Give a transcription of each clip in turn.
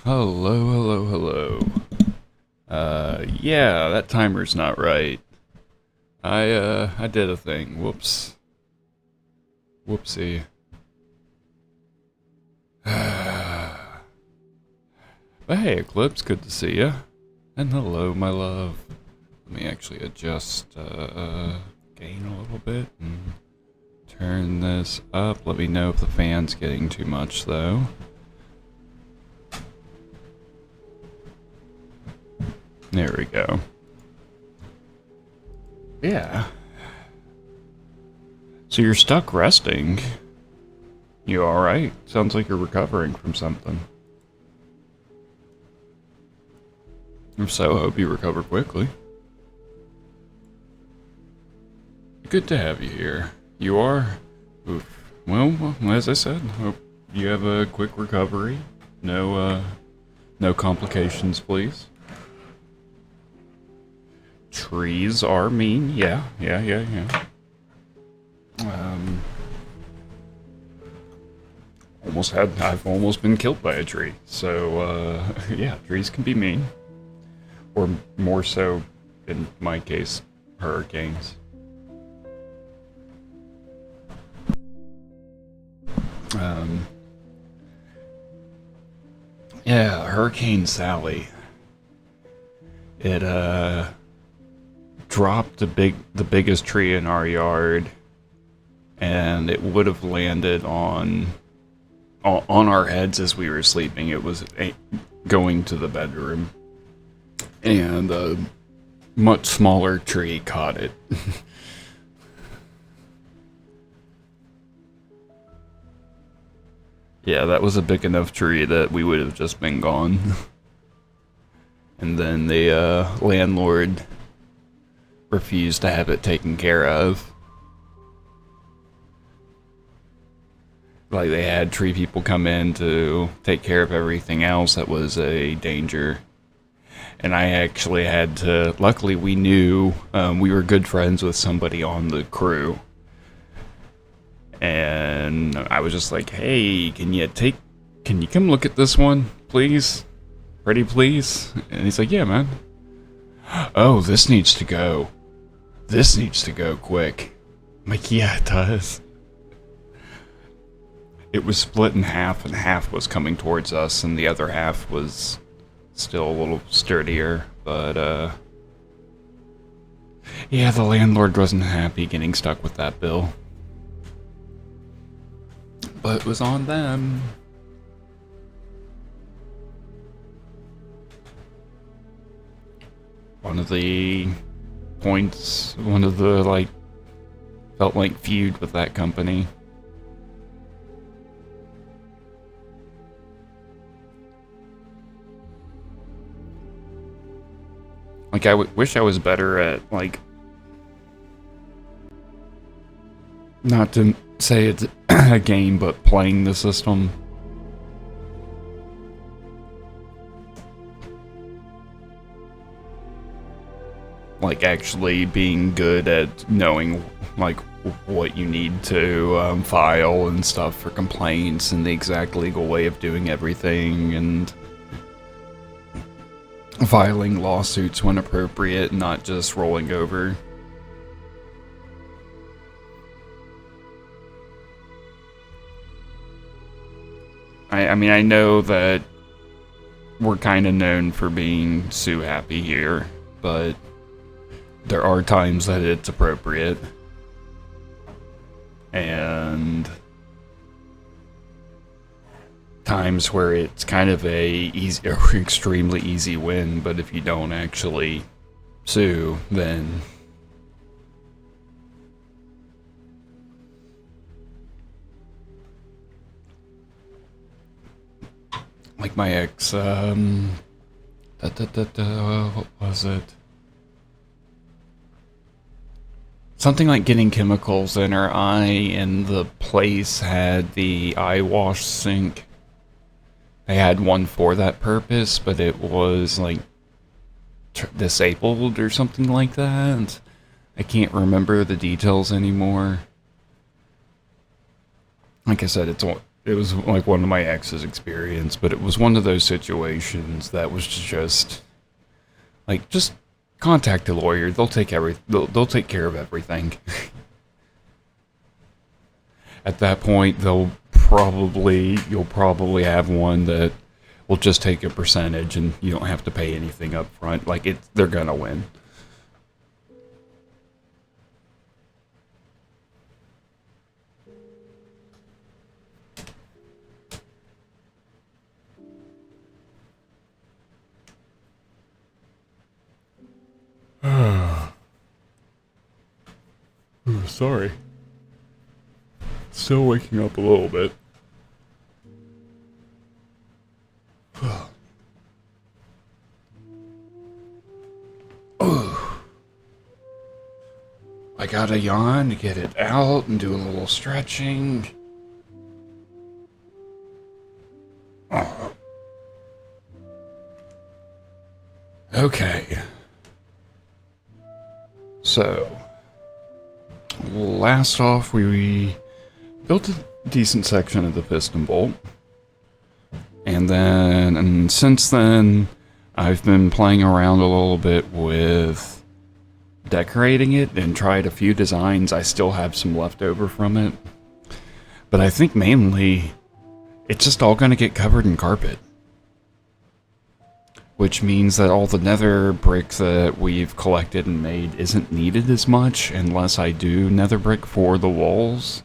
Hello, hello, hello. Yeah, that timer's not right. I did a thing. Whoops. Whoopsie. But hey, Eclipse, good to see ya. And hello, my love. Let me actually adjust, gain a little bit and turn this up. Let me know if the fan's getting too much, though. There we go. Yeah. So you're stuck resting. You alright? Sounds like you're recovering from something. If so, I hope you recover quickly. Good to have you here. You are? Oof. Well, as I said, hope you have a quick recovery. No complications, please. Trees are mean, yeah. I've almost been killed by a tree. So, yeah, trees can be mean. Or more so, in my case, hurricanes. Yeah, Hurricane Sally. It, dropped the biggest tree in our yard, and it would have landed on our heads as we were sleeping. It was going to the bedroom, and a much smaller tree caught it. Yeah, that was a big enough tree that we would have just been gone. And then the landlord refused to have it taken care of. Like, they had tree people come in to take care of everything else that was a danger. And I actually had to, luckily we knew, we were good friends with somebody on the crew. And I was just like, hey, can you come look at this one, please? Pretty please? And he's like, yeah, man. Oh, this needs to go. This needs to go quick. I'm like, yeah, it does. It was split in half, and half was coming towards us, and the other half was still a little sturdier. But, yeah, the landlord wasn't happy getting stuck with that bill. But it was on them. One of the felt like feud with that company. Like, I wish I was better at, like, not to say it's a game, but playing the system. Like, actually being good at knowing, like, what you need to file and stuff for complaints and the exact legal way of doing everything, and filing lawsuits when appropriate, not just rolling over. I mean, I know that we're kind of known for being sue happy here, but there are times that it's appropriate. And times where it's kind of a extremely easy win, but if you don't actually sue, then like my ex, what was it? Something like getting chemicals in her eye, and the place had the eye wash sink. They had one for that purpose, but it was like disabled or something like that. I can't remember the details anymore. Like I said, It was like one of my ex's experience, but it was one of those situations that was just like, just contact a lawyer. They'll take they'll take care of everything. At that point, you'll probably have one that will just take a percentage, and you don't have to pay anything up front. Like, they're gonna win. Ooh, sorry. Still waking up a little bit. Oh, I gotta yawn to get it out and do a little stretching. Oh. Okay. So, last off, we built a decent section of the piston bolt. And since then, I've been playing around a little bit with decorating it and tried a few designs. I still have some left over from it. But I think mainly, it's just all going to get covered in carpet. Which means that all the nether brick that we've collected and made isn't needed as much unless I do nether brick for the walls.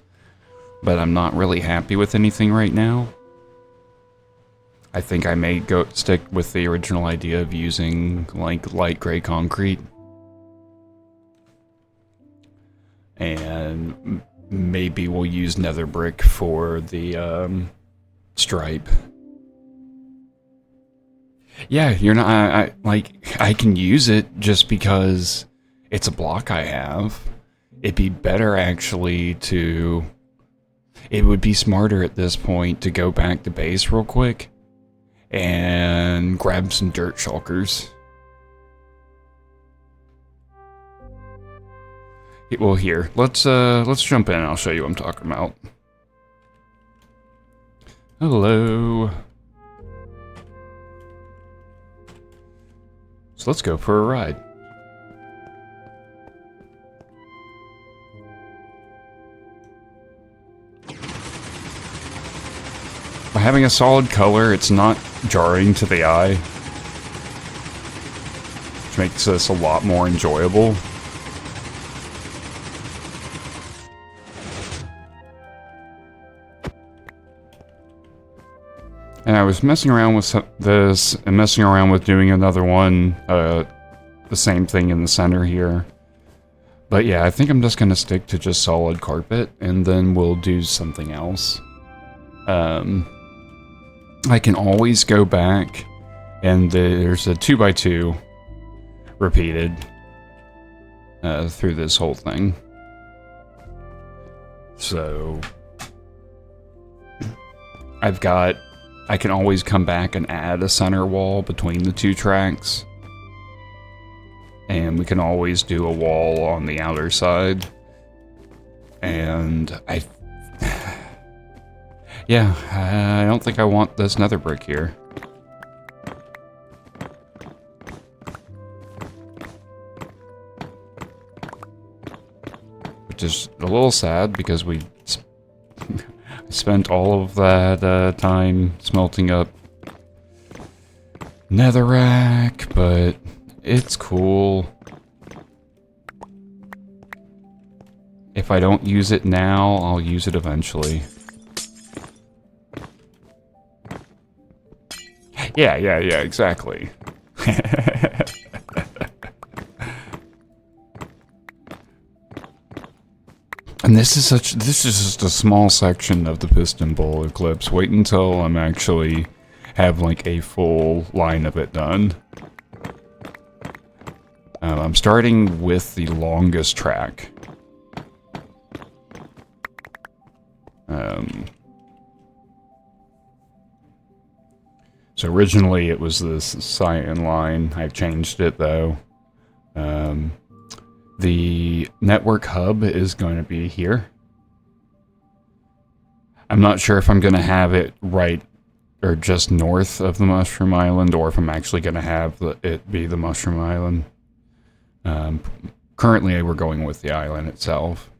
But I'm not really happy with anything right now. I think I may stick with the original idea of using like light gray concrete. And maybe we'll use nether brick for the stripe. Yeah, you're not, I can use it just because it's a block I have. It'd be better actually it would be smarter at this point to go back to base real quick and grab some dirt shulkers. Well, here, let's jump in and I'll show you what I'm talking about. Hello. So let's go for a ride. By having a solid color, it's not jarring to the eye, which makes this a lot more enjoyable. And I was messing around with this and messing around with doing another one, the same thing in the center here. But yeah, I think I'm just going to stick to just solid carpet, and then we'll do something else. I can always go back, and there's a 2x2 repeated through this whole thing. So I can always come back and add a center wall between the two tracks. And we can always do a wall on the outer side. And yeah, I don't think I want this nether brick here. Which is a little sad because we spent all of that time smelting up netherrack, but it's cool. If I don't use it now, I'll use it eventually. Yeah, exactly. And this is just a small section of the piston bowl eclipse. Wait until I'm actually have like a full line of it done. I'm starting with the longest track. So originally it was this cyan line. I've changed it though. The network hub is going to be here. I'm not sure if I'm going to have it right or just north of the Mushroom Island, or if I'm actually going to have it be the Mushroom Island. Currently, we're going with the island itself,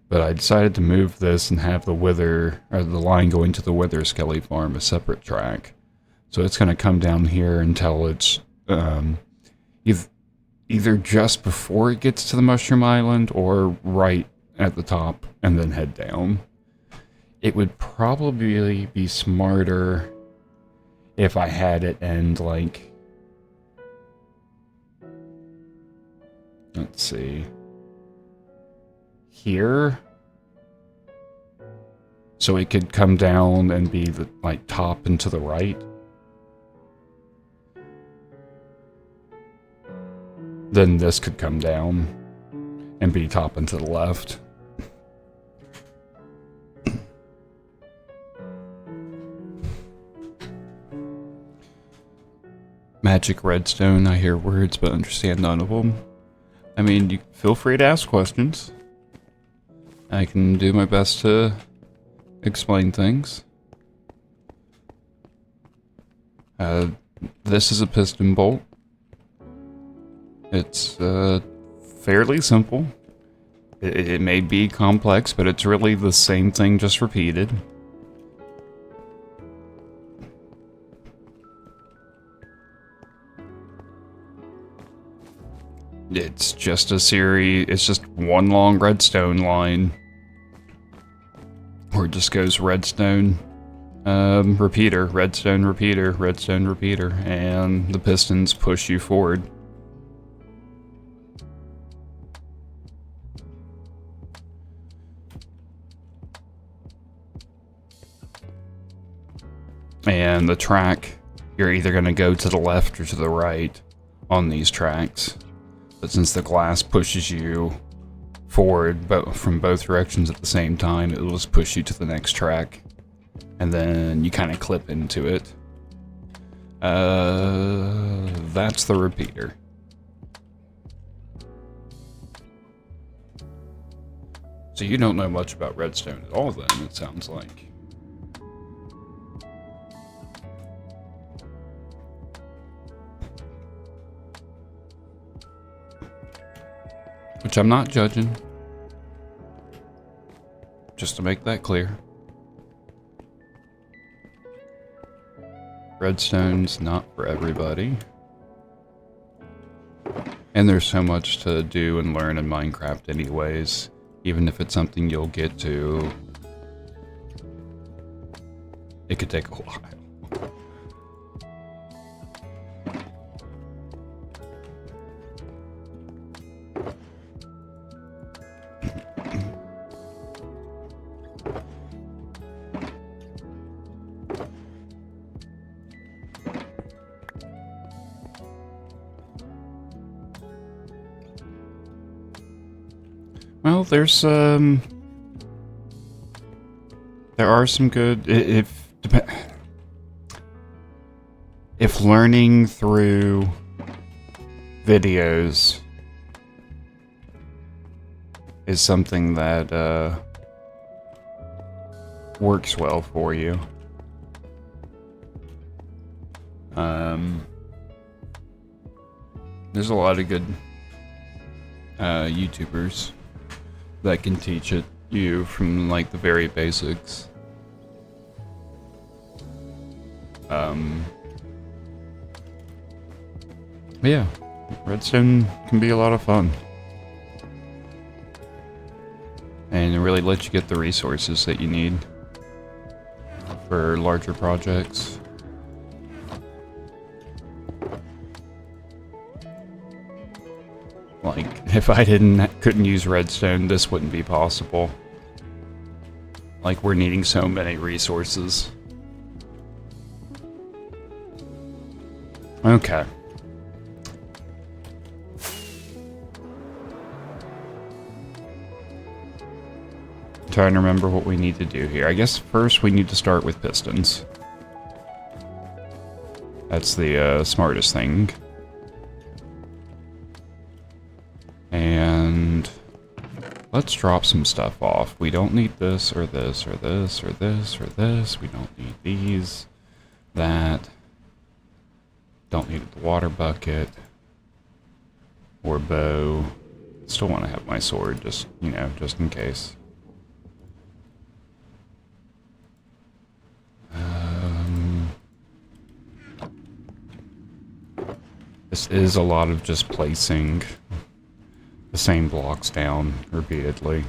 but I decided to move this and have the line going to the Wither Skelly Farm a separate track. So it's going to come down here until it's either just before it gets to the Mushroom Island or right at the top, and then head down. It would probably be smarter if I had it end like, let's see, here, so it could come down and be the top and to the right. Then this could come down and be top and to the left. Magic redstone, I hear words but understand none of them. I mean, you feel free to ask questions. I can do my best to explain things. This is a piston bolt. It's fairly simple. It may be complex, but it's really the same thing, just repeated. It's just a series, it's just one long redstone line. Or it just goes redstone, repeater, redstone, repeater, redstone, repeater, and the pistons push you forward. And the track, you're either going to go to the left or to the right on these tracks. But since the glass pushes you forward from both directions at the same time, it will just push you to the next track. And then you kind of clip into it. That's the repeater. So you don't know much about redstone at all then, it sounds like. Which I'm not judging. Just to make that clear. Redstone's not for everybody. And there's so much to do and learn in Minecraft anyways. Even if it's something you'll get to, it could take a while. Well, there's there are some good if learning through videos is something that works well for you. There's a lot of good YouTubers that can teach you from like the very basics. Yeah, redstone can be a lot of fun. And it really lets you get the resources that you need for larger projects. Like, if I couldn't use redstone, this wouldn't be possible. Like, we're needing so many resources. Okay. Trying to remember what we need to do here. I guess first we need to start with pistons. That's the smartest thing. Let's drop some stuff off. We don't need this or this or this or this or this. We don't need these. That. Don't need the water bucket. Or bow. Still want to have my sword, just, you know, just in case. This is a lot of just placing the same blocks down repeatedly.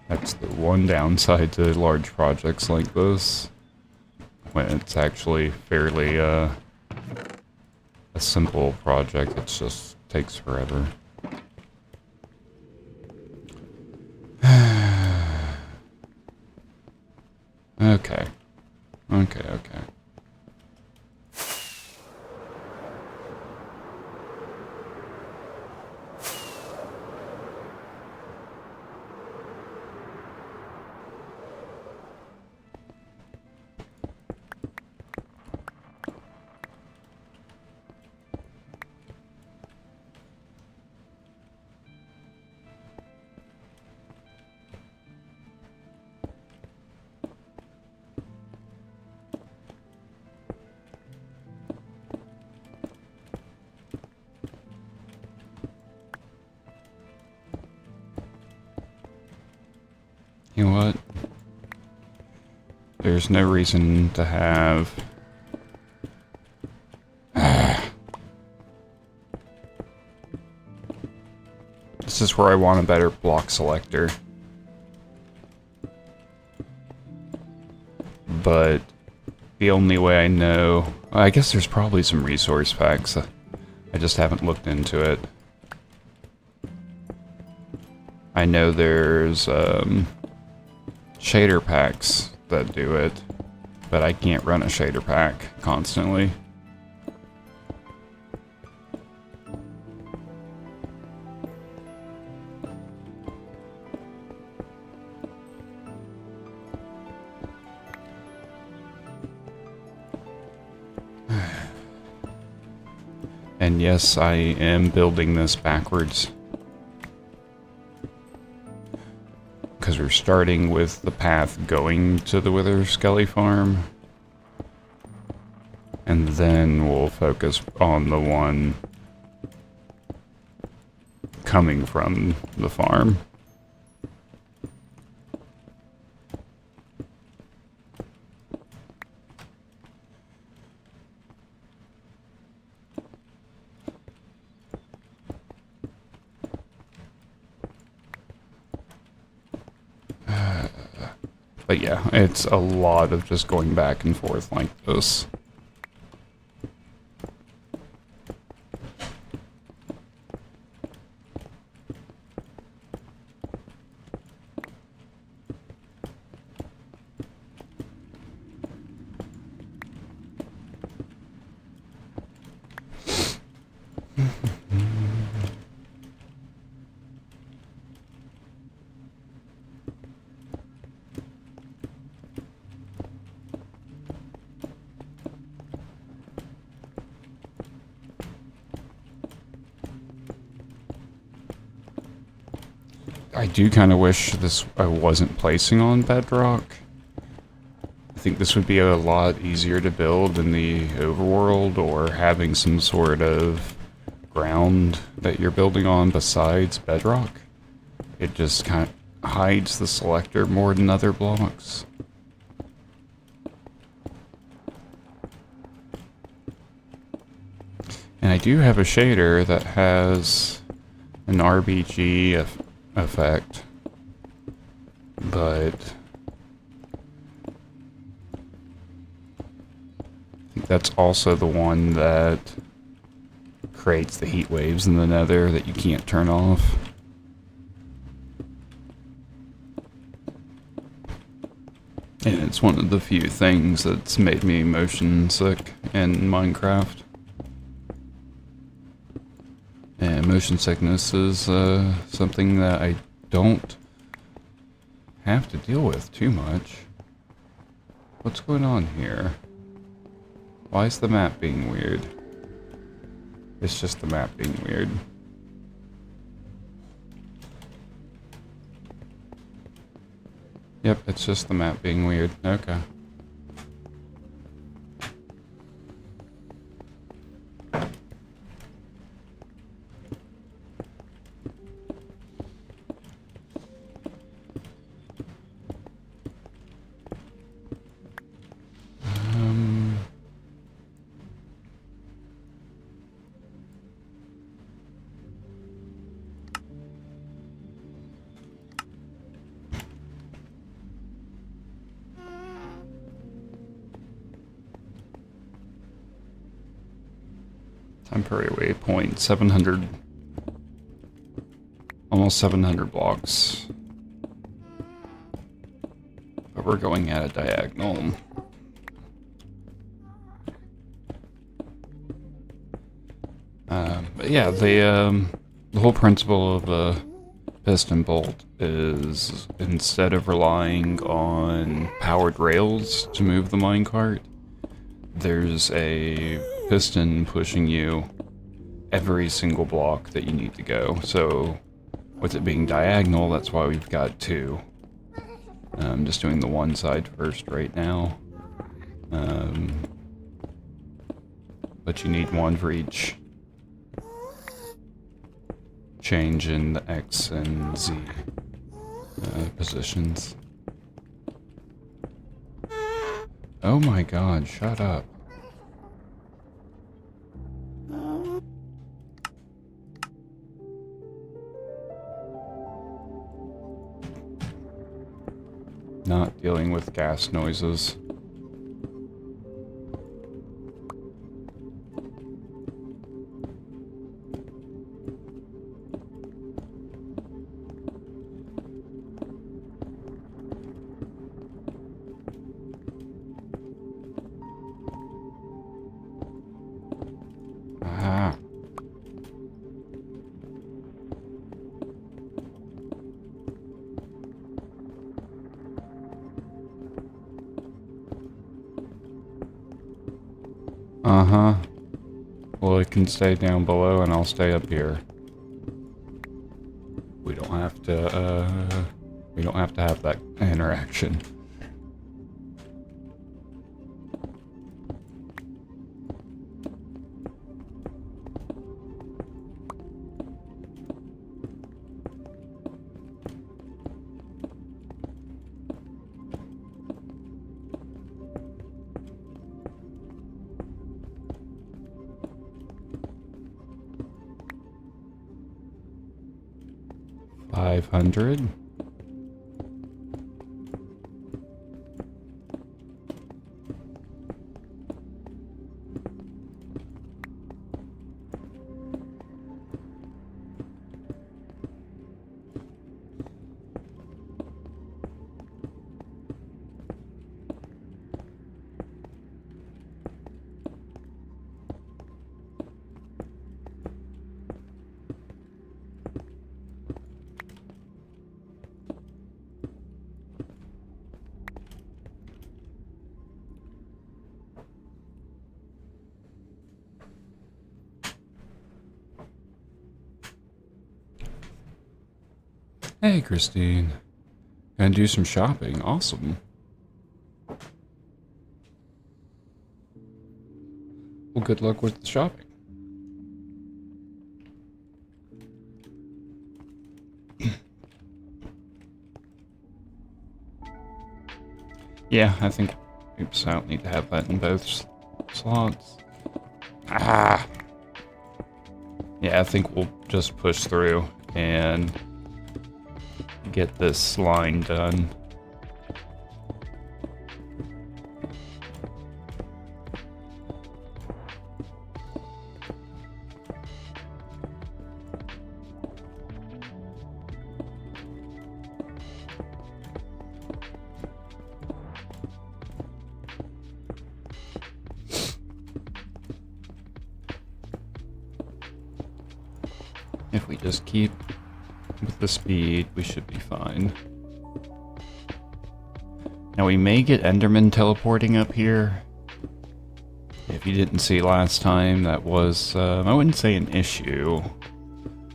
That's the one downside to large projects like this, when it's actually fairly a simple project. It just takes forever. Okay. Okay. You know what? There's no reason to have... This is where I want a better block selector. But the only way I know... I guess there's probably some resource packs. I just haven't looked into it. I know there's... shader packs that do it, but I can't run a shader pack constantly. And yes, I am building this backwards. Because we're starting with the path going to the Wither Skelly farm. And then we'll focus on the one coming from the farm. But yeah, it's a lot of just going back and forth like this. I do kind of wish I wasn't placing on bedrock. I think this would be a lot easier to build in the overworld, or having some sort of ground that you're building on besides bedrock. It just kind of hides the selector more than other blocks. And I do have a shader that has an RBG effect, but I think that's also the one that creates the heat waves in the nether that you can't turn off. And it's one of the few things that's made me motion sick in Minecraft. And motion sickness is something that I don't have to deal with too much. What's going on here? Why is the map being weird? It's just the map being weird. Yep, it's just the map being weird. Okay. Temporary waypoint, 700, almost 700 blocks. But we're going at a diagonal. But yeah, the whole principle of a piston bolt is instead of relying on powered rails to move the minecart, there's a piston pushing you every single block that you need to go. So with it being diagonal, that's why we've got two. I'm just doing the one side first right now. But you need one for each change in the X and Z positions. Oh my god, shut up. Not dealing with gas noises. Ah. Uh-huh. Well, it can stay down below and I'll stay up here. We don't have to have that interaction. $500. Hey, Christine. Gonna do some shopping. Awesome. Well, good luck with the shopping. Yeah, I think... Oops, I don't need to have that in both slots. Ah! Yeah, I think we'll just push through and get this line done. If we just keep with the speed, we should be fine. Now we may get Enderman teleporting up here. If you didn't see last time, that was, I wouldn't say an issue.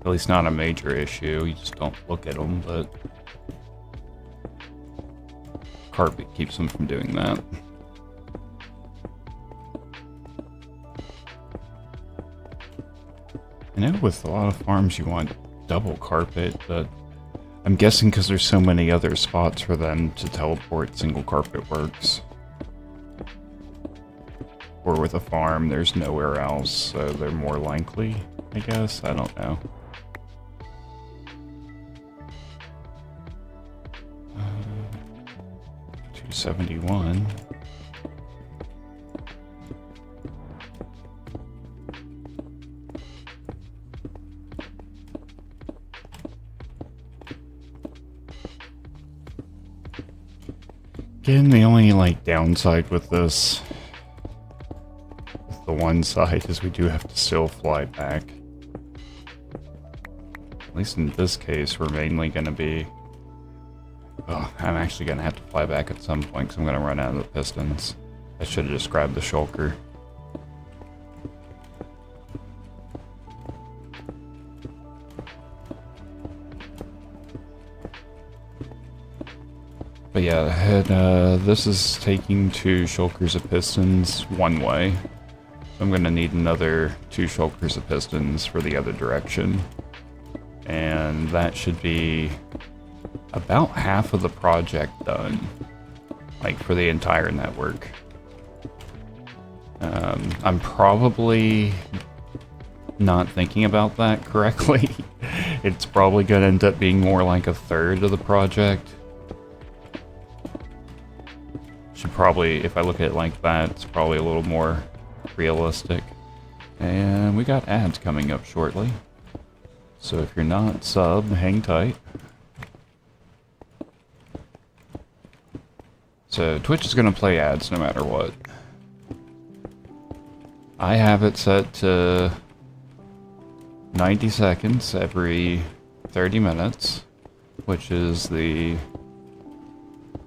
At least not a major issue, you just don't look at them, but... carpet keeps them from doing that. I know with a lot of farms you want double carpet, but I'm guessing because there's so many other spots for them to teleport, single carpet works. Or with a farm, there's nowhere else, so they're more likely, I guess. I don't know. 271. Again, the only downside with this, with the one side, is we do have to still fly back. At least in this case, we're mainly going to be... Oh, I'm actually going to have to fly back at some point because I'm going to run out of the pistons. I should have just grabbed the shulker. But yeah, this is taking 2 shulkers of pistons one way. So I'm going to need another 2 shulkers of pistons for the other direction. And that should be about half of the project done. For the entire network. I'm probably not thinking about that correctly. It's probably going to end up being more like a third of the project. Should probably, if I look at it like that, it's probably a little more realistic. And we got ads coming up shortly. So if you're not sub, hang tight. So Twitch is going to play ads no matter what. I have it set to 90 seconds every 30 minutes, which is the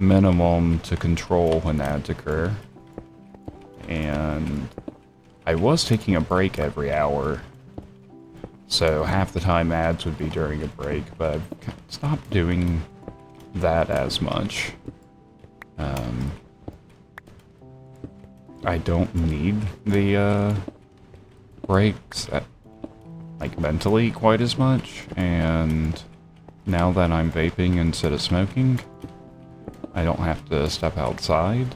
minimum to control when ads occur. And I was taking a break every hour, so half the time ads would be during a break, but I've stopped doing that as much. I don't need the breaks mentally quite as much, and now that I'm vaping instead of smoking, I don't have to step outside,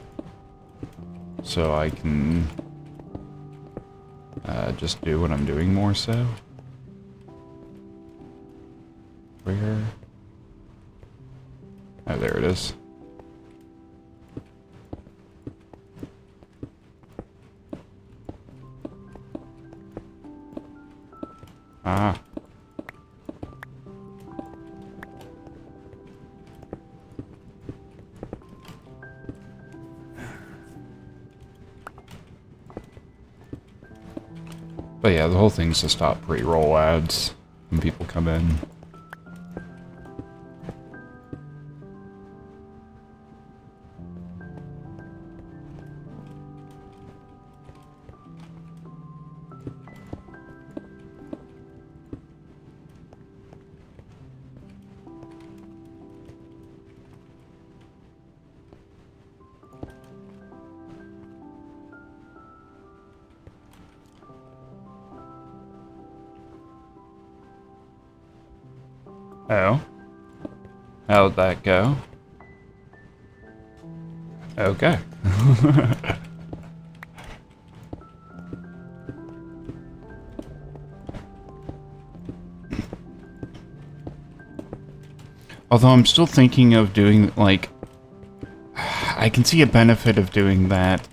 so I can just do what I'm doing more so. Where? Oh, there it is. Ah. But yeah, the whole thing's to stop pre-roll ads when people come in. Oh. How'd that go? Okay. Although I'm still thinking of doing, I can see a benefit of doing that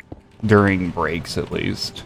during breaks at least.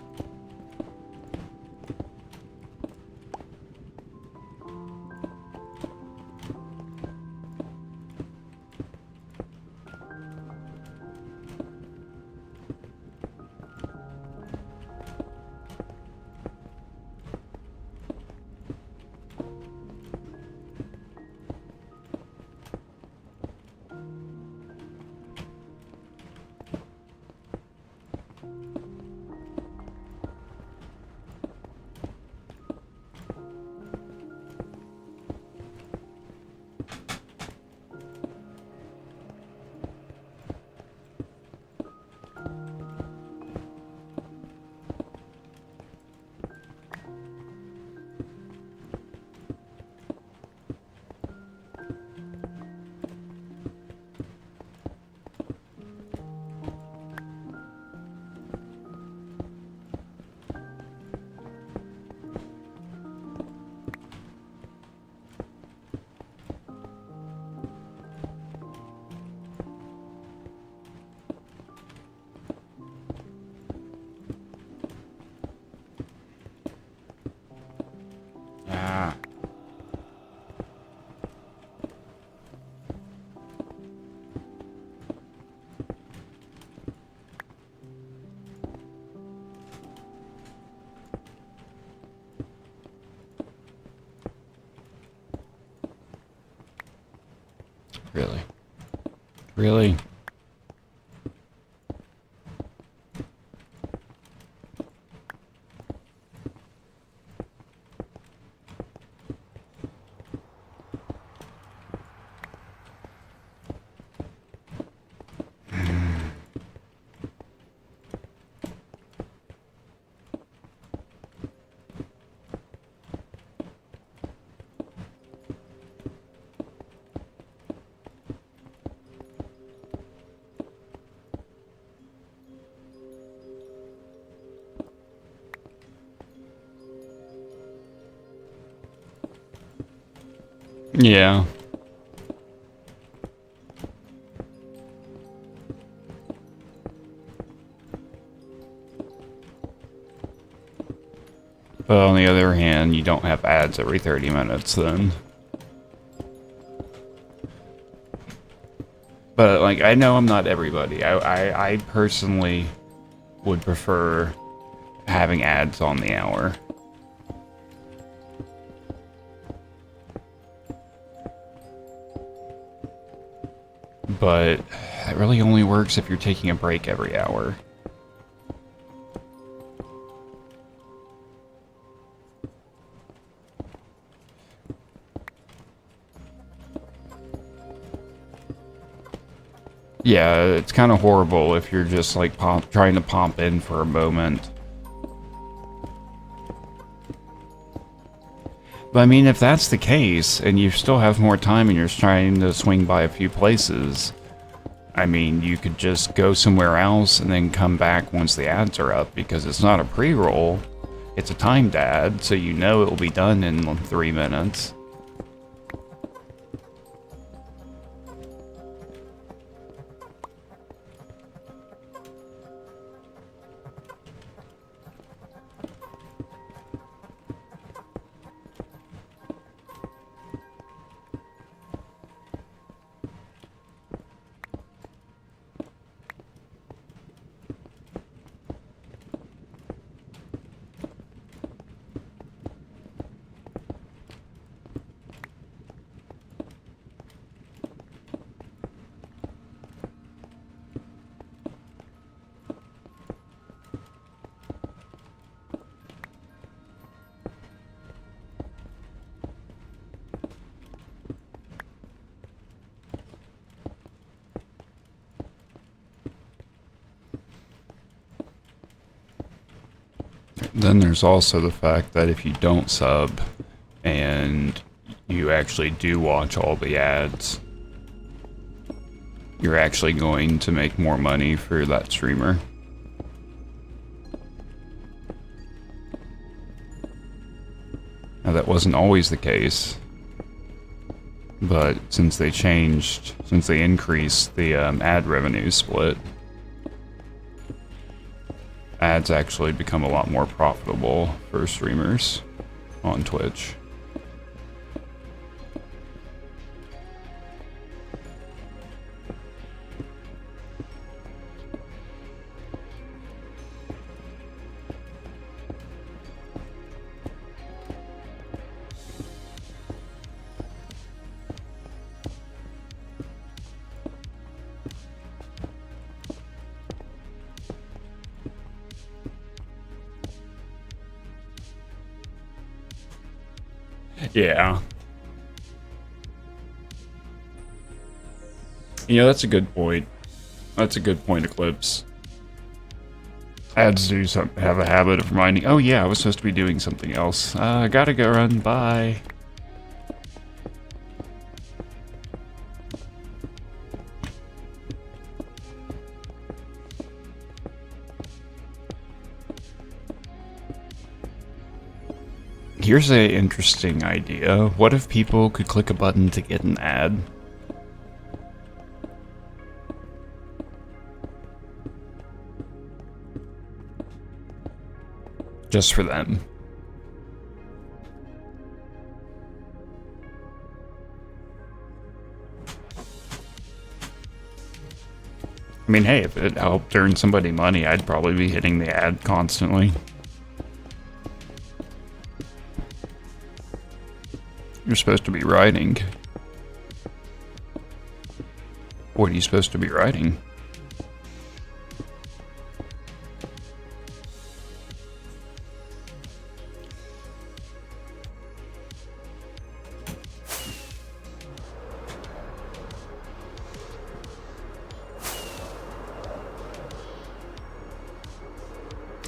Really? Really? Yeah. But on the other hand, you don't have ads every 30 minutes then. But, like, I know I'm not everybody. I personally would prefer having ads on the hour. But it really only works if you're taking a break every hour. Yeah, it's kind of horrible if you're just like trying to pump in for a moment. But I mean, if that's the case, and you still have more time and you're trying to swing by a few places, I mean, you could just go somewhere else and then come back once the ads are up, because it's not a pre-roll, it's a timed ad, so you know it will be done in 3 minutes. Then there's also the fact that if you don't sub and you actually do watch all the ads, you're actually going to make more money for that streamer. Now that wasn't always the case, but since they increased the ad revenue split, ads actually become a lot more profitable for streamers on Twitch. Yeah. You know, that's a good point. That's a good point, Eclipse. Ads do have a habit of reminding, oh yeah, I was supposed to be doing something else. Gotta go run, bye. Here's an interesting idea. What if people could click a button to get an ad? Just for them. I mean, hey, if it helped earn somebody money, I'd probably be hitting the ad constantly. You're supposed to be writing. What are you supposed to be writing?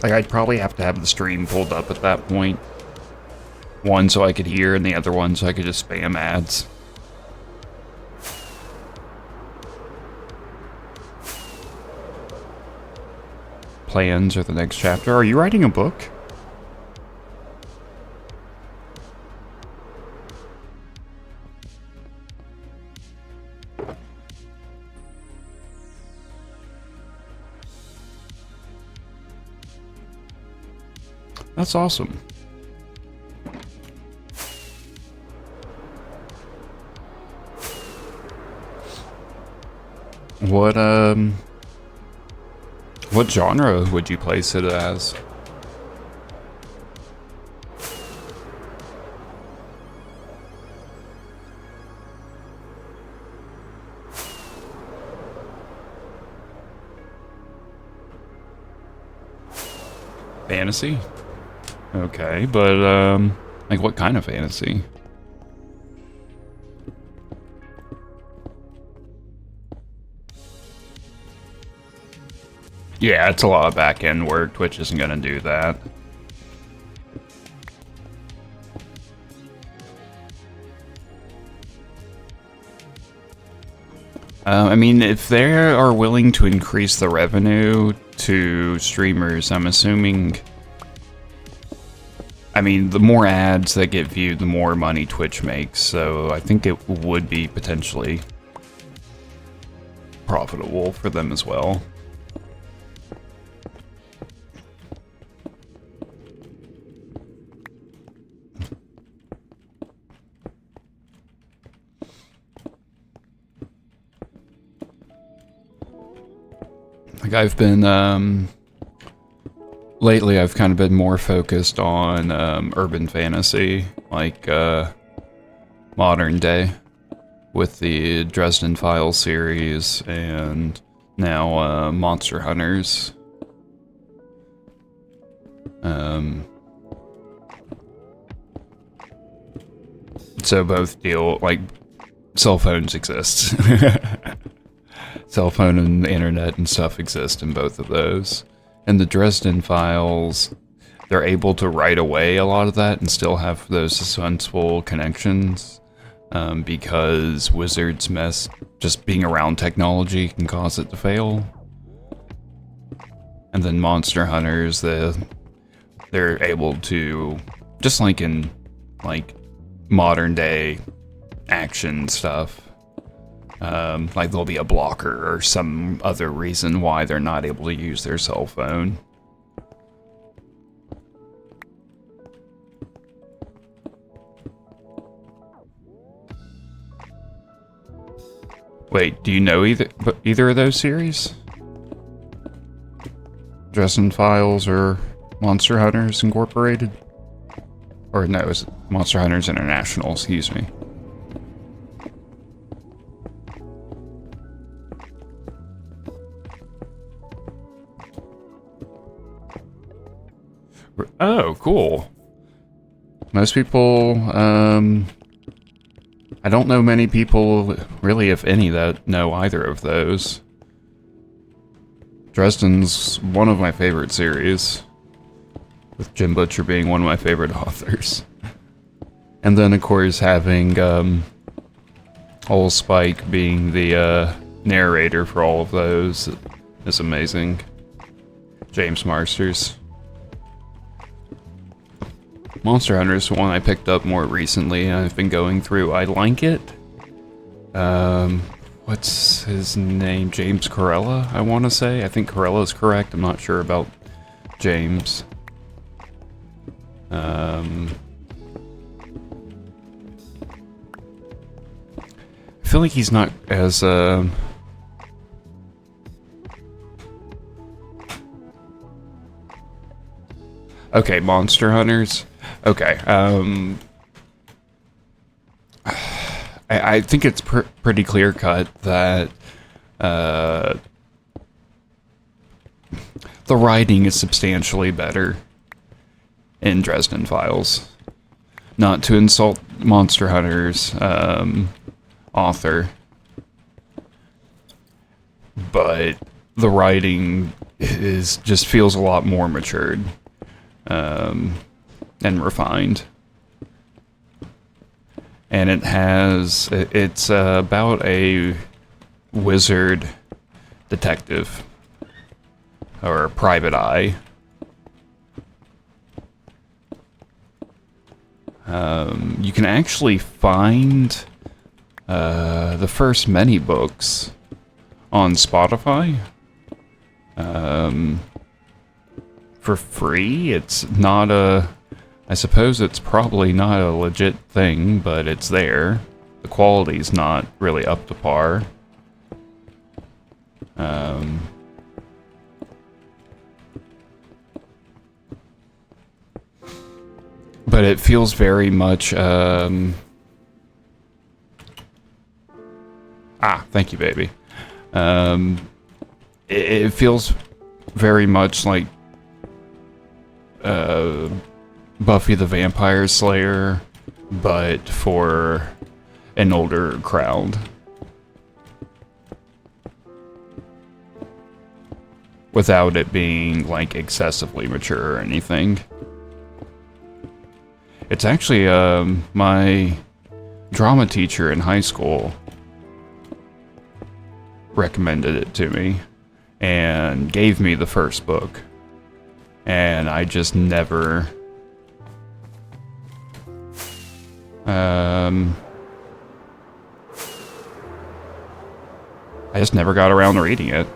Like, I'd probably have to have the stream pulled up at that point. One so I could hear, and the other one so I could just spam ads. Plans or the next chapter. Are you writing a book? That's awesome. What genre would you place it as? Fantasy? Okay, but, like, what kind of fantasy? Yeah, it's a lot of back-end work. Twitch isn't gonna do that. I mean, if they are willing to increase the revenue to streamers, I'm assuming... I mean, the more ads that get viewed, the more money Twitch makes, so I think it would be potentially profitable for them as well. Like, I've been, lately I've kind of been more focused on, urban fantasy, like, modern day, with the Dresden Files series, and now, Monster Hunters. So both deal, like, cell phones exist. Cell phone and internet and stuff exist in both of those. And the Dresden Files, they're able to write away a lot of that and still have those suspenseful connections, because Wizards mess, just being around technology can cause it to fail. And then Monster Hunters, they're able to, just like in like modern day action stuff, like there'll be a blocker or some other reason why they're not able to use their cell phone. Wait, do you know either of those series? Dresden Files or Monster Hunters Incorporated? Or no, it's Monster Hunters International, excuse me. Oh, cool. Most people, I don't know many people, really, if any, that know either of those. Dresden's one of my favorite series, with Jim Butcher being one of my favorite authors. And then, of course, having, Old Spike being the, narrator for all of those is amazing. James Marsters. Monster Hunter is the one I picked up more recently, and I've been going through. I like it. What's his name? James Corella, I want to say. I think Corella's correct. I'm not sure about James. I feel like he's not as, okay, Monster Hunters. Okay, I think it's pretty clear-cut that Uh, the writing is substantially better in Dresden Files. Not to insult Monster Hunter's author, but the writing just feels a lot more matured and refined. And it's about a wizard detective, or private eye. You can actually find the first many books on Spotify for free. It's not I suppose it's probably not a legit thing, but it's there. The quality's not really up to par. But it feels very much, thank you, baby. It feels very much like, Buffy the Vampire Slayer, but for an older crowd. Without it being, like, excessively mature or anything. It's actually, my drama teacher in high school recommended it to me and gave me the first book. And I just never... I just never got around to reading it.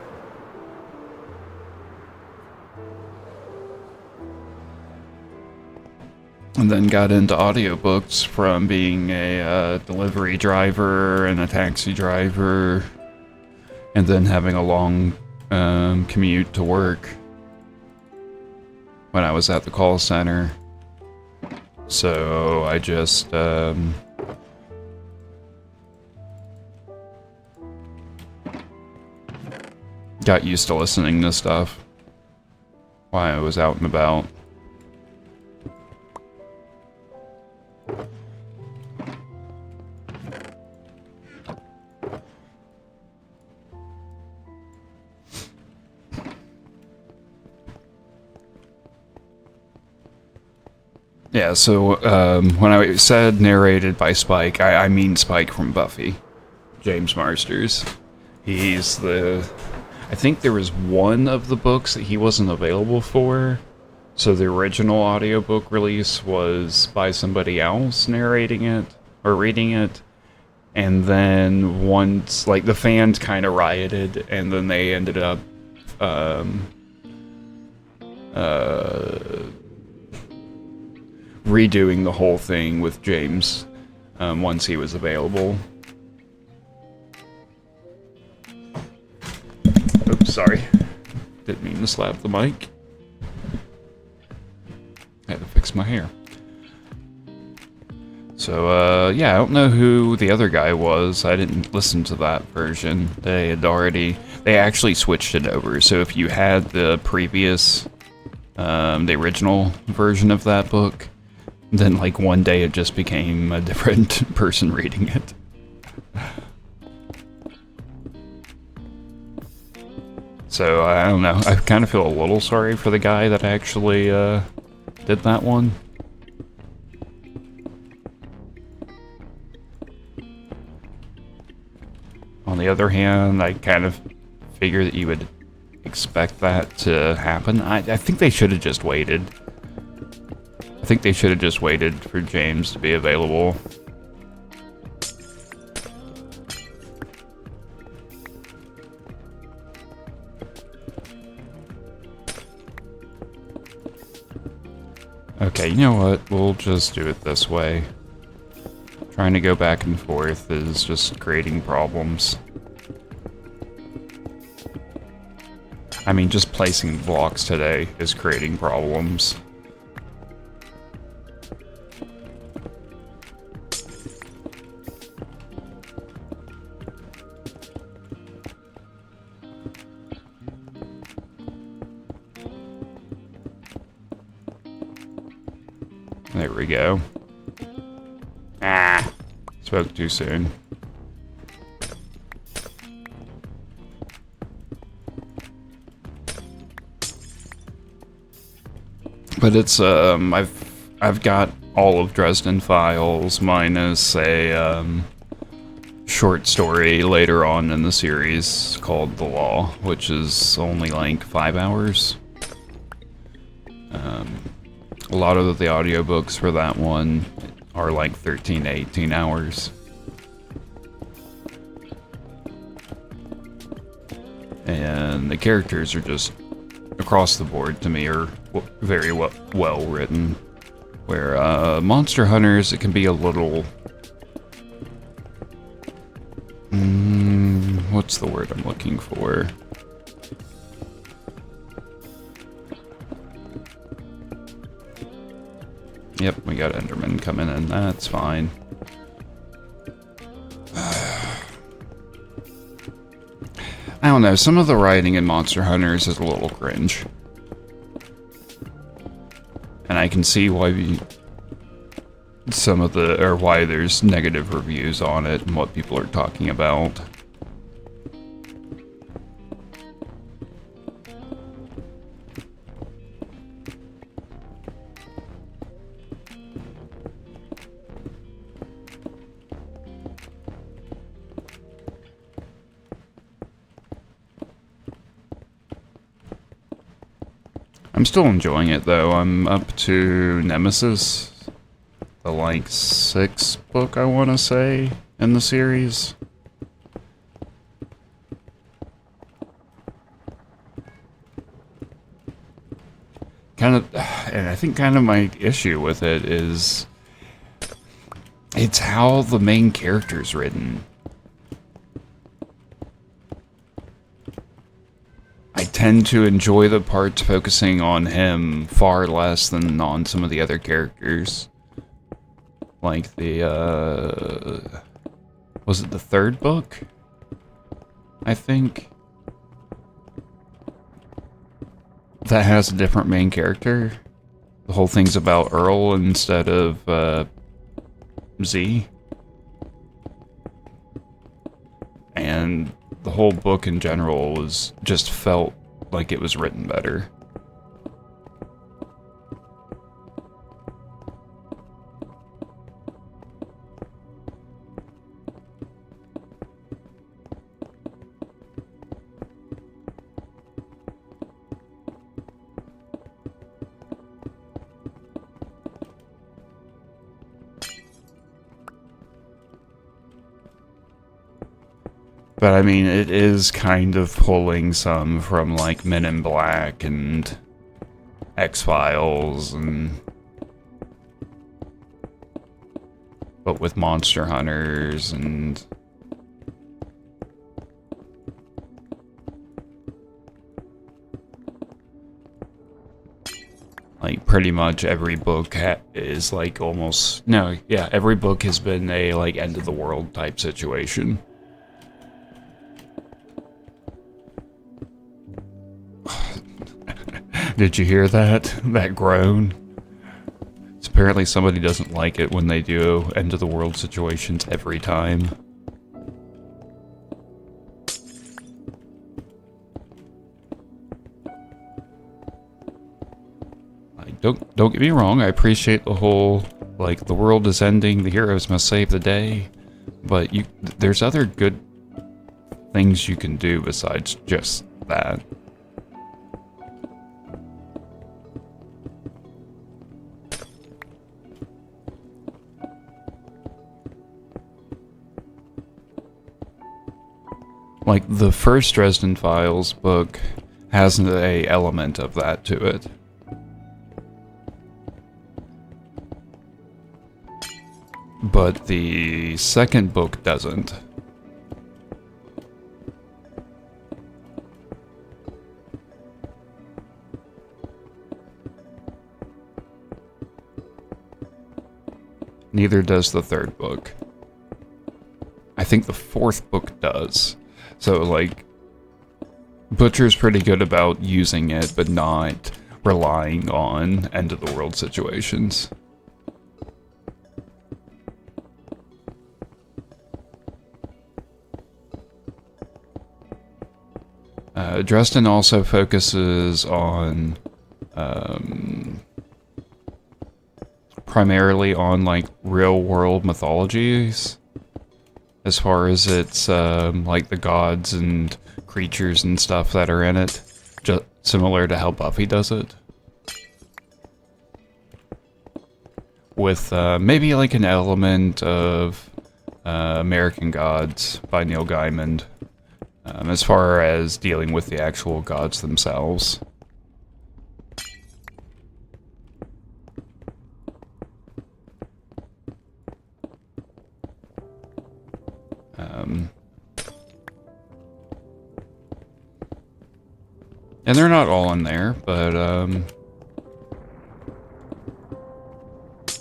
And then got into audiobooks from being a delivery driver and a taxi driver, and then having a long commute to work when I was at the call center. So I just got used to listening to stuff while I was out and about. Yeah, so when I said narrated by Spike, I mean Spike from Buffy. James Marsters. He's the... I think there was one of the books that he wasn't available for. So the original audiobook release was by somebody else narrating it, or reading it. And then once, like, the fans kind of rioted, and then they ended up... redoing the whole thing with James once he was available. Oops, sorry. Didn't mean to slap the mic. I had to fix my hair. So, yeah, I don't know who the other guy was. I didn't listen to that version. They actually switched it over. So if you had the previous, the original version of that book, then, like, one day it just became a different person reading it. So, I don't know. I kind of feel a little sorry for the guy that actually did that one. On the other hand, I kind of figure that you would expect that to happen. I think they should have just waited. I think they should have just waited for James to be available. Okay, you know what? We'll just do it this way. Trying to go back and forth is just creating problems. I mean, just placing blocks today is creating problems. There we go. Ah! Spoke too soon. But it's, I've got all of Dresden Files minus a, short story later on in the series called The Law, which is only like 5 hours. A lot of the audiobooks for that one are like 13 to 18 hours. And the characters are just, across the board to me, are very well written. Where Monster Hunters, it can be a little... what's the word I'm looking for? Yep, we got Enderman coming in. That's fine. I don't know, some of the writing in Monster Hunters is a little cringe. And I can see why why there's negative reviews on it and what people are talking about. I'm still enjoying it though. I'm up to Nemesis, the like 6th book I want to say in the series. And I think kind of my issue with it is it's how the main character's written. I tend to enjoy the parts focusing on him far less than on some of the other characters. Like the, was it the 3rd book? I think. That has a different main character. The whole thing's about Earl instead of, Z. And the whole book in general was just felt like it was written better. But I mean, it is kind of pulling some from like Men in Black and X-Files and... but with Monster Hunters and... like pretty much every book is like almost... no, yeah, every book has been a like end of the world type situation. Did you hear that? That groan? It's apparently somebody doesn't like it when they do end of the world situations every time. Like, don't get me wrong, I appreciate the whole, like, the world is ending, the heroes must save the day, but there's other good things you can do besides just that. Like, the first Dresden Files book has an element of that to it. But the second book doesn't. Neither does the third book. I think the fourth book does. So, like, Butcher's pretty good about using it, but not relying on end-of-the-world situations. Dresden also focuses on primarily on like real world mythologies, as far as its like the gods and creatures and stuff that are in it, just similar to how Buffy does it, with maybe like an element of American Gods by Neil Gaiman, as far as dealing with the actual gods themselves. And they're not all in there, but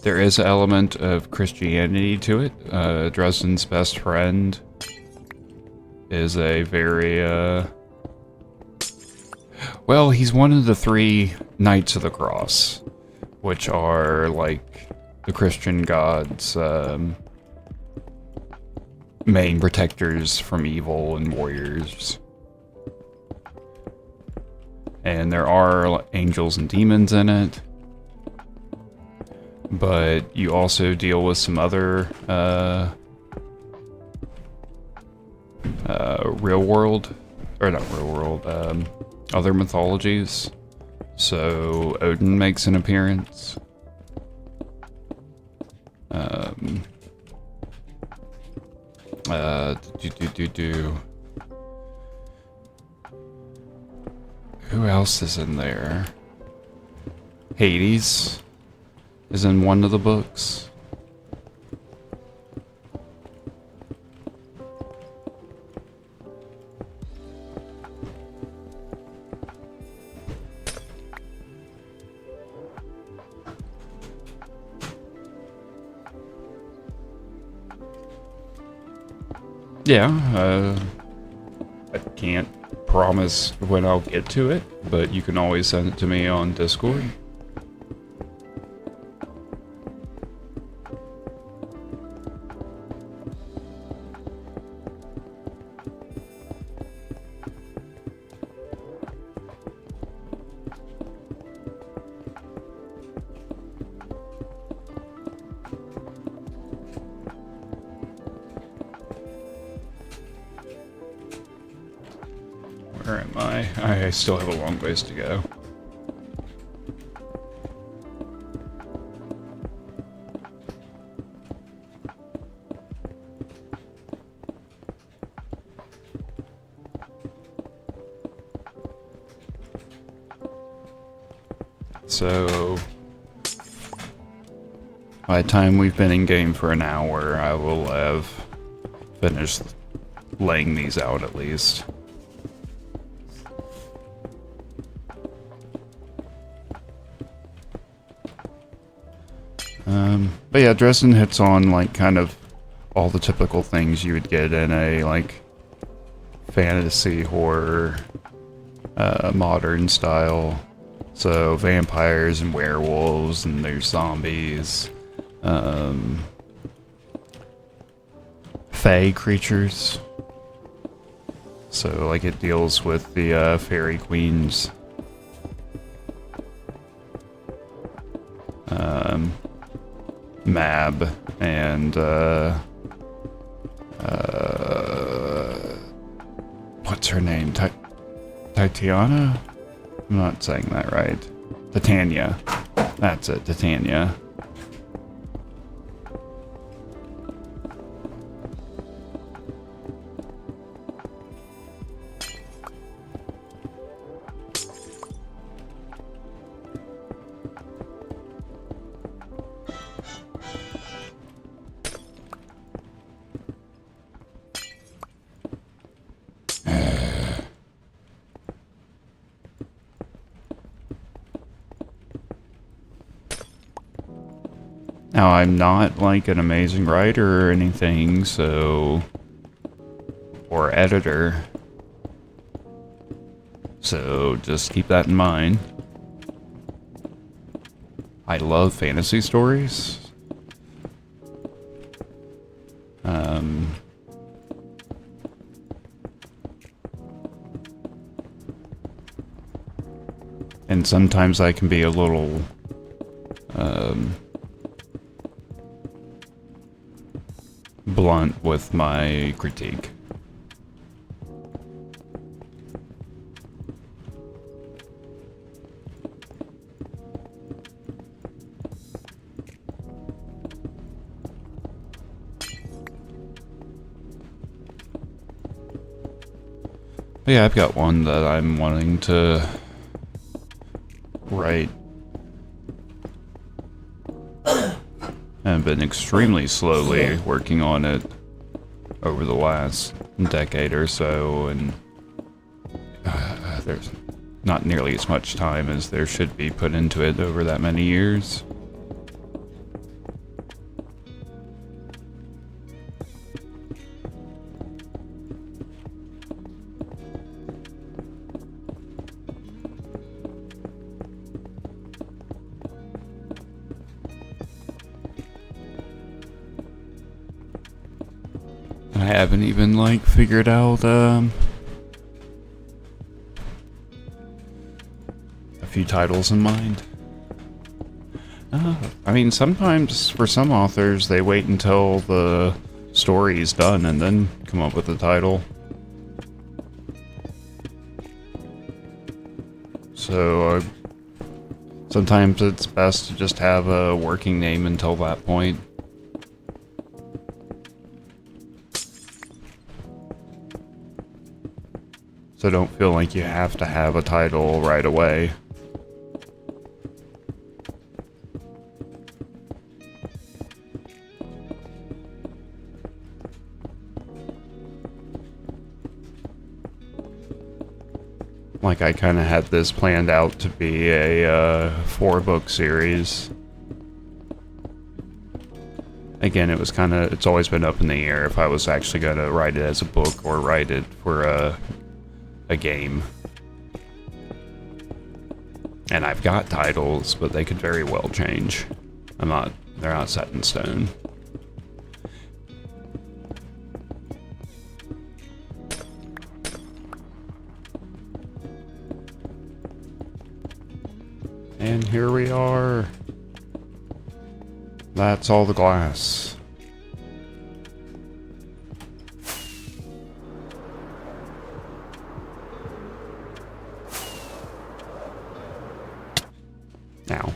there is an element of Christianity to it. Dresden's best friend is a very, well, he's one of the 3 Knights of the Cross, which are like the Christian gods' main protectors from evil and warriors. And there are angels and demons in it, but you also deal with some other real world, or not real world, other mythologies. So Odin makes an appearance. Who else is in there? Hades is in one of the books. Yeah, I can't promise when I'll get to it, but you can always send it to me on Discord. Where am I? I still have a long ways to go. So, by the time we've been in game for an hour, I will have finished laying these out at least. But yeah, Dresden hits on like kind of all the typical things you would get in a like fantasy horror modern style. So vampires and werewolves, and there's zombies, fae creatures. So like it deals with the fairy queens. Mab and what's her name? Titania? I'm not saying that right. Titania. That's it, Titania. Now, I'm not like an amazing writer or anything, so... or editor. So just keep that in mind. I love fantasy stories. And sometimes I can be a little blunt with my critique. But yeah, I've got one that I'm wanting to write. I've been extremely slowly working on it over the last decade or so, and there's not nearly as much time as there should be put into it over that many years. I haven't even, like, figured out, a few titles in mind. I mean, sometimes, for some authors, they wait until the story's done and then come up with a title. So, sometimes it's best to just have a working name until that point. So don't feel like you have to have a title right away. Like, I kind of had this planned out to be a 4-book series. Again, it's always been up in the air if I was actually going to write it as a book or write it for a game. And I've got titles, but they could very well change. They're not set in stone. And here we are. That's all the glass. Now.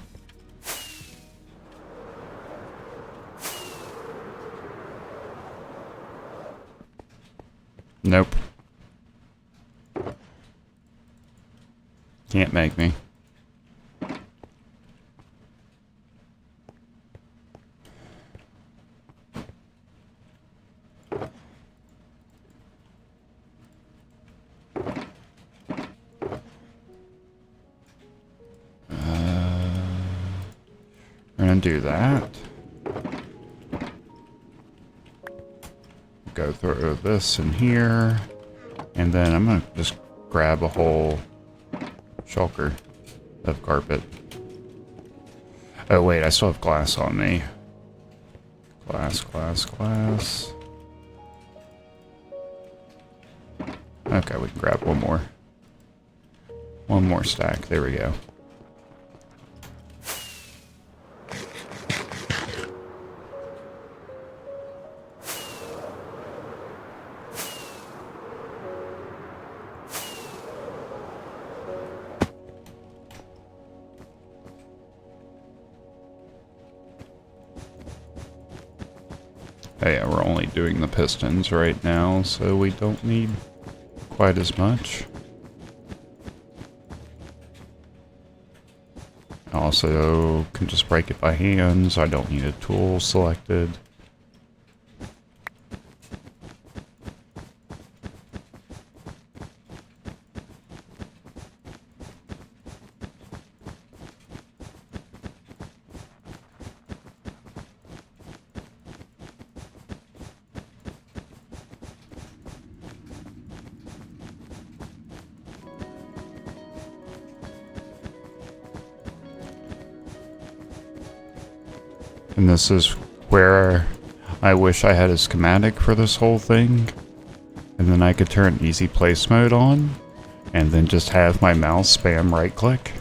Nope. Can't make me. We're gonna do that. Go through this in here. And then I'm gonna just grab a whole shulker of carpet. Oh wait, I still have glass on me. Glass, glass, glass. Okay, we can grab one more. One more stack, there we go. Oh yeah, we're only doing the pistons right now, so we don't need quite as much. Also, can just break it by hand, so I don't need a tool selected. And this is where I wish I had a schematic for this whole thing. And then I could turn easy place mode on. And then just have my mouse spam right click.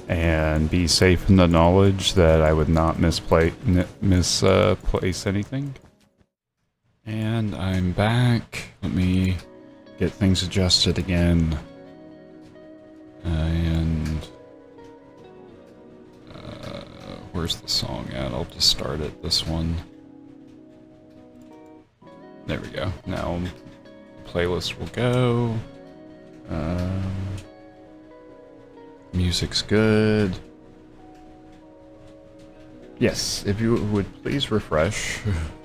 and be safe in the knowledge that I would not misplace anything. And I'm back. Let me get things adjusted again. Where's the song at? I'll just start it, this one. There we go. Now, playlist will go. Music's good. Yes, if you would please refresh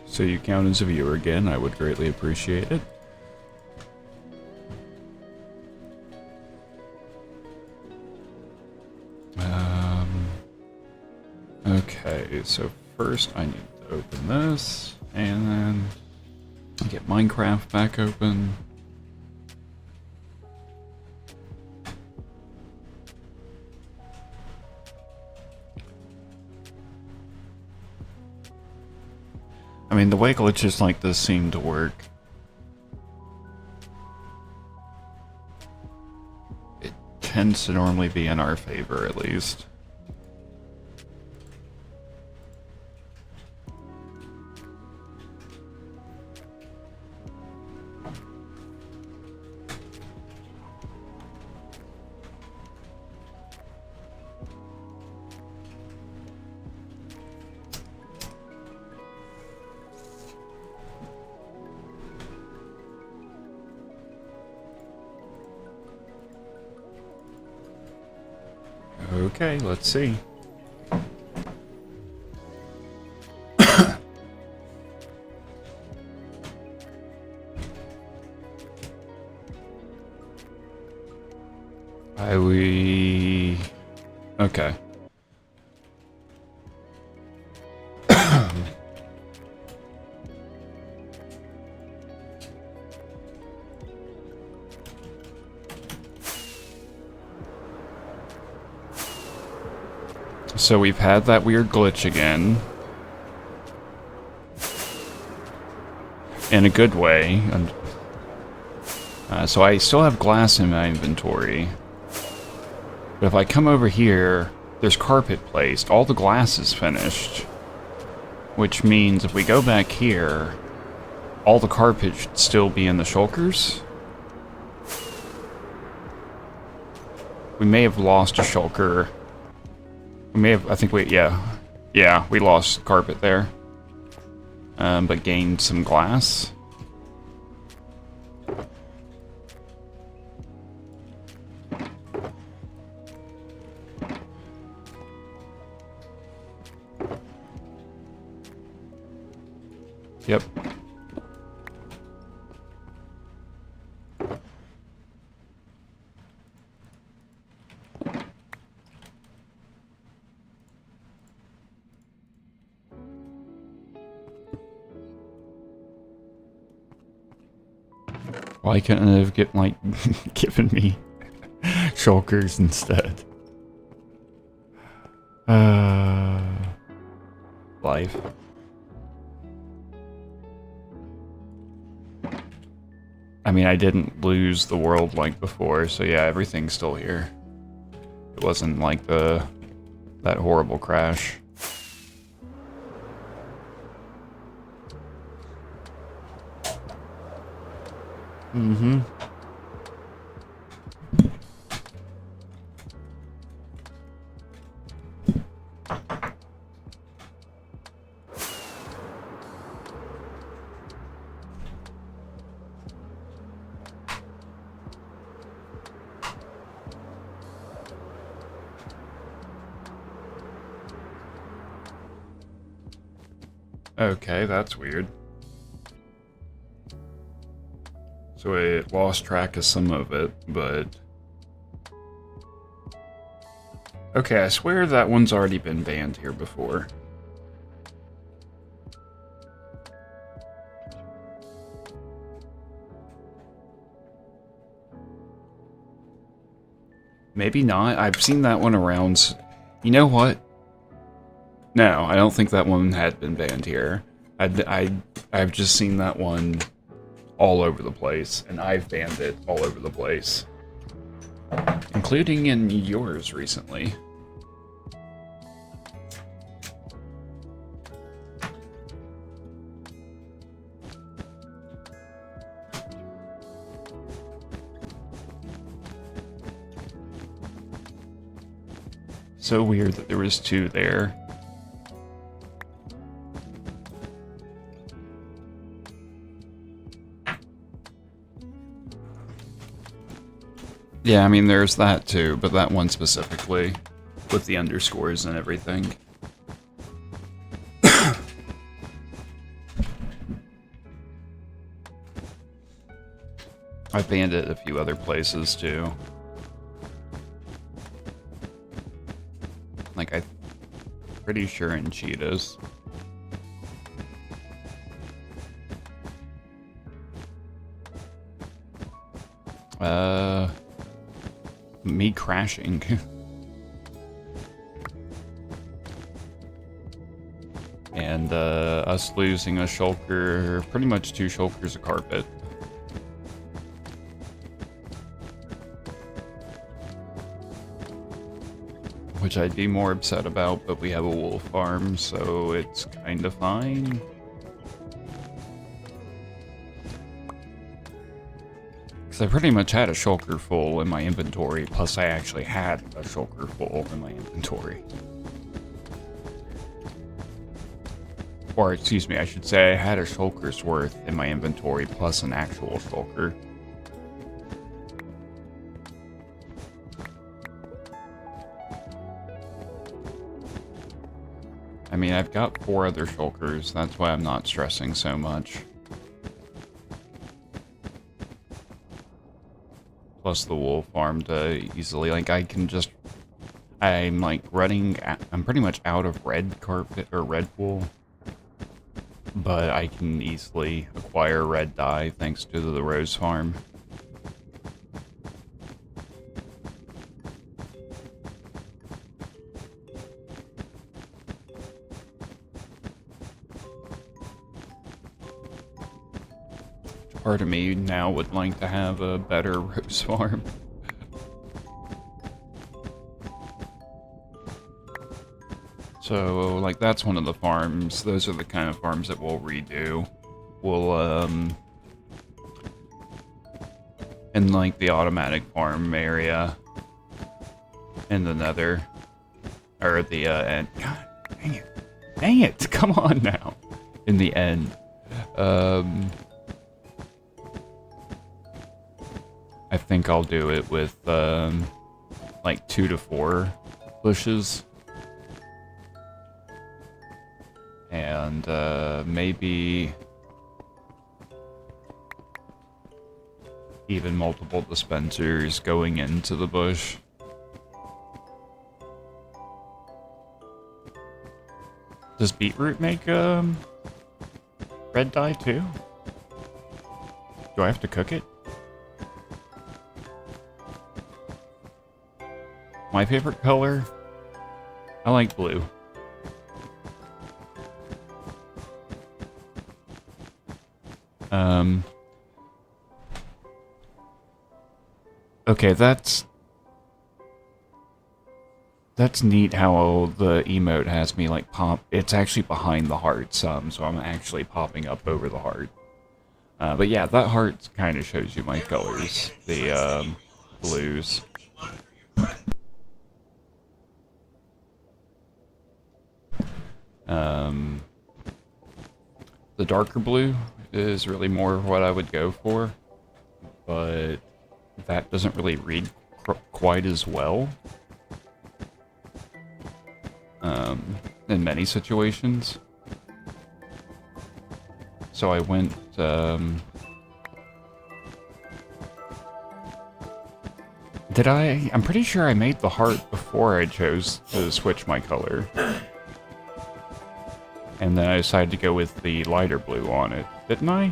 so you count as a viewer again, I would greatly appreciate it. Okay, so first I need to open this, and then get Minecraft back open. I mean, the way glitches like this seem to work. It tends to normally be in our favor, at least. Okay, let's see. Okay. So we've had that weird glitch again. In a good way. So I still have glass in my inventory. But if I come over here, there's carpet placed. All the glass is finished. Which means if we go back here, all the carpet should still be in the shulkers. We may have lost a shulker. We may have, I think we, yeah, we lost carpet there. But gained some glass. Yep. Why couldn't it have given me shulkers instead? Life. I mean, I didn't lose the world like before, so yeah, everything's still here. It wasn't like that horrible crash. Mm-hmm. Okay, that's weird. So it lost track of some of it, but... Okay, I swear that one's already been banned here before. Maybe not. I've seen that one around. You know what? No, I don't think that one had been banned here. I've just seen that one all over the place, and I've banned it all over the place. Including in yours recently. So weird that there was two there. Yeah, I mean, there's that too, but that one specifically, with the underscores and everything. I banned it a few other places too. Like, I'm pretty sure in Cheetahs. Me crashing. And, us losing a shulker, pretty much 2 shulkers of carpet. Which I'd be more upset about, but we have a wool farm, so it's kinda fine. Because I pretty much had a shulker full in my inventory, plus I actually had a shulker full in my inventory. Or, excuse me, I should say I had a shulker's worth in my inventory, plus an actual shulker. I mean, I've got 4 other shulkers, that's why I'm not stressing so much. Plus the wool farm to easily, like, I can just... I'm, like, I'm pretty much out of red carpet, or red wool. But I can easily acquire red dye thanks to the rose farm. Part of me now would like to have a better rose farm. So, like, that's one of the farms. Those are the kind of farms that we'll redo. We'll, in, like, the automatic farm area. In the nether. Or the, end. God, dang it. Dang it! Come on now! In the end. I think I'll do it with, like 2 to 4 bushes. And, maybe even multiple dispensers going into the bush. Does beetroot make, red dye too? Do I have to cook it? My favorite color? I like blue. Okay, that's neat how the emote has me, like, pop. It's actually behind the heart some, so I'm actually popping up over the heart. But yeah, that heart kind of shows you my colors. The, blues. The darker blue is really more what I would go for, but that doesn't really read quite as well in many situations. So I went, I'm pretty sure I made the heart before I chose to switch my color. And then I decided to go with the lighter blue on it, didn't I?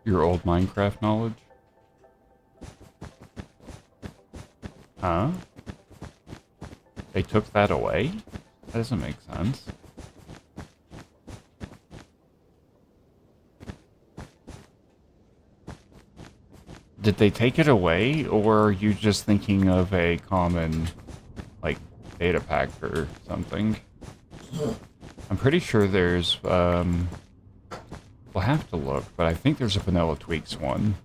Your old Minecraft knowledge? Huh? They took that away? That doesn't make sense. Did they take it away, or are you just thinking of a common, like, data pack or something? I'm pretty sure there's, we'll have to look, but I think there's a Vanilla Tweaks one.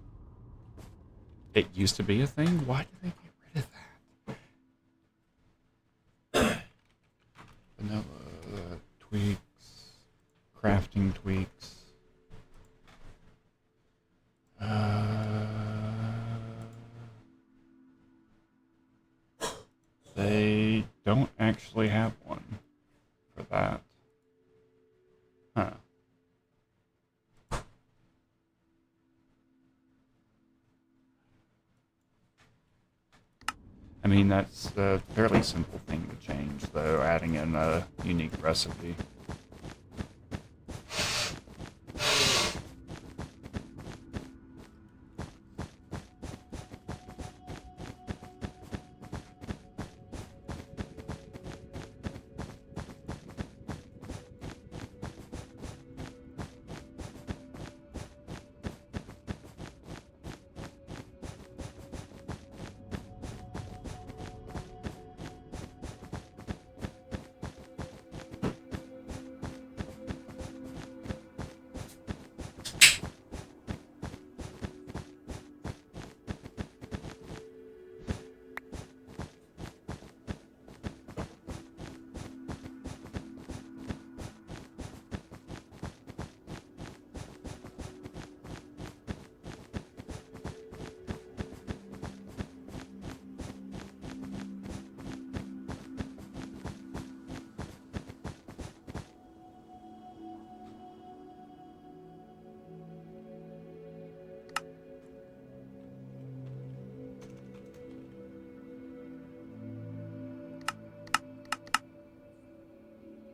It used to be a thing? Why did they get rid of that? Vanilla Tweaks, crafting tweaks. They don't actually have one for that. Huh. I mean, that's a fairly simple thing to change, though, adding in a unique recipe.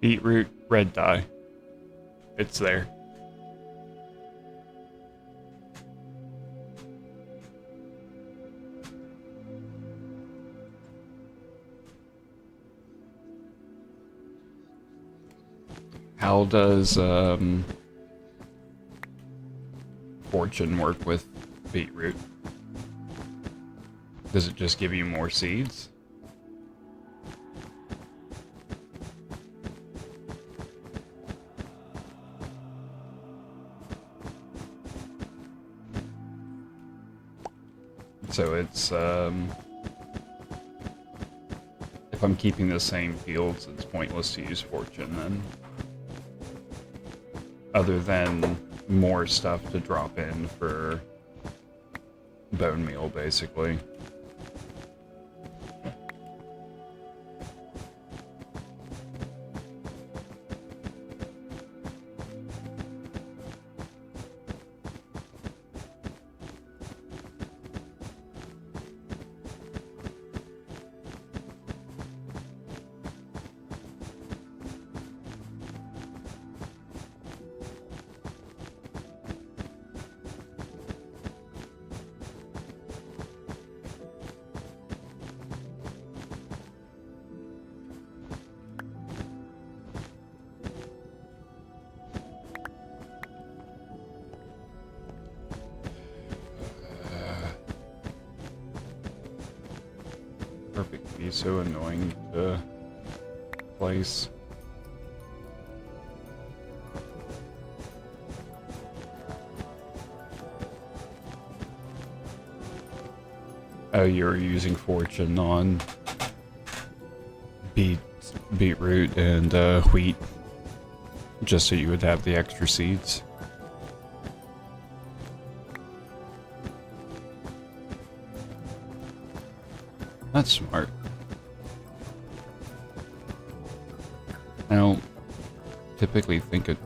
Beetroot red dye. It's there. How does fortune work with beetroot? Does it just give you more seeds? So it's, if I'm keeping the same fields, it's pointless to use fortune then. Other than more stuff to drop in for bone meal, basically. Perfect be so annoying to place. Oh, you're using fortune on beetroot and wheat, just so you would have the extra seeds. That's smart. I don't typically think it...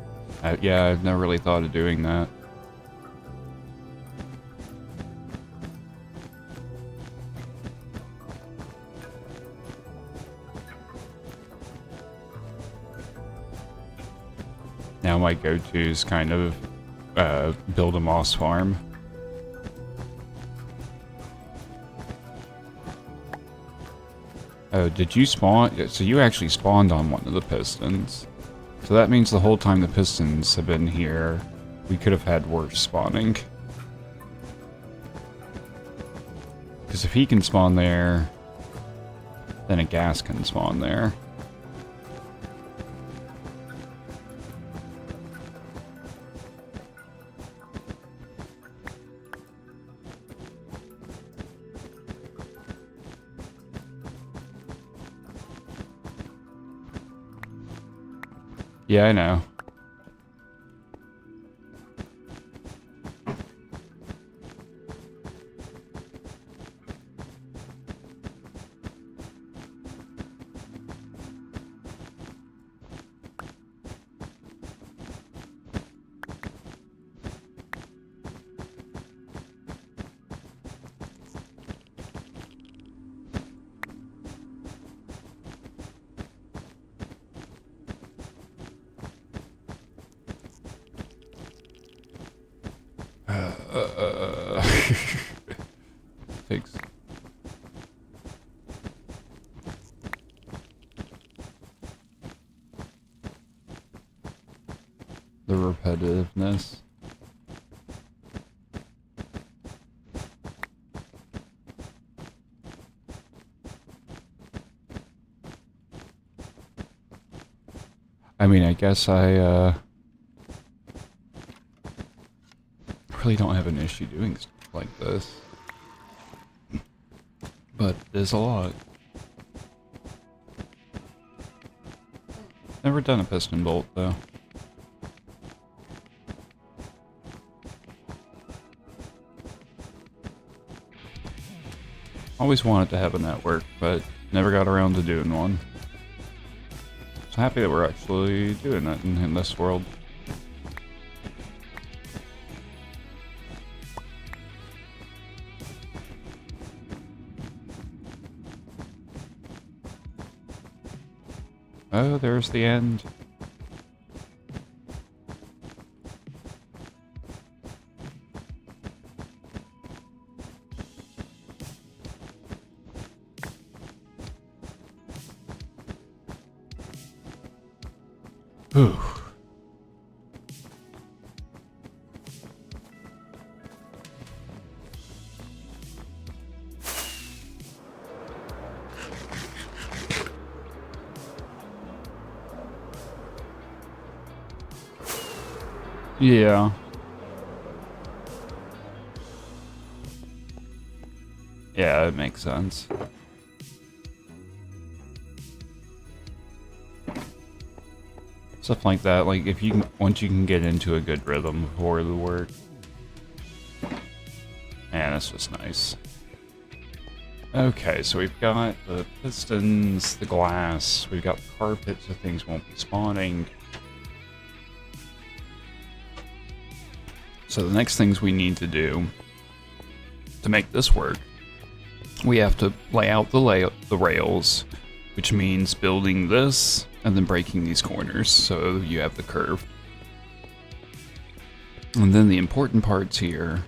yeah, I've never really thought of doing that. Now my go-to is kind of build a moss farm. Oh, did you spawn? So you actually spawned on one of the pistons. So that means the whole time the pistons have been here, we could have had worse spawning. Because if he can spawn there, then a gas can spawn there. Yeah, I know. Takes. The repetitiveness. I mean, I guess I really don't have an issue doing stuff like this. But there's a lot. Never done a piston bolt, though. Always wanted to have a network, but never got around to doing one. So happy that we're actually doing that in this world. Oh, there's the end. Whew. Yeah. Yeah, it makes sense. Stuff like that, like if you can, once you can get into a good rhythm for the work. Man, it's just nice. Okay, so we've got the pistons, the glass, we've got the carpet so things won't be spawning. So the next things we need to do to make this work, we have to lay out the rails, which means building this and then breaking these corners so you have the curve. And then the important parts here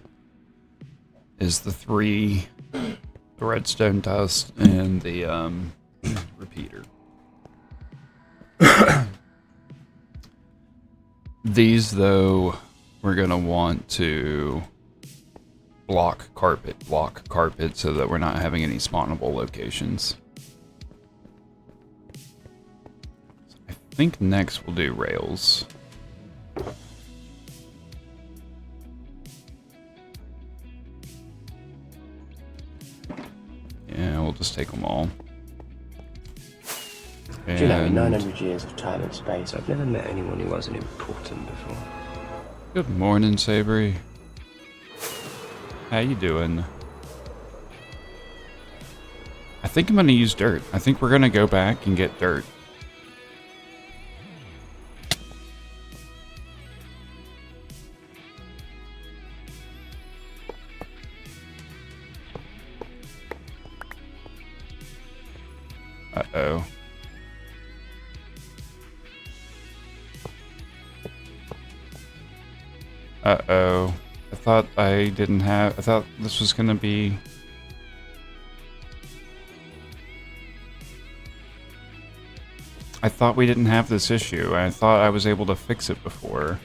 is the redstone dust and the repeater. These, though, we're gonna want to block carpet so that we're not having any spawnable locations. I think next we'll do rails. Yeah, we'll just take them all. Do you know, in 900 years of time and space, I've never met anyone who wasn't important before. Good morning, Sabri. How you doing? I think I'm gonna use dirt. I think we're gonna go back and get dirt. Uh-oh. Uh-oh. I thought I thought this was gonna be... I thought we didn't have this issue. I thought I was able to fix it before.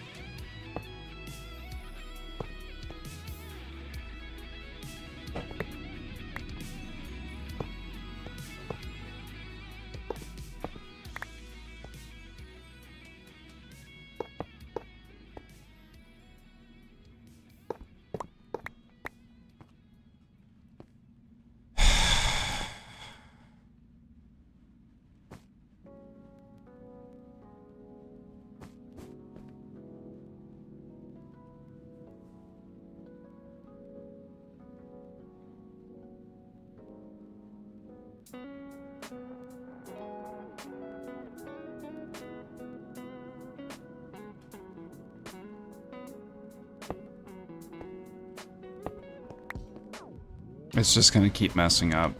It's just gonna keep messing up.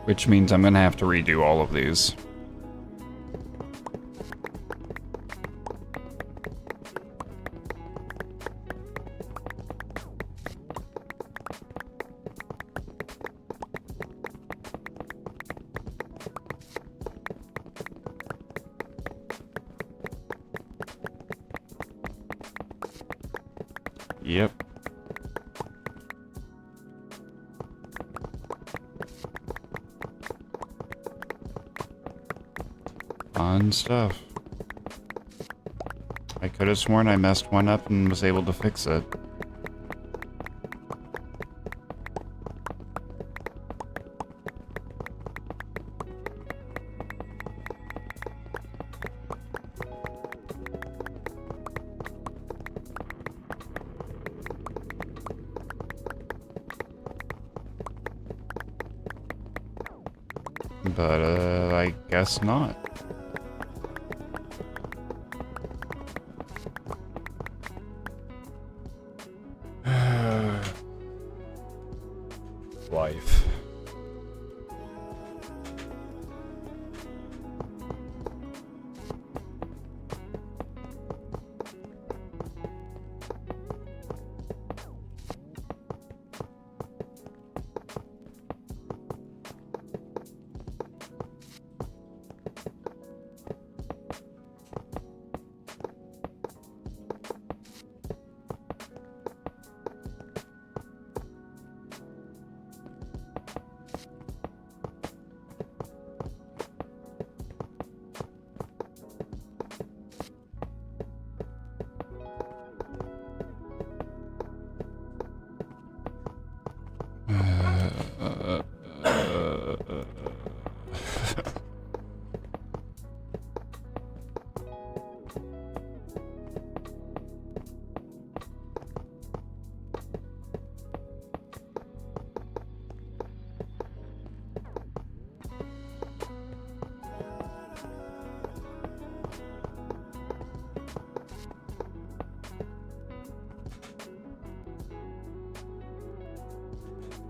Which means I'm gonna have to redo all of these. Yep. Fun stuff. I could have sworn I messed one up and was able to fix it. But, I guess not. Life.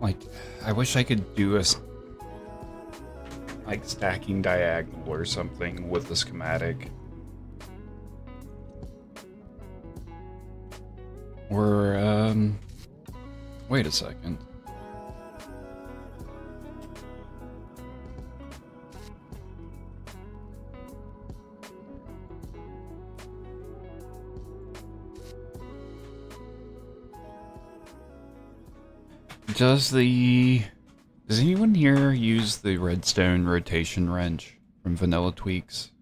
Like, I wish I could do a like stacking diagonal or something with the schematic. Or, wait a second. Does anyone here use the redstone rotation wrench from Vanilla Tweaks?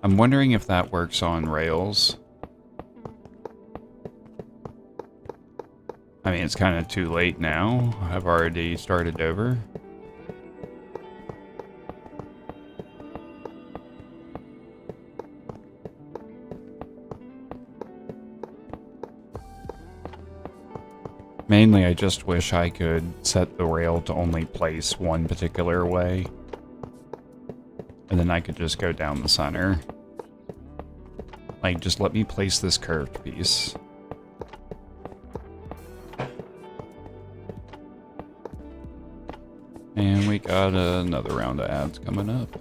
I'm wondering if that works on rails. I mean, it's kind of too late now. I've already started over. Mainly, I just wish I could set the rail to only place one particular way. And then I could just go down the center. Like, just let me place this curved piece. And we got another round of ads coming up.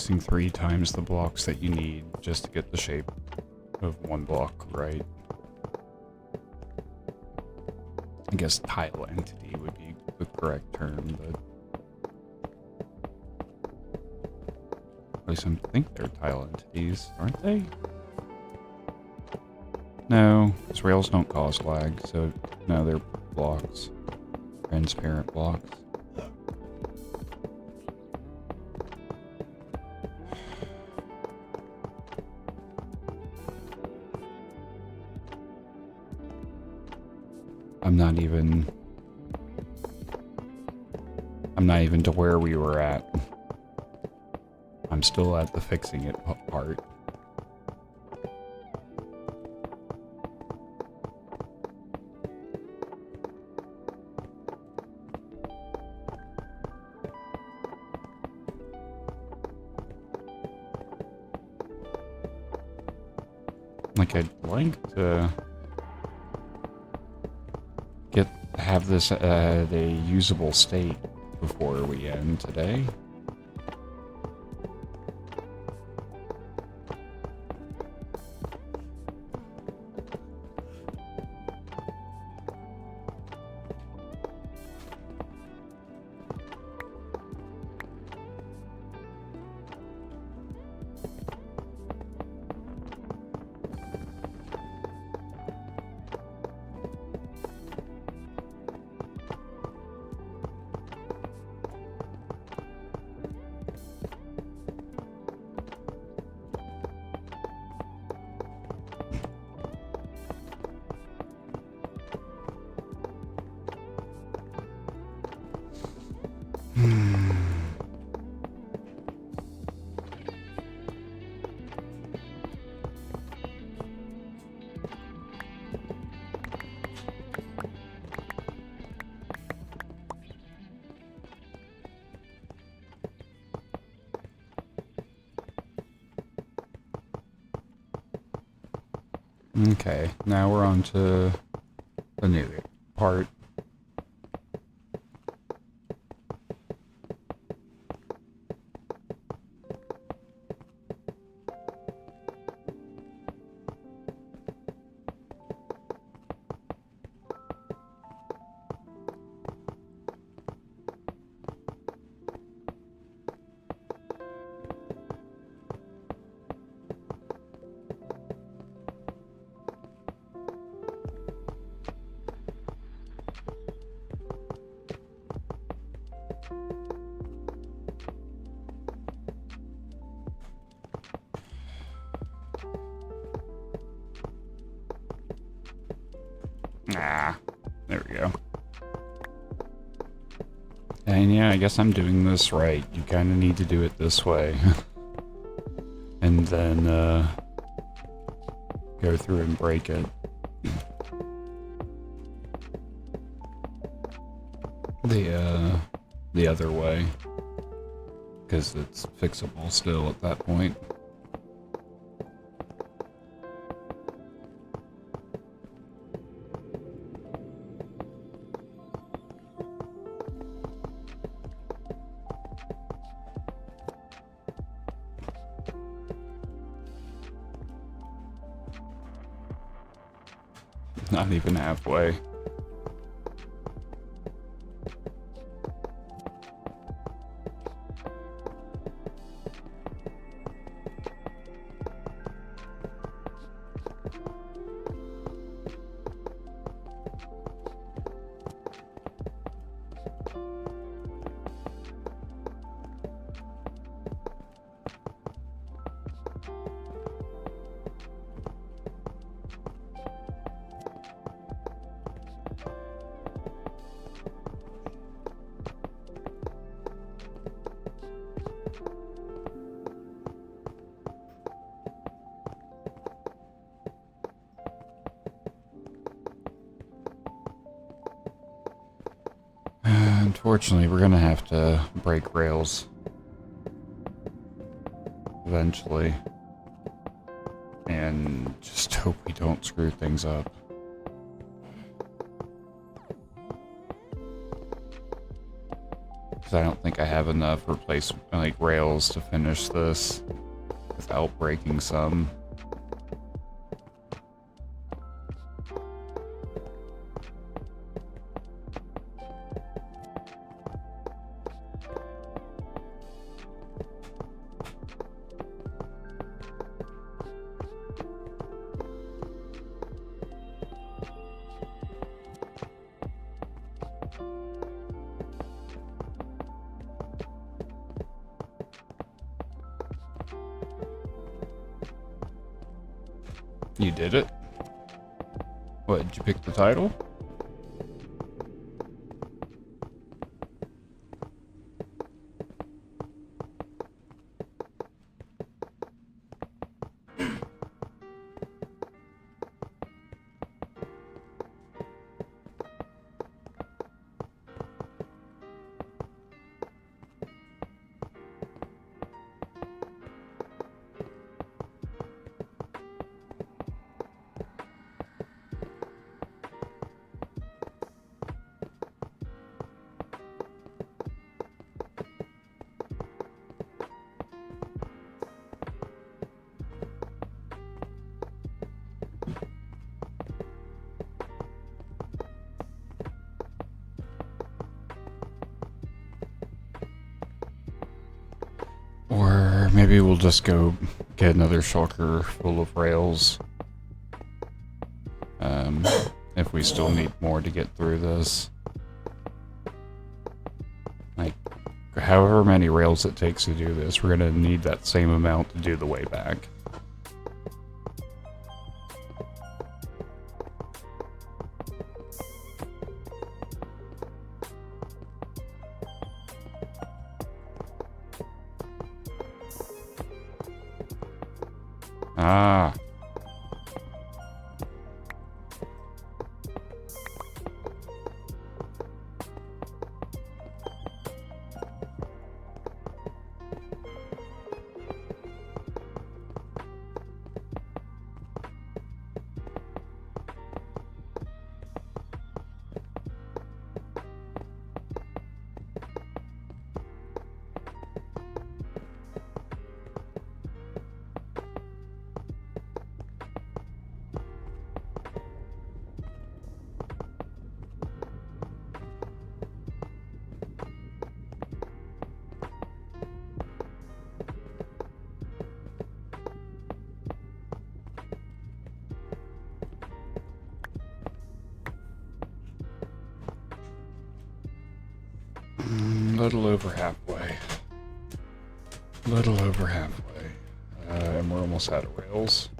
placing 3 times the blocks that you need just to get the shape of one block right. I guess tile entity would be the correct term, but at least I think they're tile entities, aren't they? No, because rails don't cause lag, so no, they're blocks. Transparent blocks. I'm not even to where we were at. I'm still at the fixing it part. Like, I'd like to have this at a usable state before we end today. Okay, now we're on to the new part. Ah, there we go. And yeah, I guess I'm doing this right. You kind of need to do it this way. And then, go through and break it. The other way. Because it's fixable still at that point. Not even halfway. Unfortunately, we're gonna have to break rails eventually, and just hope we don't screw things up. Because I don't think I have enough rails to finish this without breaking some. You did it? What, did you pick the title? Or maybe we'll just go get another shulker full of rails. If we still need more to get through this. Like, however many rails it takes to do this, we're gonna need that same amount to do the way back. Ah. Little over halfway. Little over halfway. And we're almost out of rails.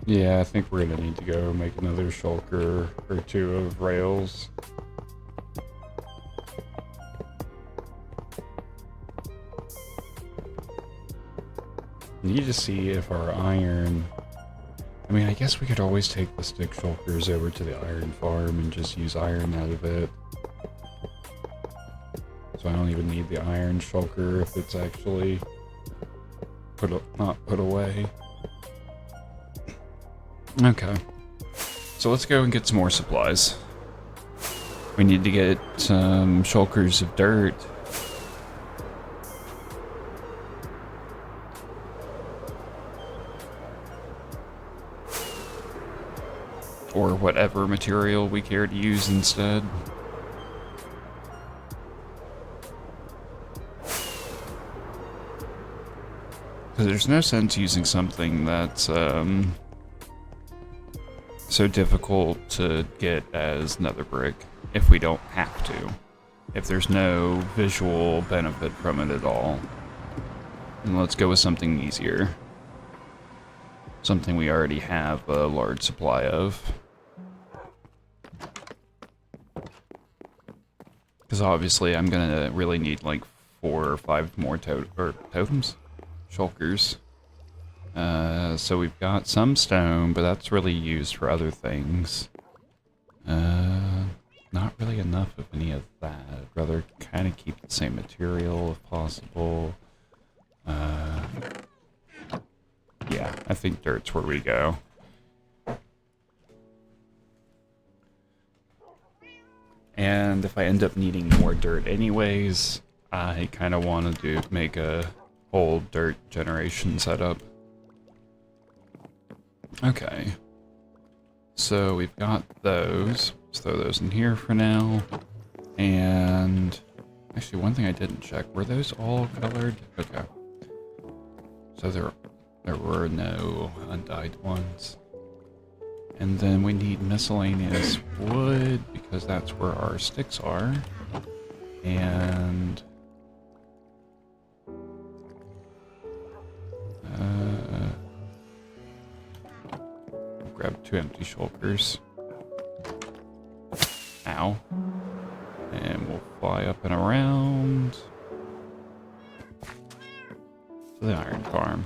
Yeah, I think we're gonna need to go make another shulker or two of rails. Need to see if our iron... I mean, I guess we could always take the stick shulkers over to the iron farm and just use iron out of it. So I don't even need the iron shulker if it's actually not put away. Okay. So let's go and get some more supplies. We need to get some shulkers of dirt. Or whatever material we care to use instead. Because there's no sense using something that's so difficult to get as nether brick if we don't have to. If there's no visual benefit from it at all. And let's go with something easier. Something we already have a large supply of. Because obviously I'm gonna really need like 4 or 5 more totems? Shulkers. So we've got some stone, but that's really used for other things. Not really enough of any of that. I'd rather kind of keep the same material if possible. Yeah, I think dirt's where we go. And if I end up needing more dirt anyways, I kind of want to make a whole dirt generation setup. Okay. So we've got those. Let's throw those in here for now. And actually, one thing I didn't check, were those all colored? Okay. So there were no undyed ones. And then we need miscellaneous wood, because that's where our sticks are. And grab 2 empty shulkers. Ow. And we'll fly up and around to the iron farm.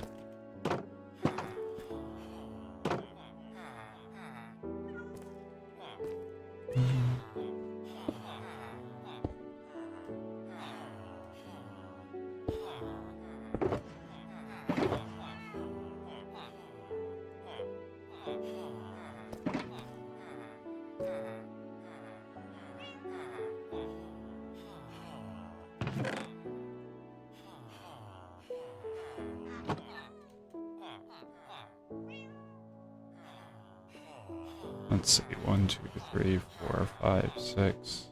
Let's see, 1, 2, 3, 4, 5, 6.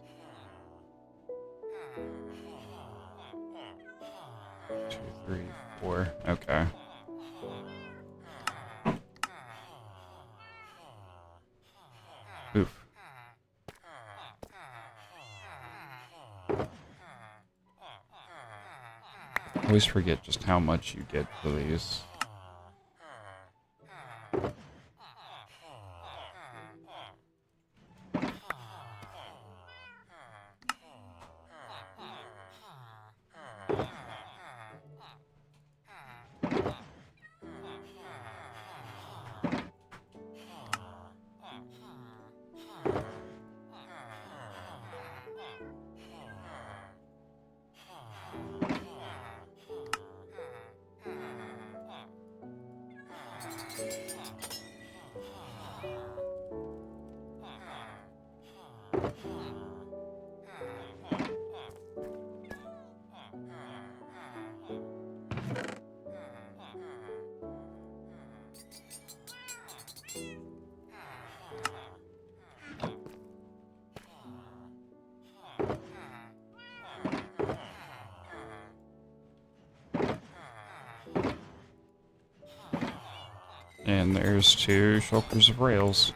2, 3, 4. Okay. Oof. I always forget just how much you get for these. And there's 2 shulkers of rails.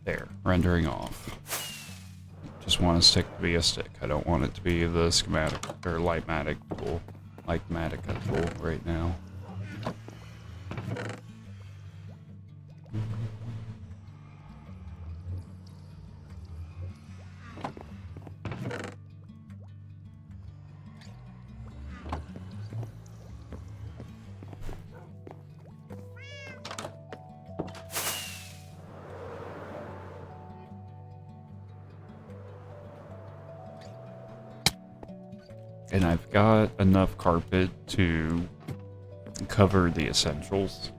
There, rendering off. Just want a stick to be a stick. I don't want it to be the schematic or lightmatic tool. Lightmatica tool right now. And I've got enough carpet to cover the essentials.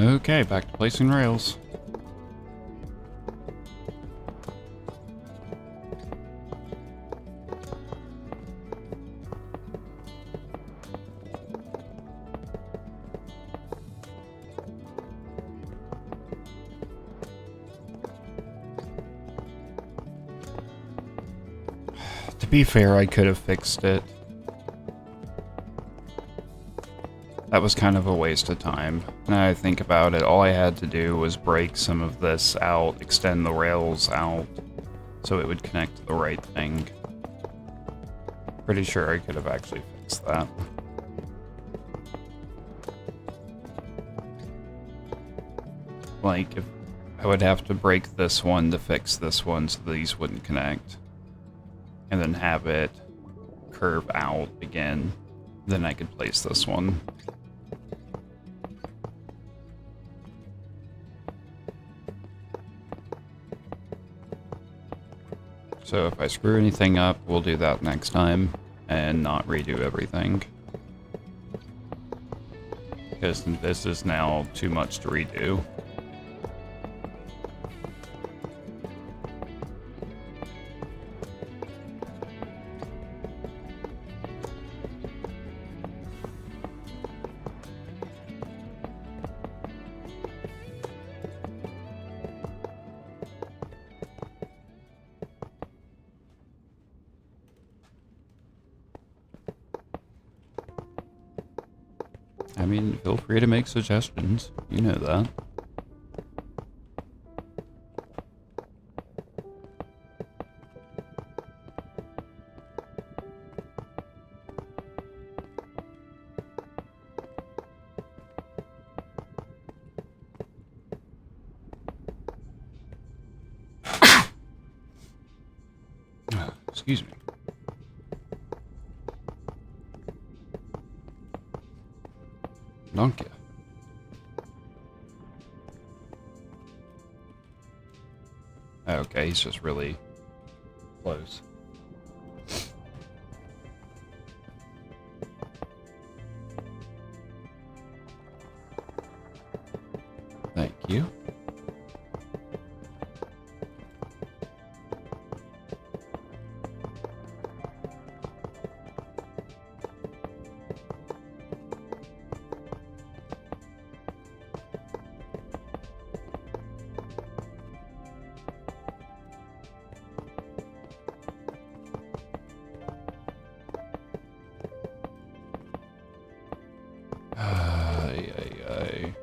Okay, back to placing rails. To be fair, I could have fixed it. That was kind of a waste of time. Now I think about it, all I had to do was break some of this out, extend the rails out, so it would connect to the right thing. Pretty sure I could have actually fixed that. Like, if I would have to break this one to fix this one so these wouldn't connect. And then have it curve out again. Then I could place this one. So if I screw anything up, we'll do that next time and not redo everything. Because this is now too much to redo. I mean, feel free to make suggestions. You know that. Excuse me. Donkey. Okay, he's just really close. Thank you. Ay, ay, ay.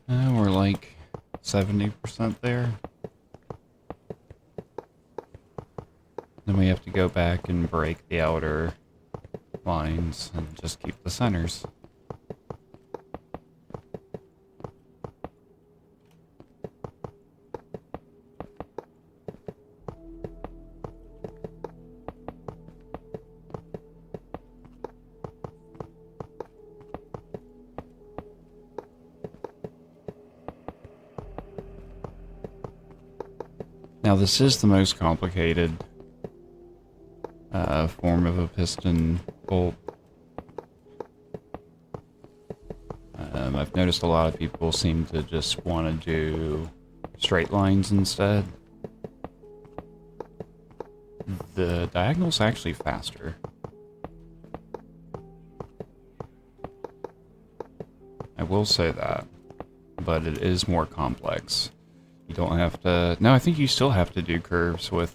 We're like 70% there. Then we have to go back and break the outer lines and just keep the centers. Now this is the most complicated form of a piston bolt. I've noticed a lot of people seem to just want to do straight lines instead. The diagonal's actually faster. I will say that, but it is more complex. You don't have to... No, I think you still have to do curves with,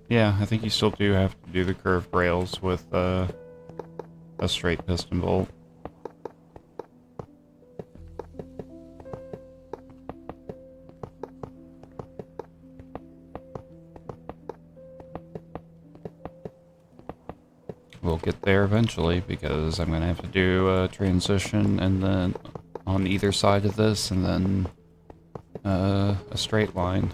yeah, I think you still do have to do the curved rails with, a straight piston bolt. We'll get there eventually, because I'm going to have to do a transition and then on either side of this, and then a straight line.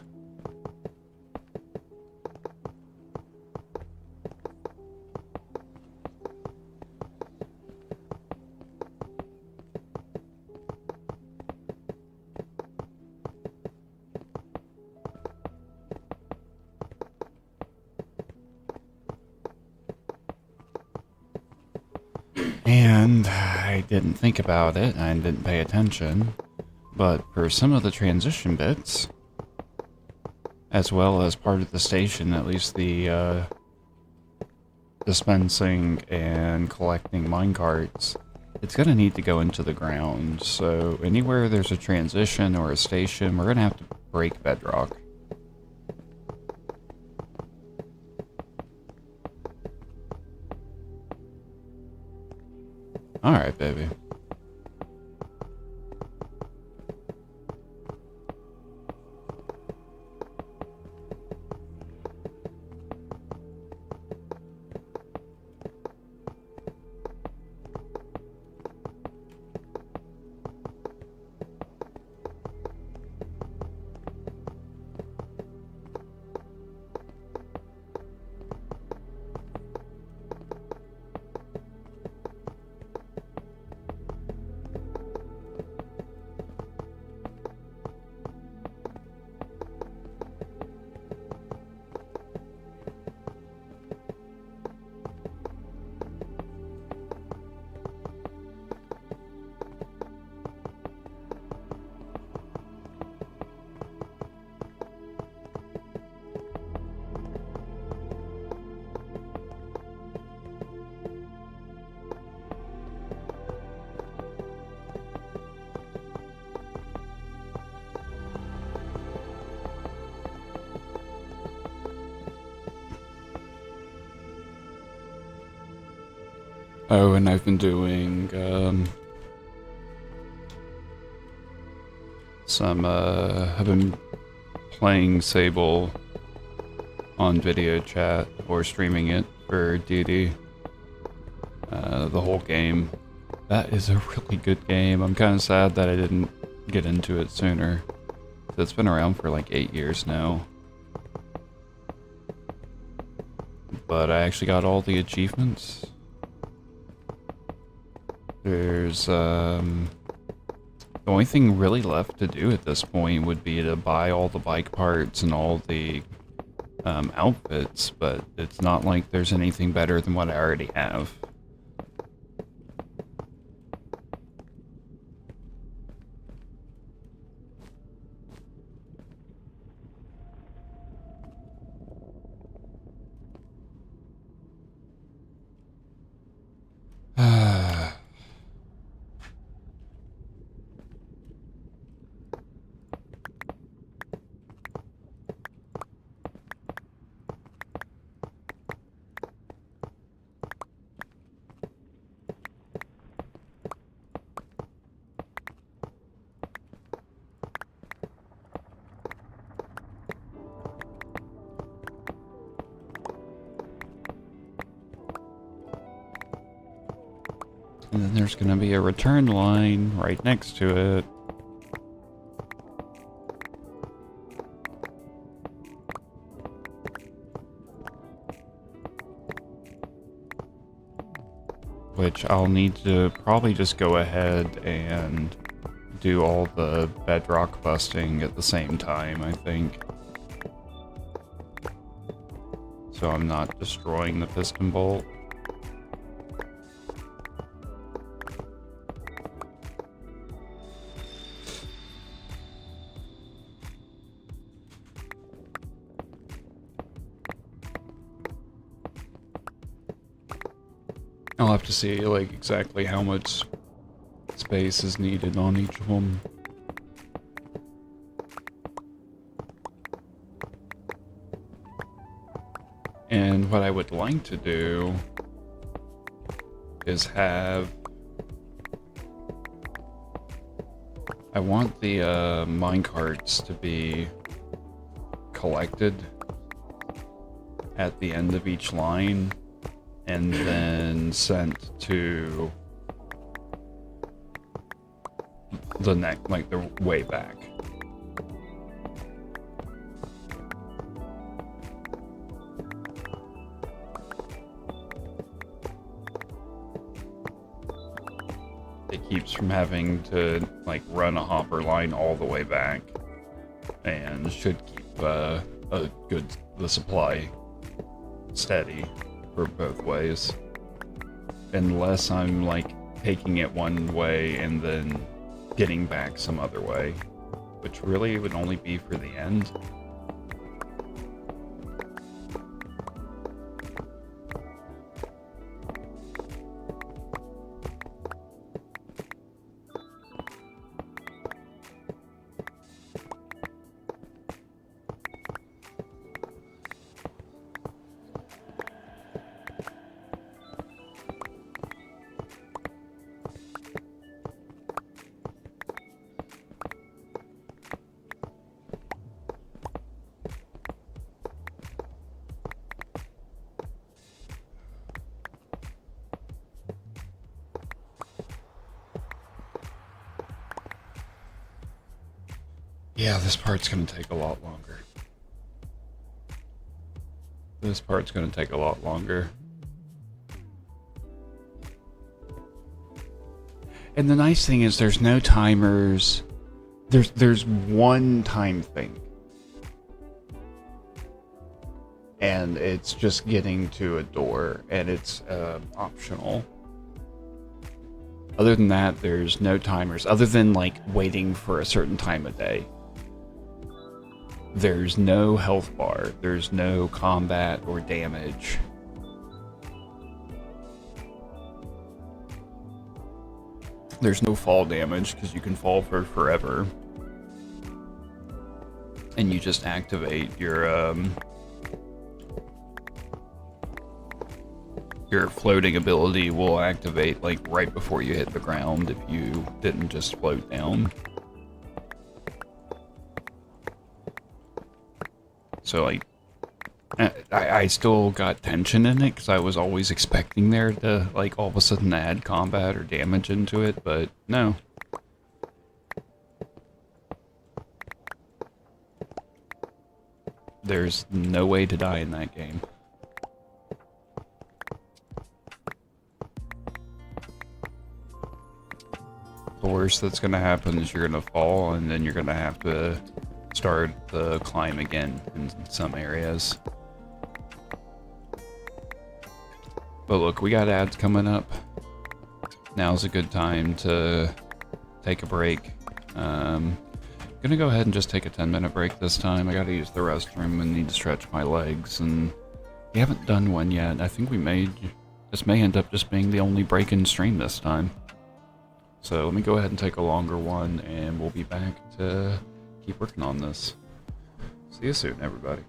And I didn't think about it, I didn't pay attention, but for some of the transition bits, as well as part of the station, at least the dispensing and collecting minecarts, it's going to need to go into the ground. So anywhere there's a transition or a station, we're going to have to break bedrock. Alright, baby. Oh, and I've been doing I've been playing Sable on video chat or streaming it for DD. The whole game. That is a really good game. I'm kind of sad that I didn't get into it sooner. It's been around for like 8 years now. But I actually got all the achievements. There's, the only thing really left to do at this point would be to buy all the bike parts and all the, outfits, but it's not like there's anything better than what I already have. And then there's gonna be a return line right next to it. Which I'll need to probably just go ahead and do all the bedrock busting at the same time, I think. So I'm not destroying the piston bolt. I'll have to see, like, exactly how much space is needed on each one. And what I would like to do is have... I want the minecarts to be collected at the end of each line and then sent to the neck, like the way back. it keeps from having to like run a hopper line all the way back, and should keep the supply steady for both ways, unless I'm like taking it one way and then getting back some other way, which really would only be for the end. Yeah, this part's gonna take a lot longer. This part's gonna take a lot longer. And the nice thing is there's no timers. There's one time thing. And it's just getting to a door, and it's optional. Other than that, there's no timers, other than like waiting for a certain time of day. There's no health bar, there's no combat or damage. There's no fall damage, because you can fall for forever. And you just activate your floating ability will activate like right before you hit the ground if you didn't just float down. So like, I still got tension in it because I was always expecting there to like all of a sudden add combat or damage into it, but no. There's no way to die in that game. The worst that's gonna happen is you're gonna fall, and then you're gonna have to start the climb again in some areas. But look, we got ads coming up. Now's a good time to take a break. Gonna go ahead and just take a 10-minute break this time. I gotta use the restroom and need to stretch my legs, and we haven't done one yet. I think this may end up just being the only break in stream this time. So let me go ahead and take a longer one, and we'll be back to keep working on this. See you soon, everybody.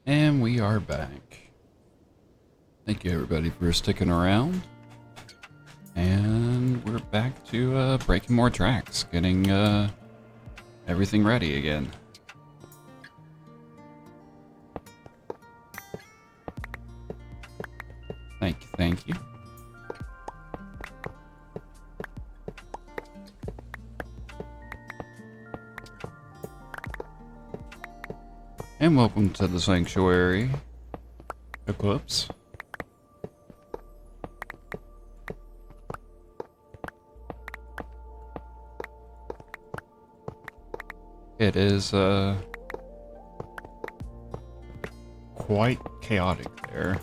And we are back. Thank you everybody for sticking around. And we're back to breaking more tracks, getting everything ready again. Thank you. And welcome to the Sanctuary Eclipse. It is quite chaotic there.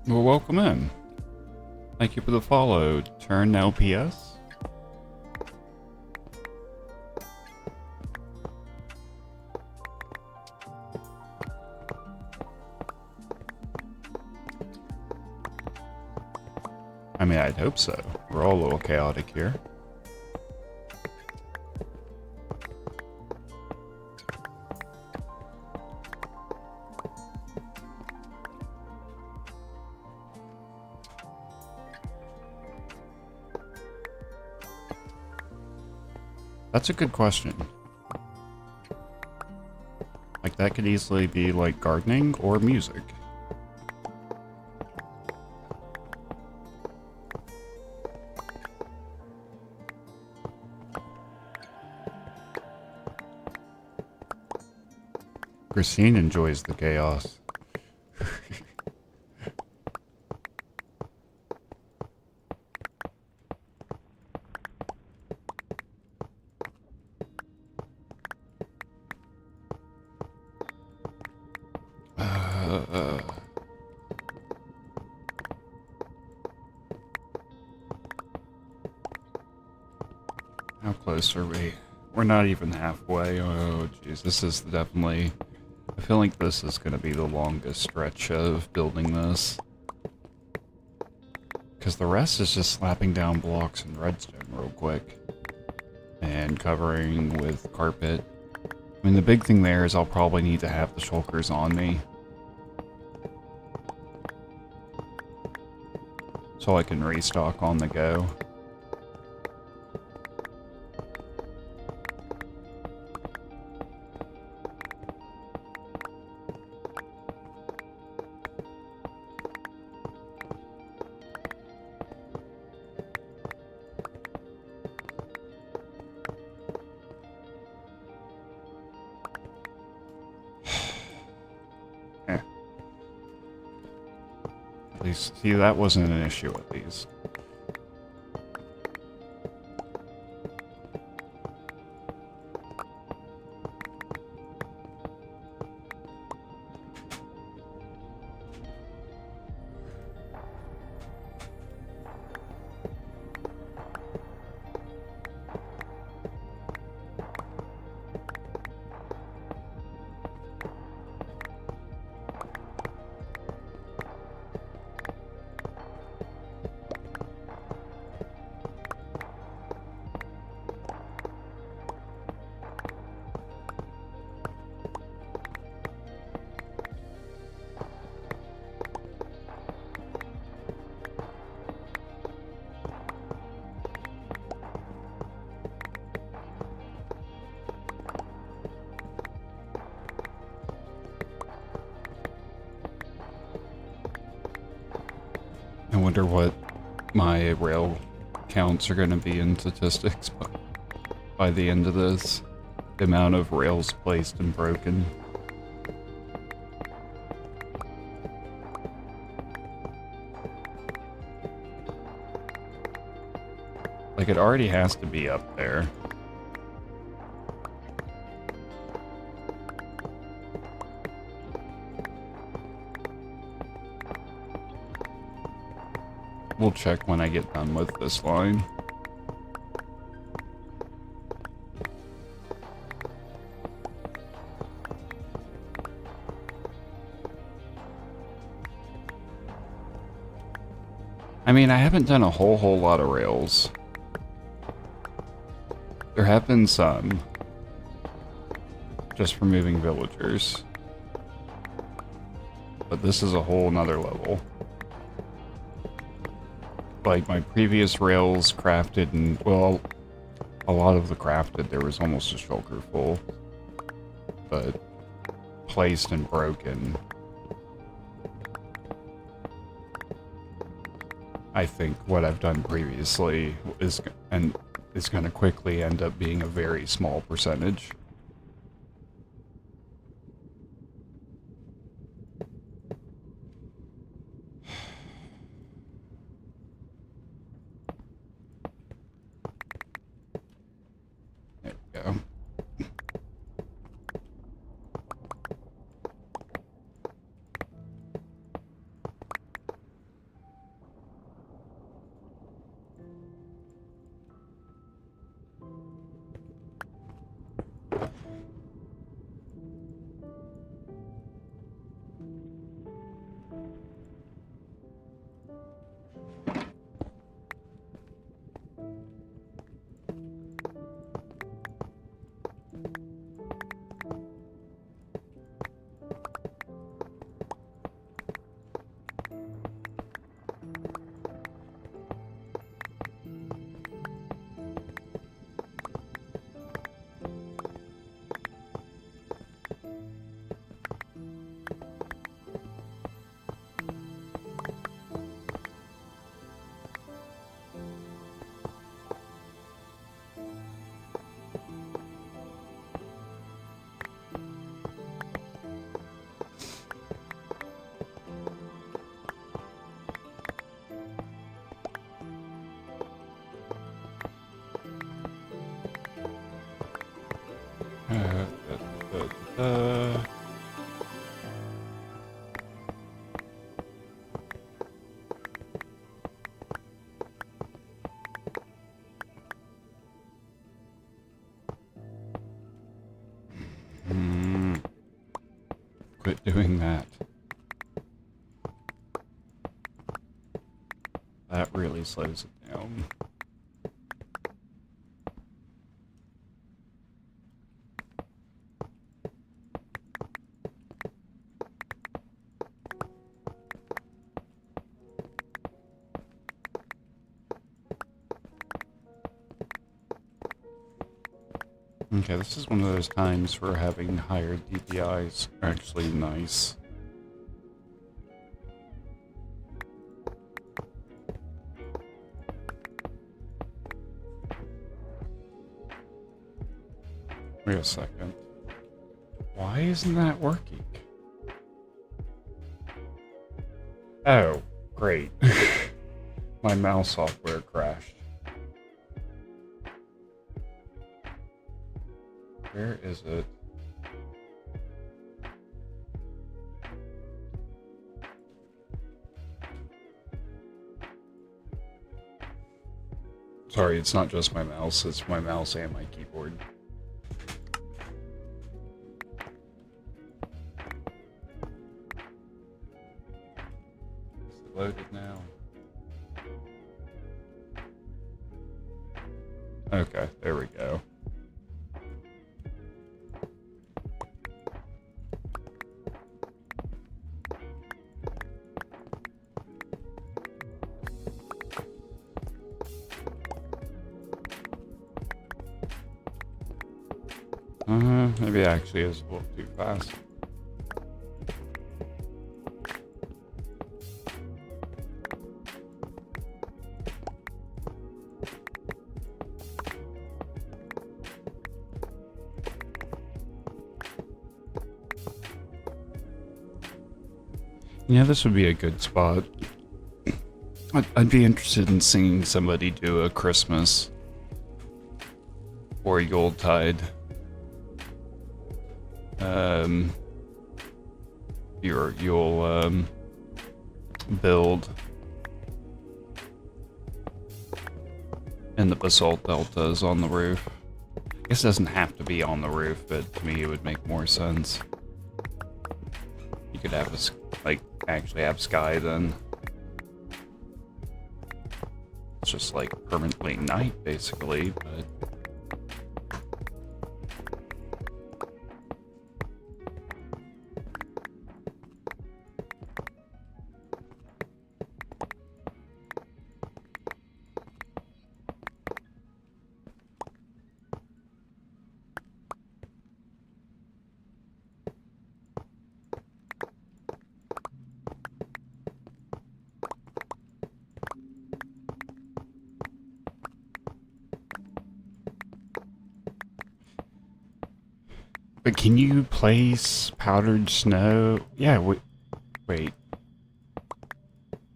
Well, welcome in. Thank you for the follow. Turn LPS. I'd hope so. We're all a little chaotic here. That's a good question. Like, that could easily be like gardening or music. Christine enjoys the chaos. How close are we? We're not even halfway. Oh, jeez. This is definitely... I feel like this is going to be the longest stretch of building this. Because the rest is just slapping down blocks and redstone real quick. And covering with carpet. I mean, the big thing there is I'll probably need to have the shulkers on me. So I can restock on the go. At least, see, that wasn't an issue with these. I wonder what my rail counts are going to be in statistics by the end of this. The amount of rails placed and broken. Like, it already has to be up there. We'll check when I get done with this line. I mean, I haven't done a whole lot of rails. There have been some. Just for moving villagers. But this is a whole nother level. Like, my previous rails crafted and, well, a lot of the crafted, there was almost a shulker full. But placed and broken, I think what I've done previously is going to quickly end up being a very small percentage. There we go. Uh, da, da, da. Quit doing that. That really slows it down. Okay, this is one of those times where having higher DPIs are actually nice. Wait a second. Why isn't that working? Oh, great. My mouse software crashed. Where is it? Sorry, it's not just my mouse, it's my mouse and my keyboard. Is it loaded now? Okay, there we go. Maybe it actually is a little too fast. Yeah, this would be a good spot. I'd be interested in seeing somebody do a Christmas or Yuletide. You'll build in the basalt deltas on the roof. I guess it doesn't have to be on the roof, but to me it would make more sense. You could have actually have sky then. It's just like permanently night basically, but can you place powdered snow? Yeah, wait.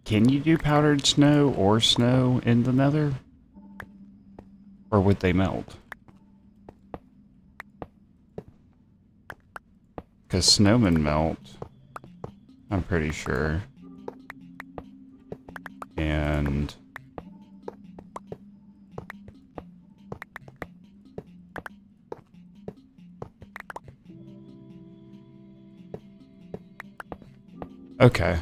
Can you do powdered snow or snow in the nether? Or would they melt? Because snowmen melt, I'm pretty sure. And okay.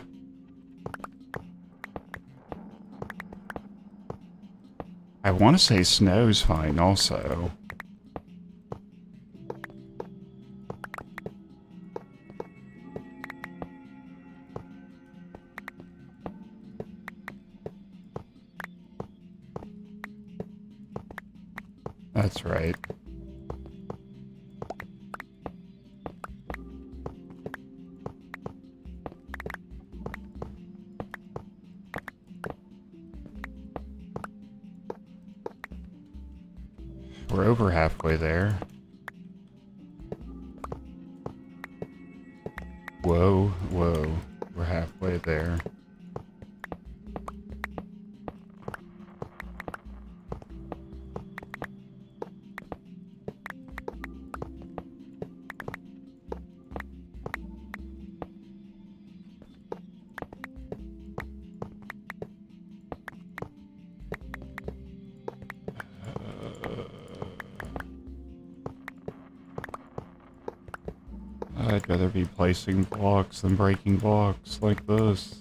I want to say snow's fine also. That's right. We're over halfway there. Whoa, whoa. We're halfway there. I'd rather be placing blocks than breaking blocks like this.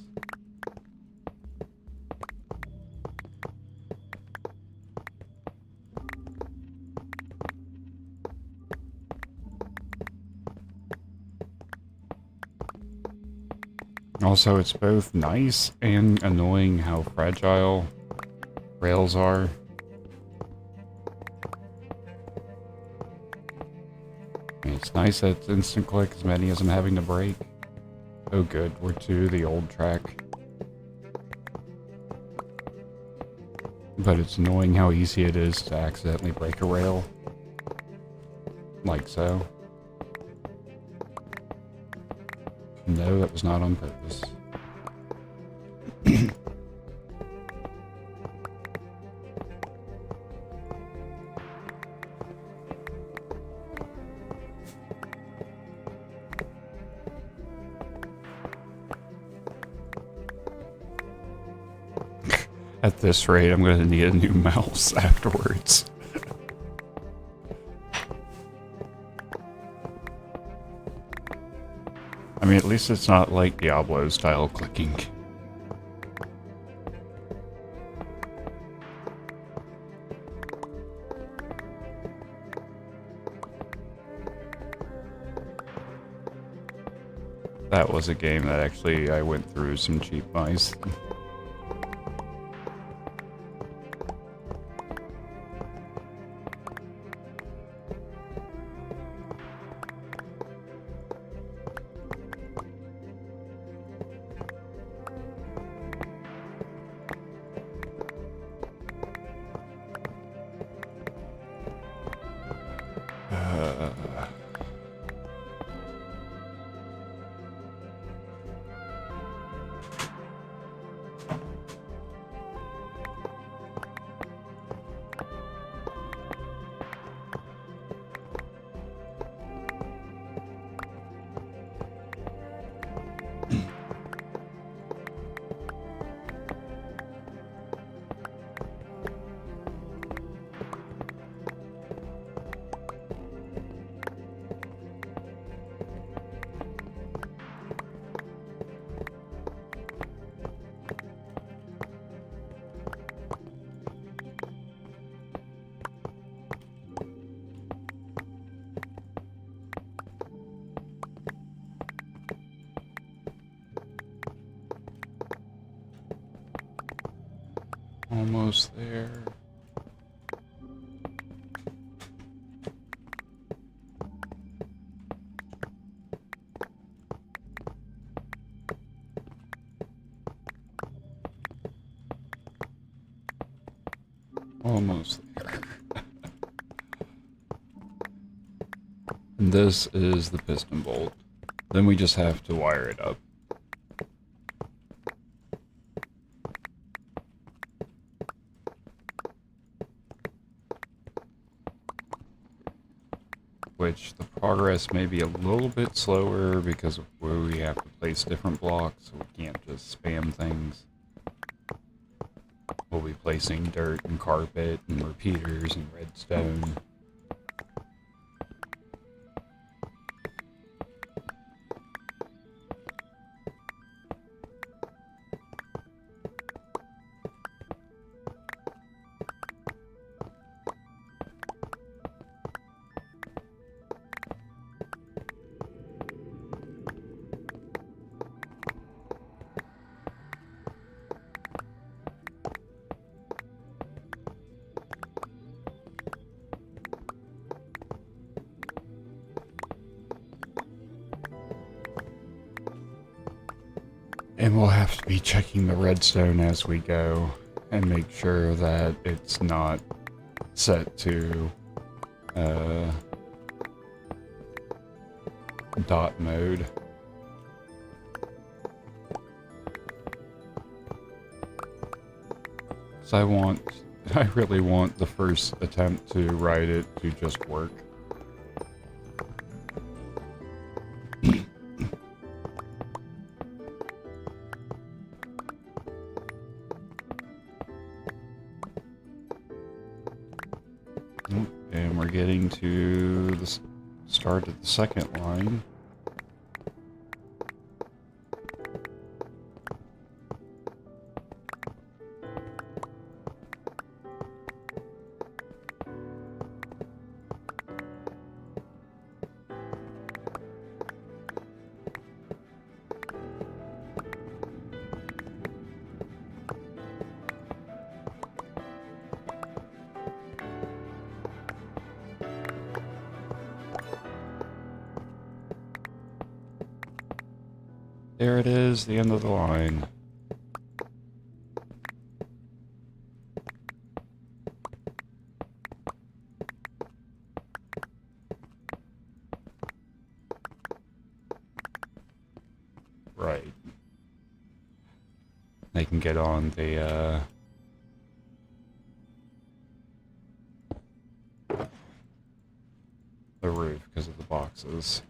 Also, it's both nice and annoying how fragile rails are. I mean, it's nice that it's instant click as many as I'm having to break. Oh good, we're to the old track. But it's annoying how easy it is to accidentally break a rail. Like so. No, that was not on purpose. At this rate, I'm going to need a new mouse afterwards. I mean, at least it's not like Diablo-style clicking. That was a game that actually I went through some cheap mice. Almost there. Almost there. And this is the piston bolt. Then we just have to wire it up. Which the progress may be a little bit slower because of where we have to place different blocks, so we can't just spam things. We'll be placing dirt and carpet and repeaters and redstone. And we'll have to be checking the redstone as we go and make sure that it's not set to dot mode. So I really want the first attempt to write it to just work. And we're getting to the start of the second line. There it is, the end of the line. Right. They can get on the roof because of the boxes.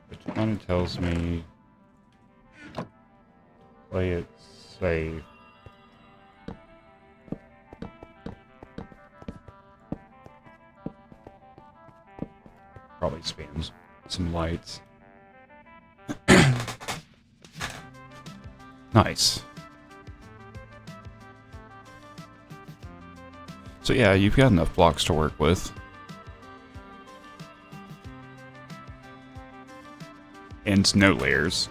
Which kind of tells me play it safe. Probably spams some lights. Nice. So yeah, you've got enough blocks to work with. And no layers.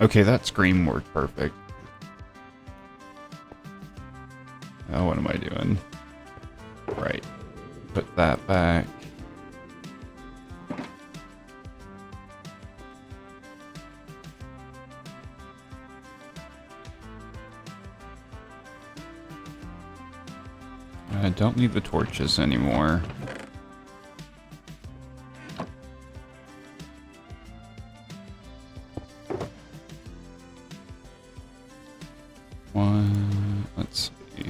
Okay, that scream worked perfect. Oh, what am I doing? Right. Put that back. I don't need the torches anymore. One, let's see.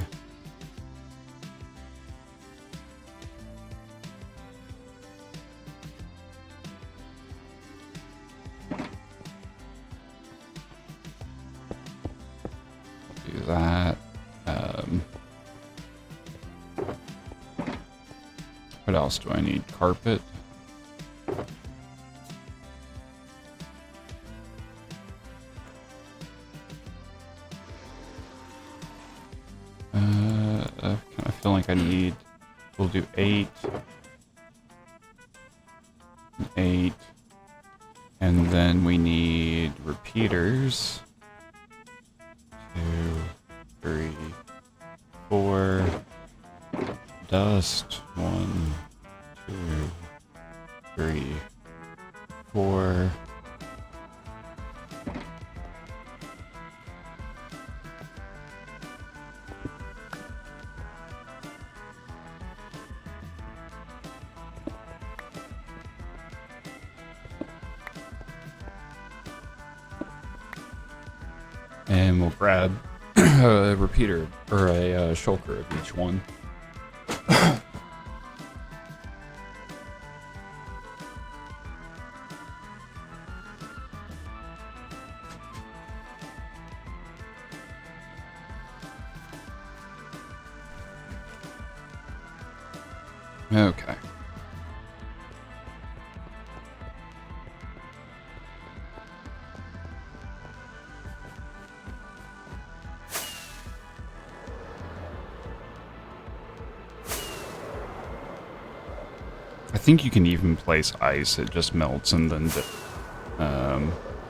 Do that. What else do I need? Carpet. I kind of feel like I need. We'll do 8, 8, and then we need repeaters. 2, 3, 4. Dust. 1, 2, 3, 4. And we'll grab a repeater or a shulker of each one. Okay. I think you can even place ice. It just melts and then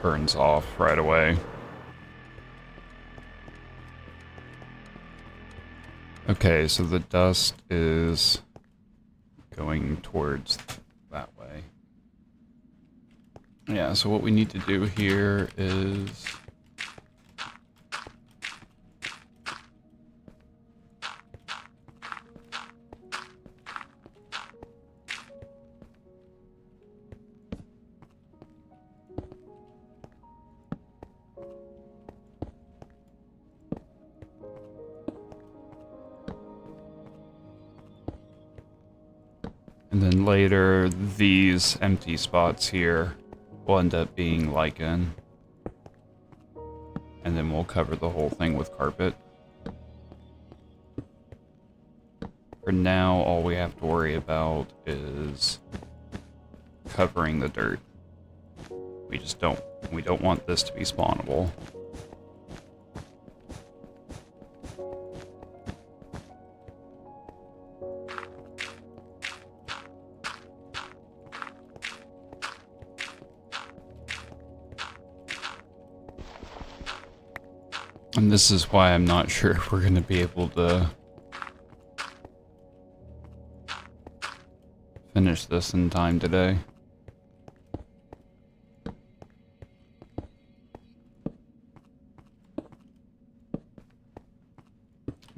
burns off right away. Okay, so the dust is going towards that way. Yeah, so what we need to do here is... And then later, these empty spots here will end up being lichen. And then we'll cover the whole thing with carpet. For now, all we have to worry about is covering the dirt. We don't want this to be spawnable. And this is why I'm not sure if we're going to be able to finish this in time today.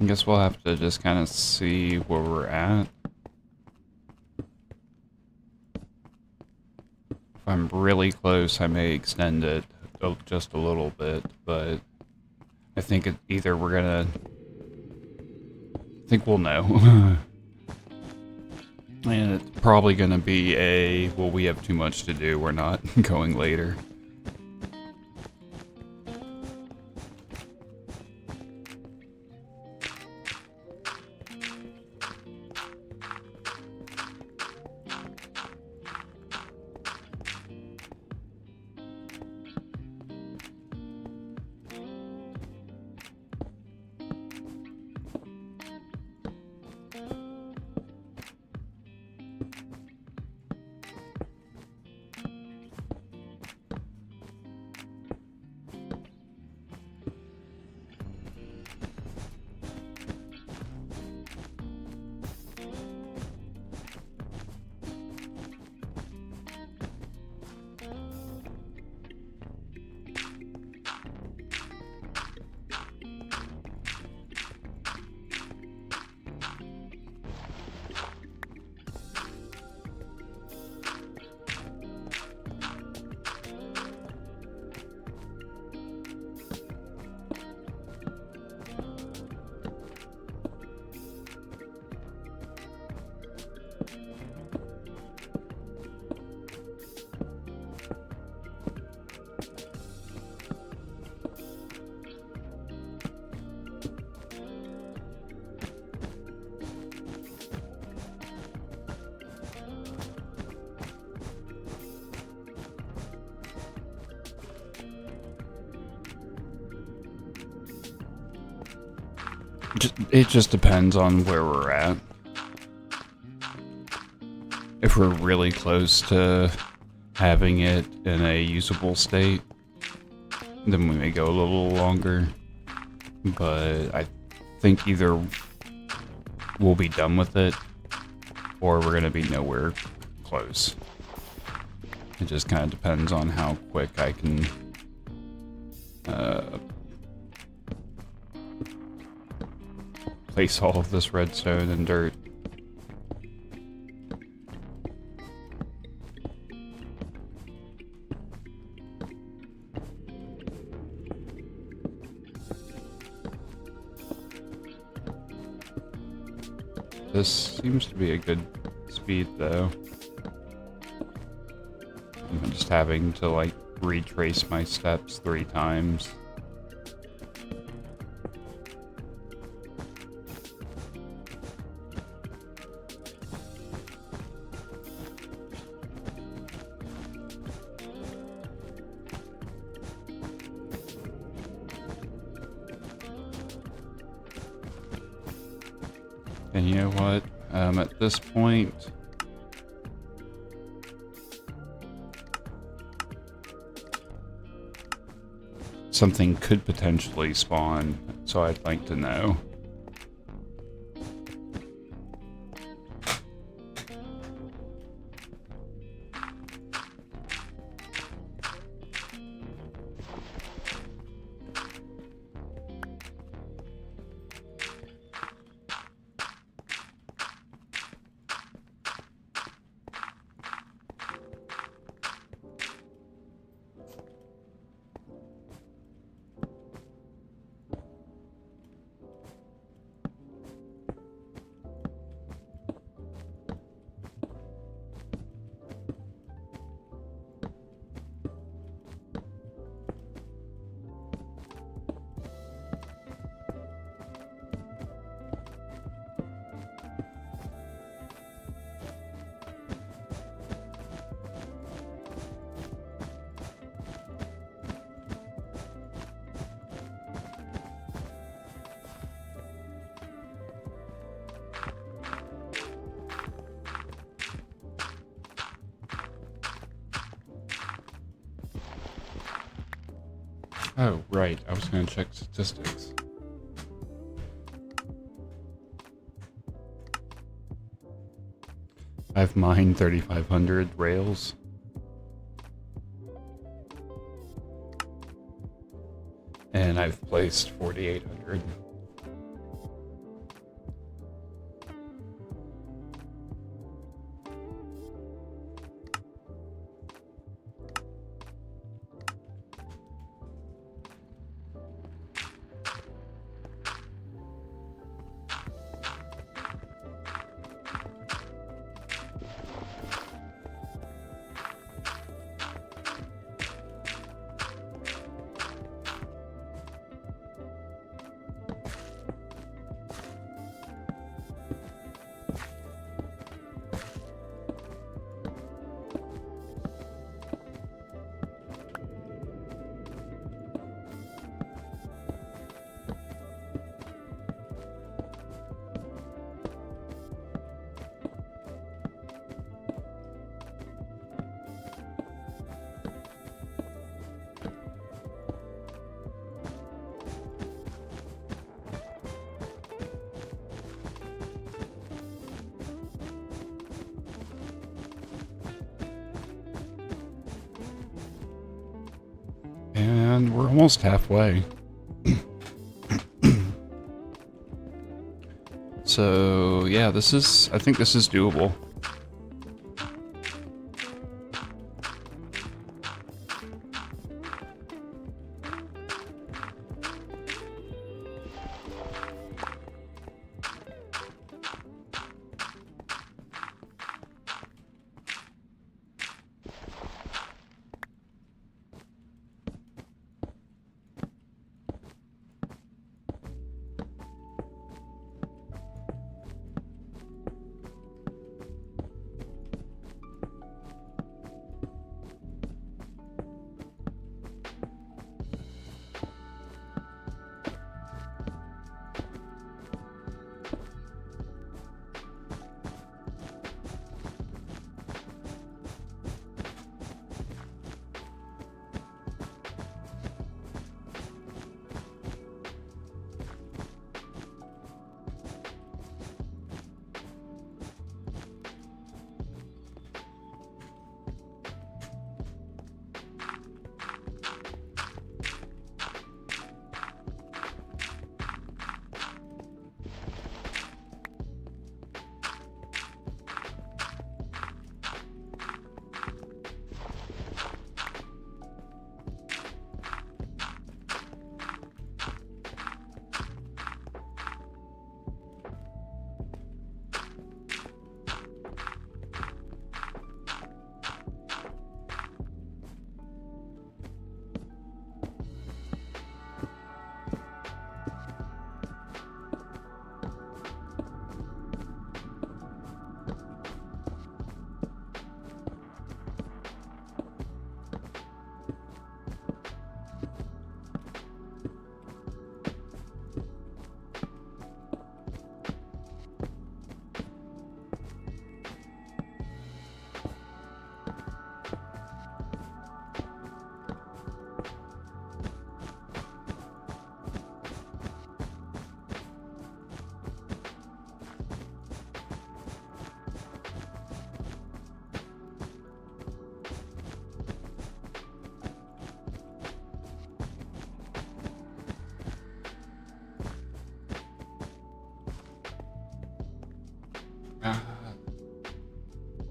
I guess we'll have to just kind of see where we're at. If I'm really close, I may extend it just a little bit, but I think either we're gonna... I think we'll know. And it's probably gonna be a, well, we have too much to do, we're not going later. It just depends on where we're at. If we're really close to having it in a usable state, then we may go a little longer. But I think either we'll be done with it, or we're going to be nowhere close. It just kind of depends on how quick I can place all of this redstone and dirt. This seems to be a good speed though. I'm just having to like retrace my steps 3 times. And you know what? At this point, something could potentially spawn, so I'd like to know. Oh, right. I was going to check statistics. I've mined 3,500 rails. And I've placed 4,800. And we're almost halfway. So, yeah, I think this is doable.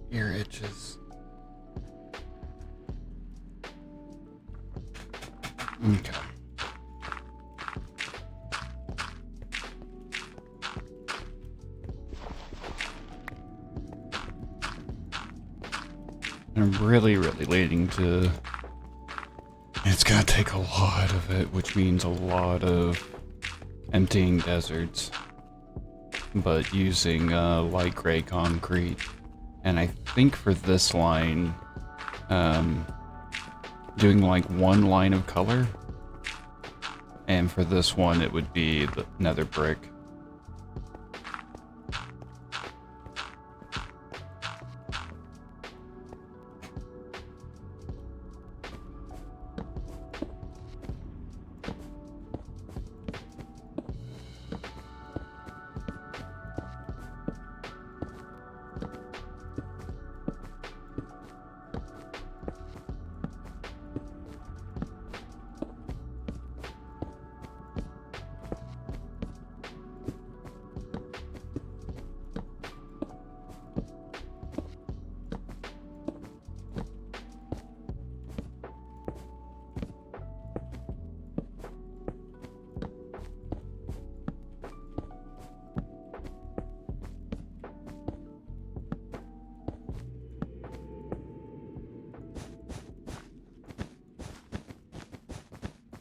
Ear itches. Okay. I'm really leading to... It's gonna take a lot of it, which means a lot of emptying deserts. But using light gray concrete. And I think for this line, doing like one line of color. And for this one, it would be the nether brick.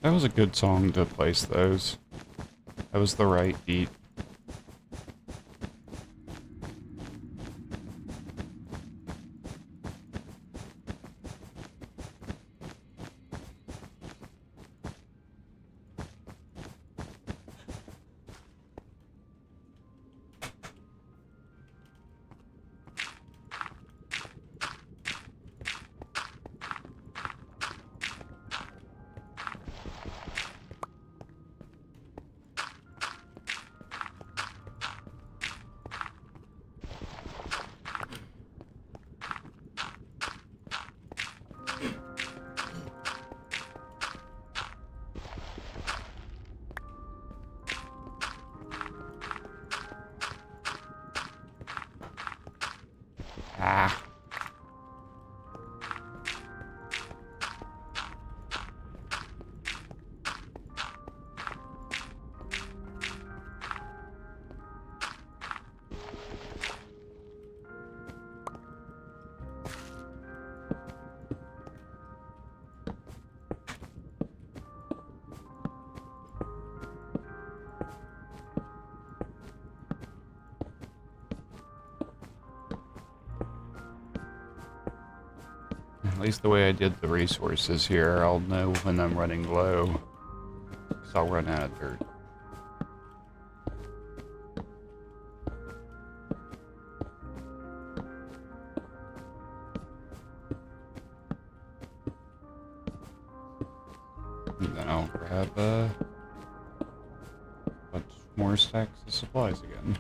That was a good song to place those. That was the right beat. Ah. At least the way I did the resources here, I'll know when I'm running low. Because I'll run out of dirt. And then I'll grab a bunch more stacks of supplies again.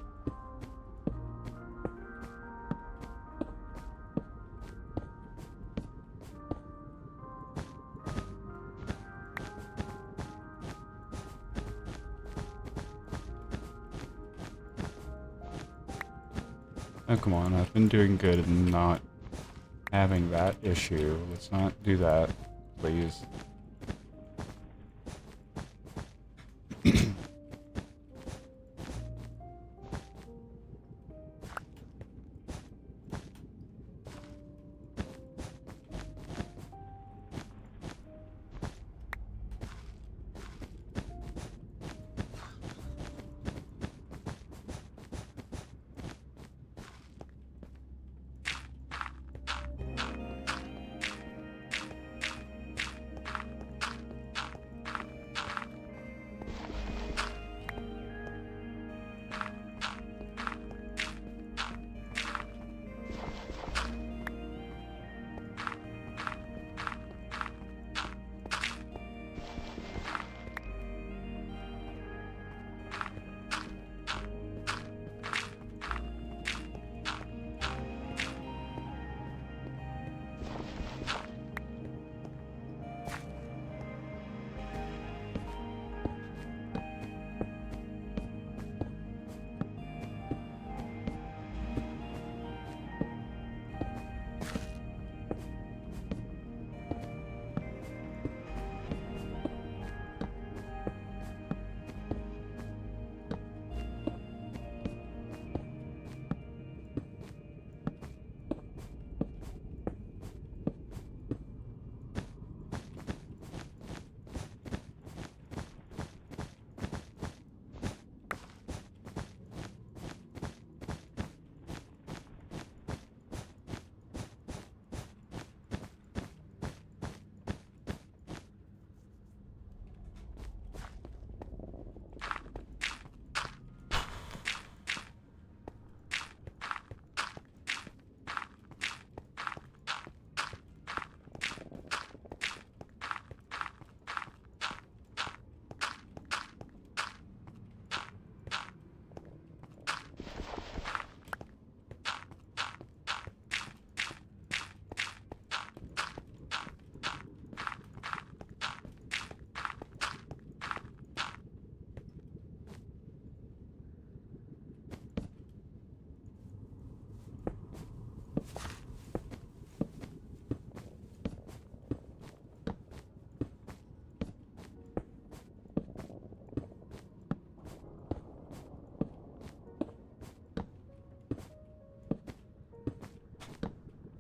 Oh, come on, I've been doing good and not having that issue. Let's not do that, please.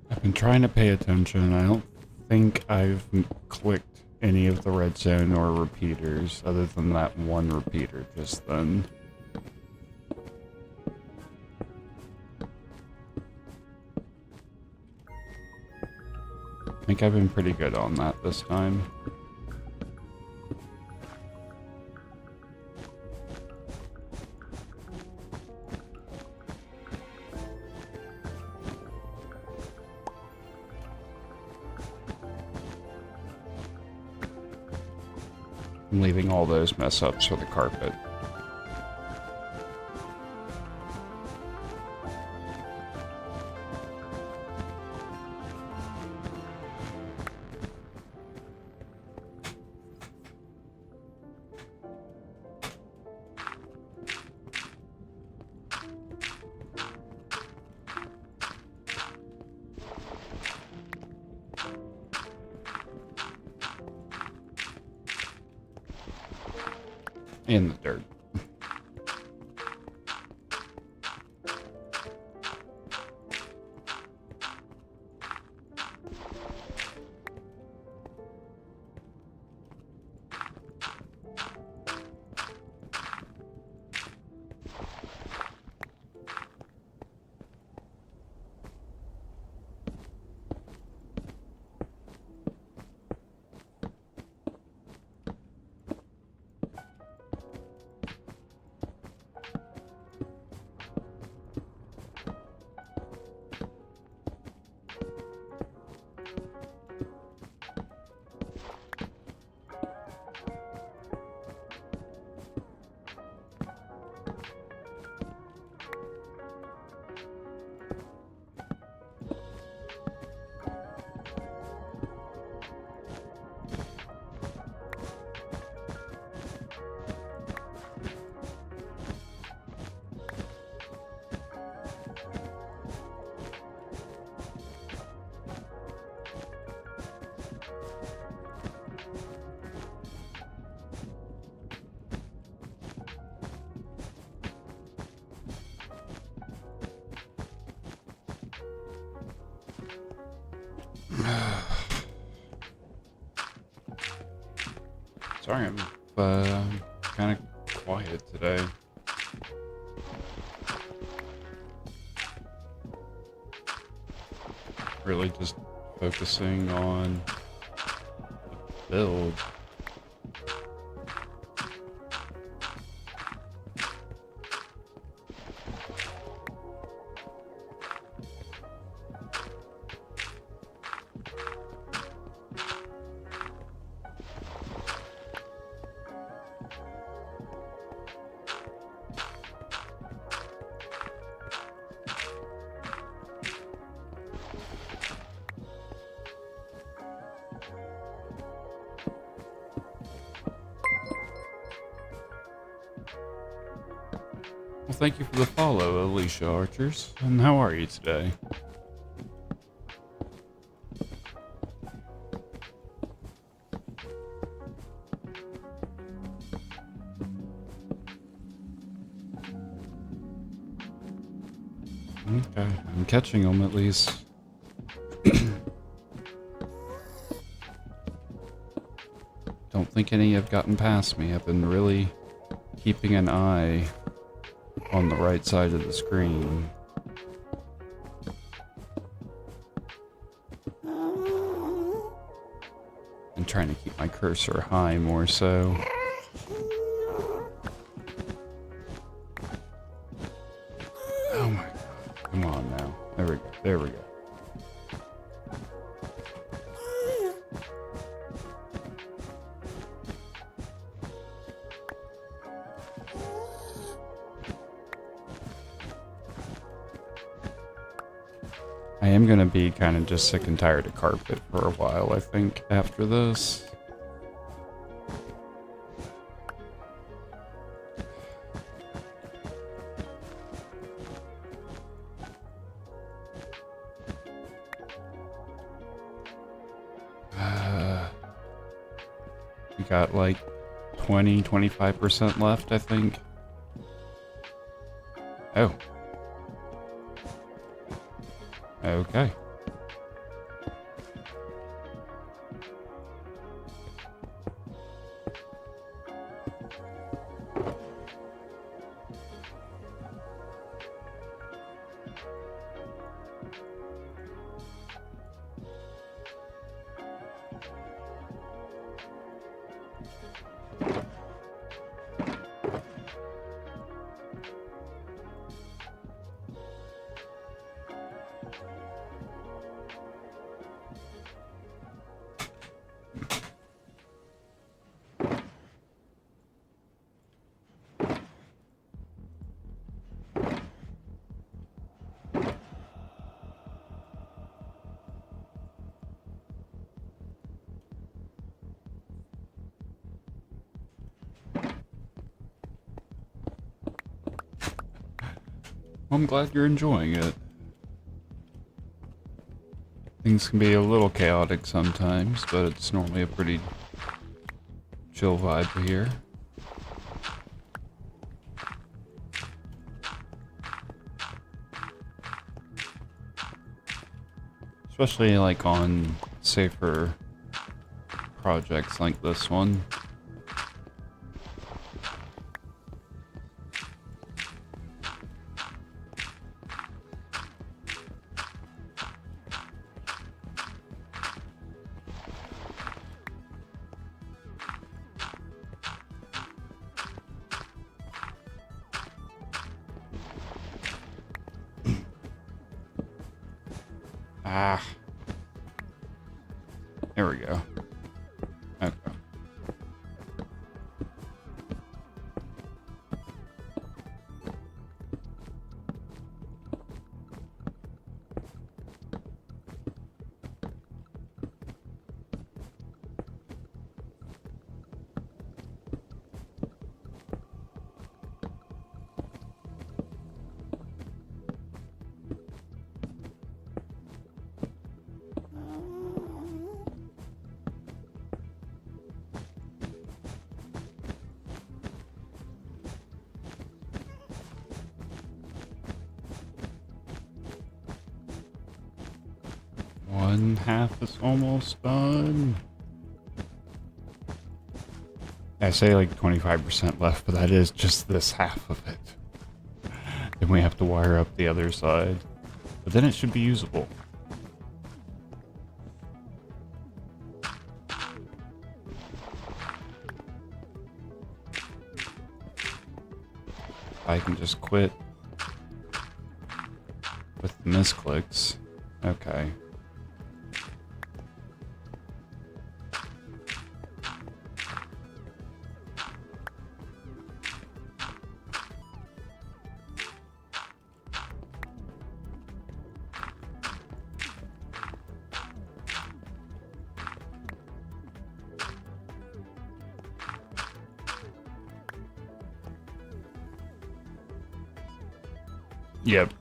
I've been trying to pay attention. I don't think I've clicked any of the red zone or repeaters, other than that one repeater just then. I think I've been pretty good on that this time. I'm leaving all those mess ups for the carpet. In the dirt. Sorry, I'm kind of quiet today. Really just focusing on the build. Well, thank you for the follow, Alicia Archers. And how are you today? Okay, I'm catching them at least. Don't think any have gotten past me. I've been really keeping an eye on the right side of the screen. And trying to keep my cursor high more so. Oh my god. Come on now. There we go. There we go. I am going to be kind of just sick and tired of carpet for a while, I think, after this. We got like 20-25% left, I think. Oh. Okay. I'm glad you're enjoying it. Things can be a little chaotic sometimes, but it's normally a pretty chill vibe here. Especially like on safer projects like this one. Ah. There we go. Okay. One half is almost done. I say like 25% left, but that is just this half of it. Then we have to wire up the other side. But then it should be usable. I can just quit with the misclicks. Okay.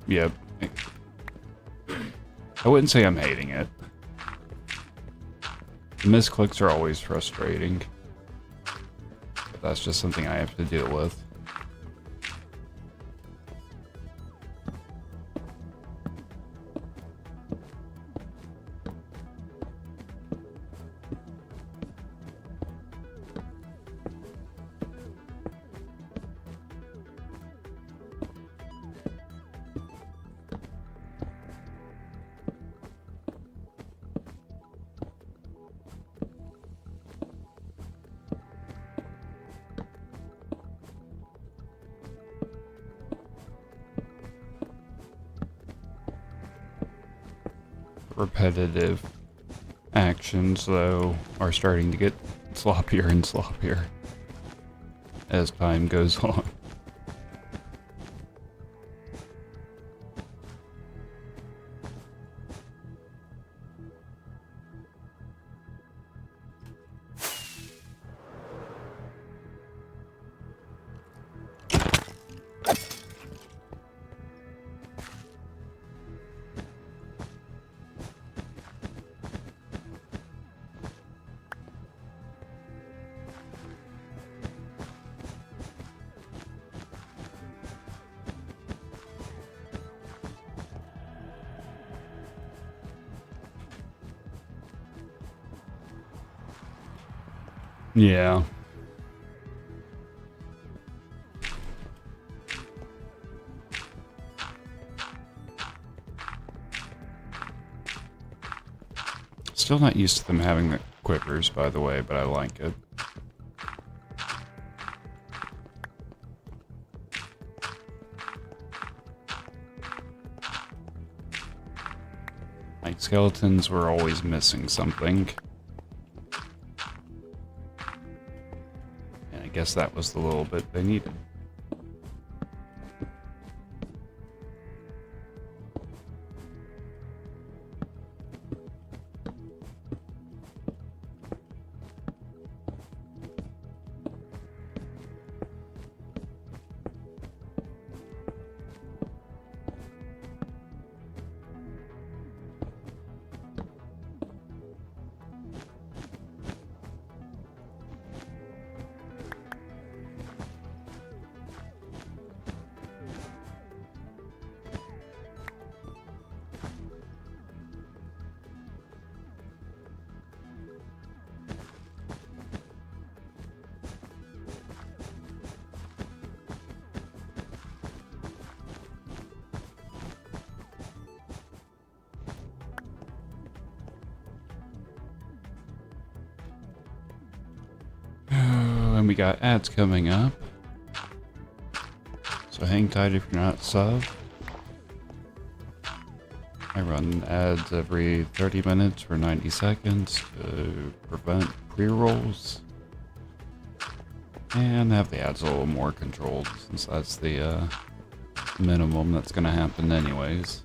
Yep. I wouldn't say I'm hating it. The misclicks are always frustrating. But that's just something I have to deal with. Repetitive actions, though, are starting to get sloppier and sloppier as time goes on. Yeah. Still not used to them having the quivers, by the way, but I like it. Like, skeletons were always missing something. And I guess that was the little bit they needed. And we got ads coming up. So hang tight if you're not sub. I run ads every 30 minutes for 90 seconds to prevent pre-rolls. And have the ads a little more controlled since that's the minimum that's going to happen anyways.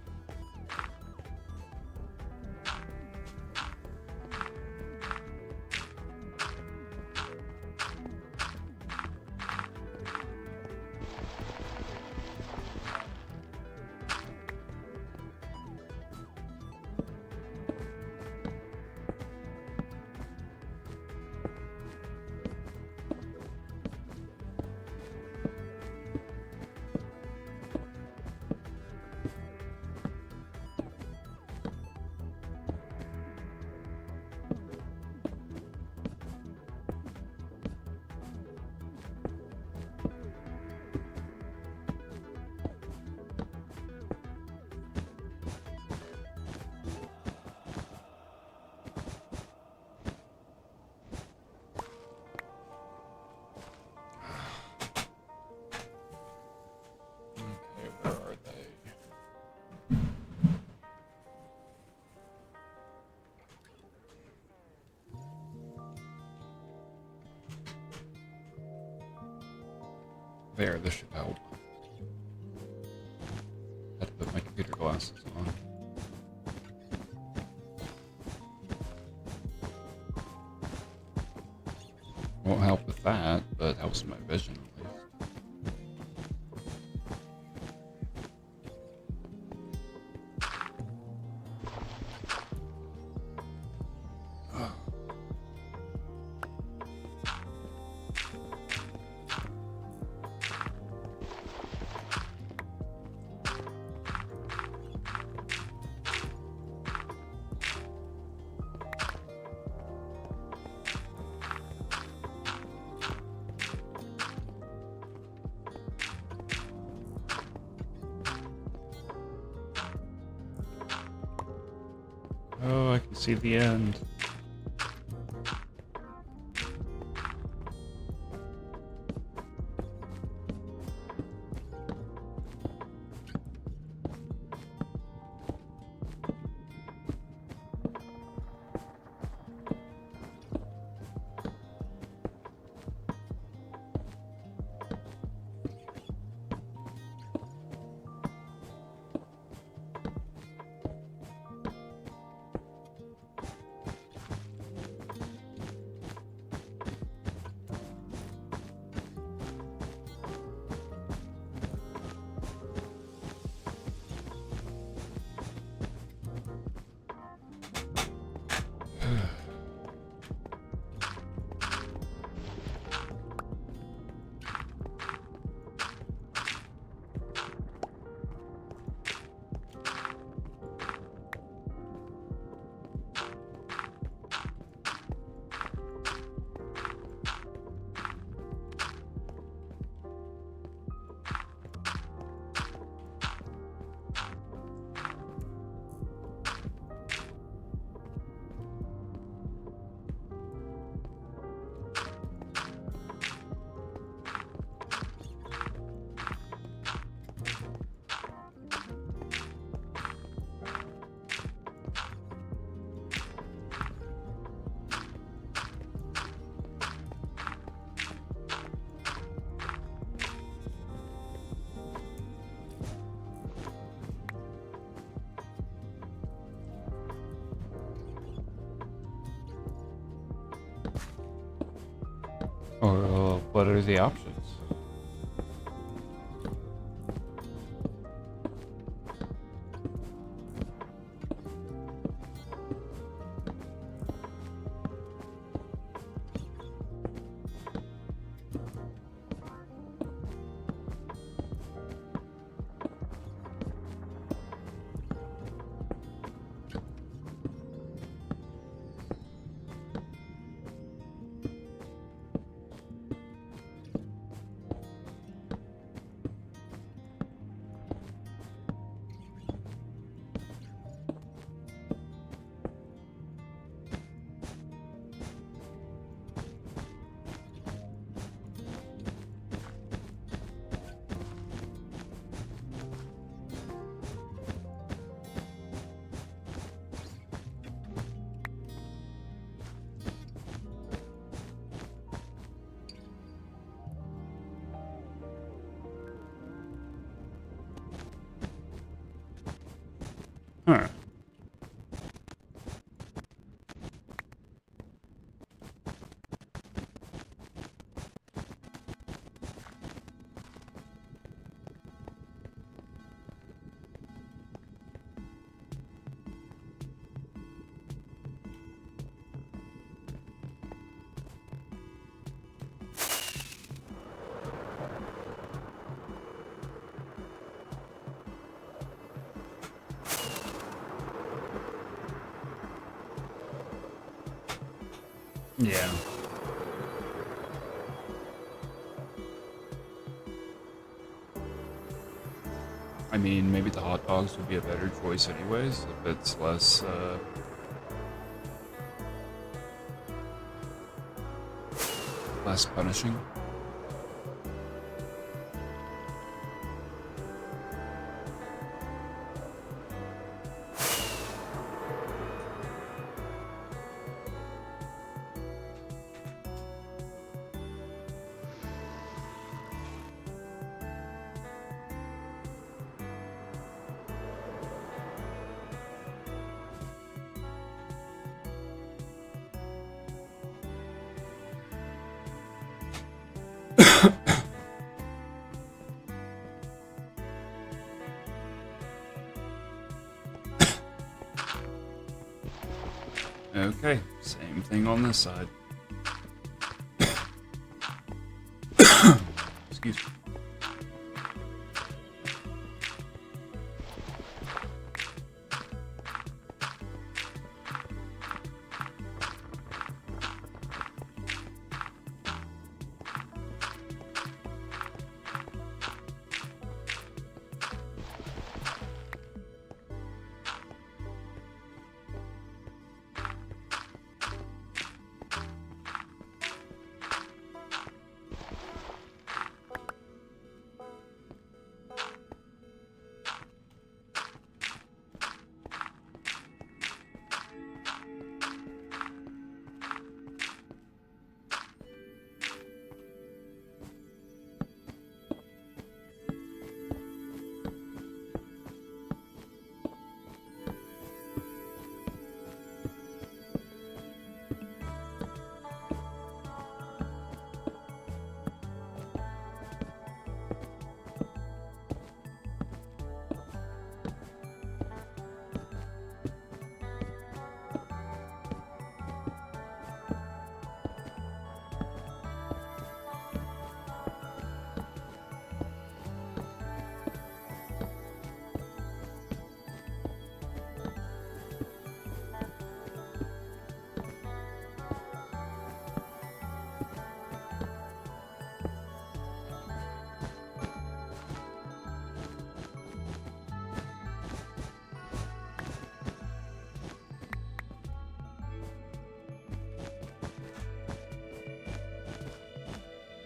There, this should help. Had to put my computer glasses on. Won't help with that, but helps my vision at least. Oh, I can see the end. Or what are the options? Huh. Yeah. I mean, maybe the hot dogs would be a better choice anyways, if it's less punishing. Okay, same thing on this side. Excuse me.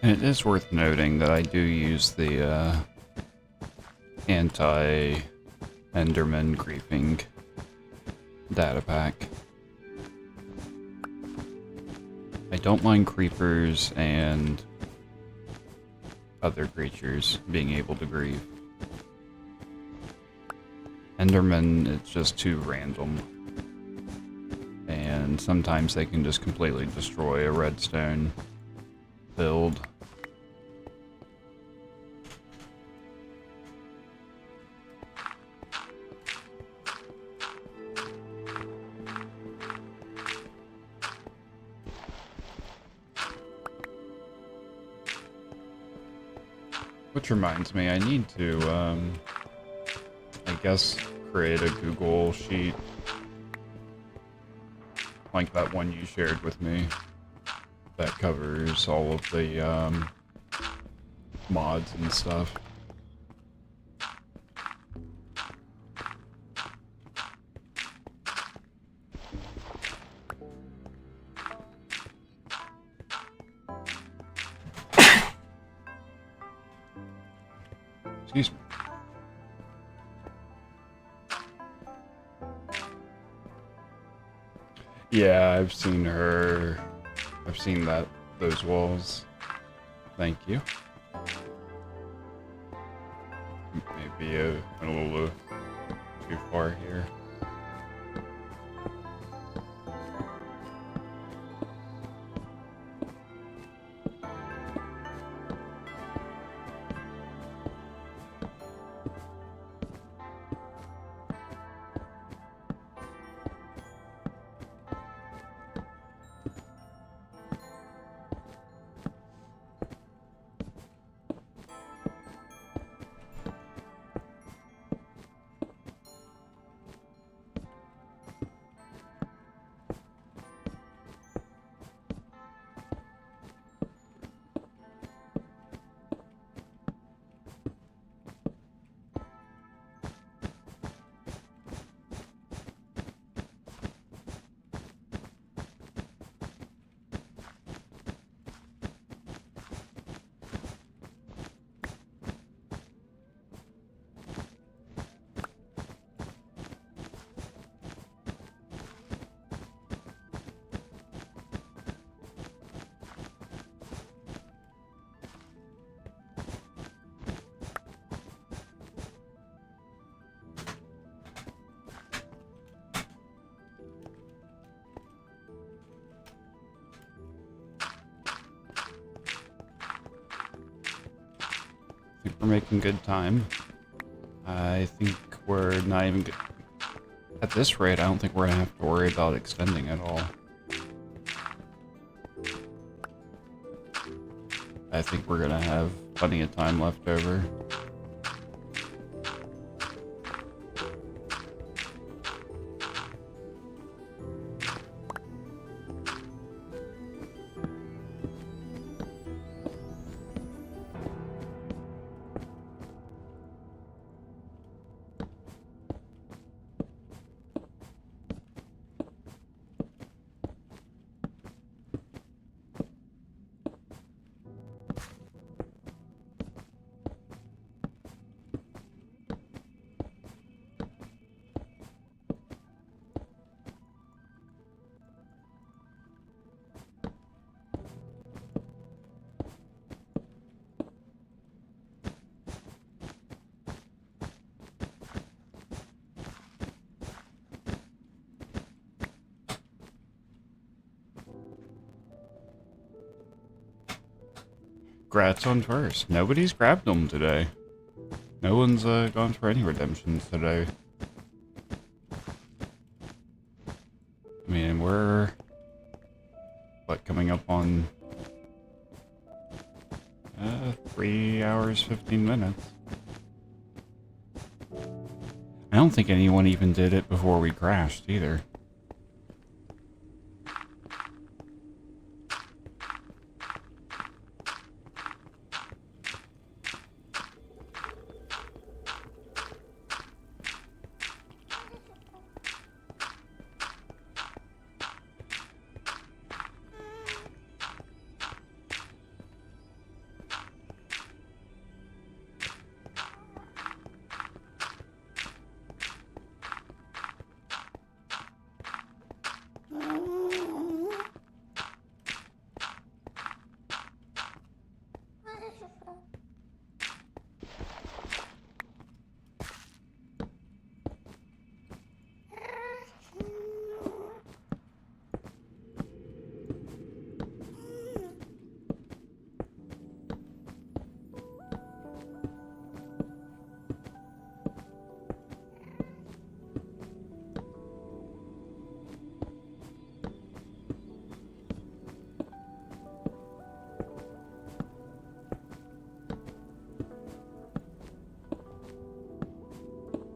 And it is worth noting that I do use the anti-Enderman griefing data pack. I don't mind creepers and other creatures being able to grieve. Enderman, it's just too random. And sometimes they can just completely destroy a redstone build. Which reminds me, I need to, I guess, create a Google sheet like that one you shared with me that covers all of the mods and stuff. Excuse me. Yeah, I've seen her. I've seen those walls. Thank you. Maybe a little too far here. we're making good time. I think we're not even good. At this rate, I don't think we're gonna have to worry about extending at all. I think we're gonna have plenty of time left over. Grats on first. Nobody's grabbed them today. No one's gone for any redemptions today. I mean, we're... what, coming up on... 3 hours, 15 minutes. I don't think anyone even did it before we crashed, either.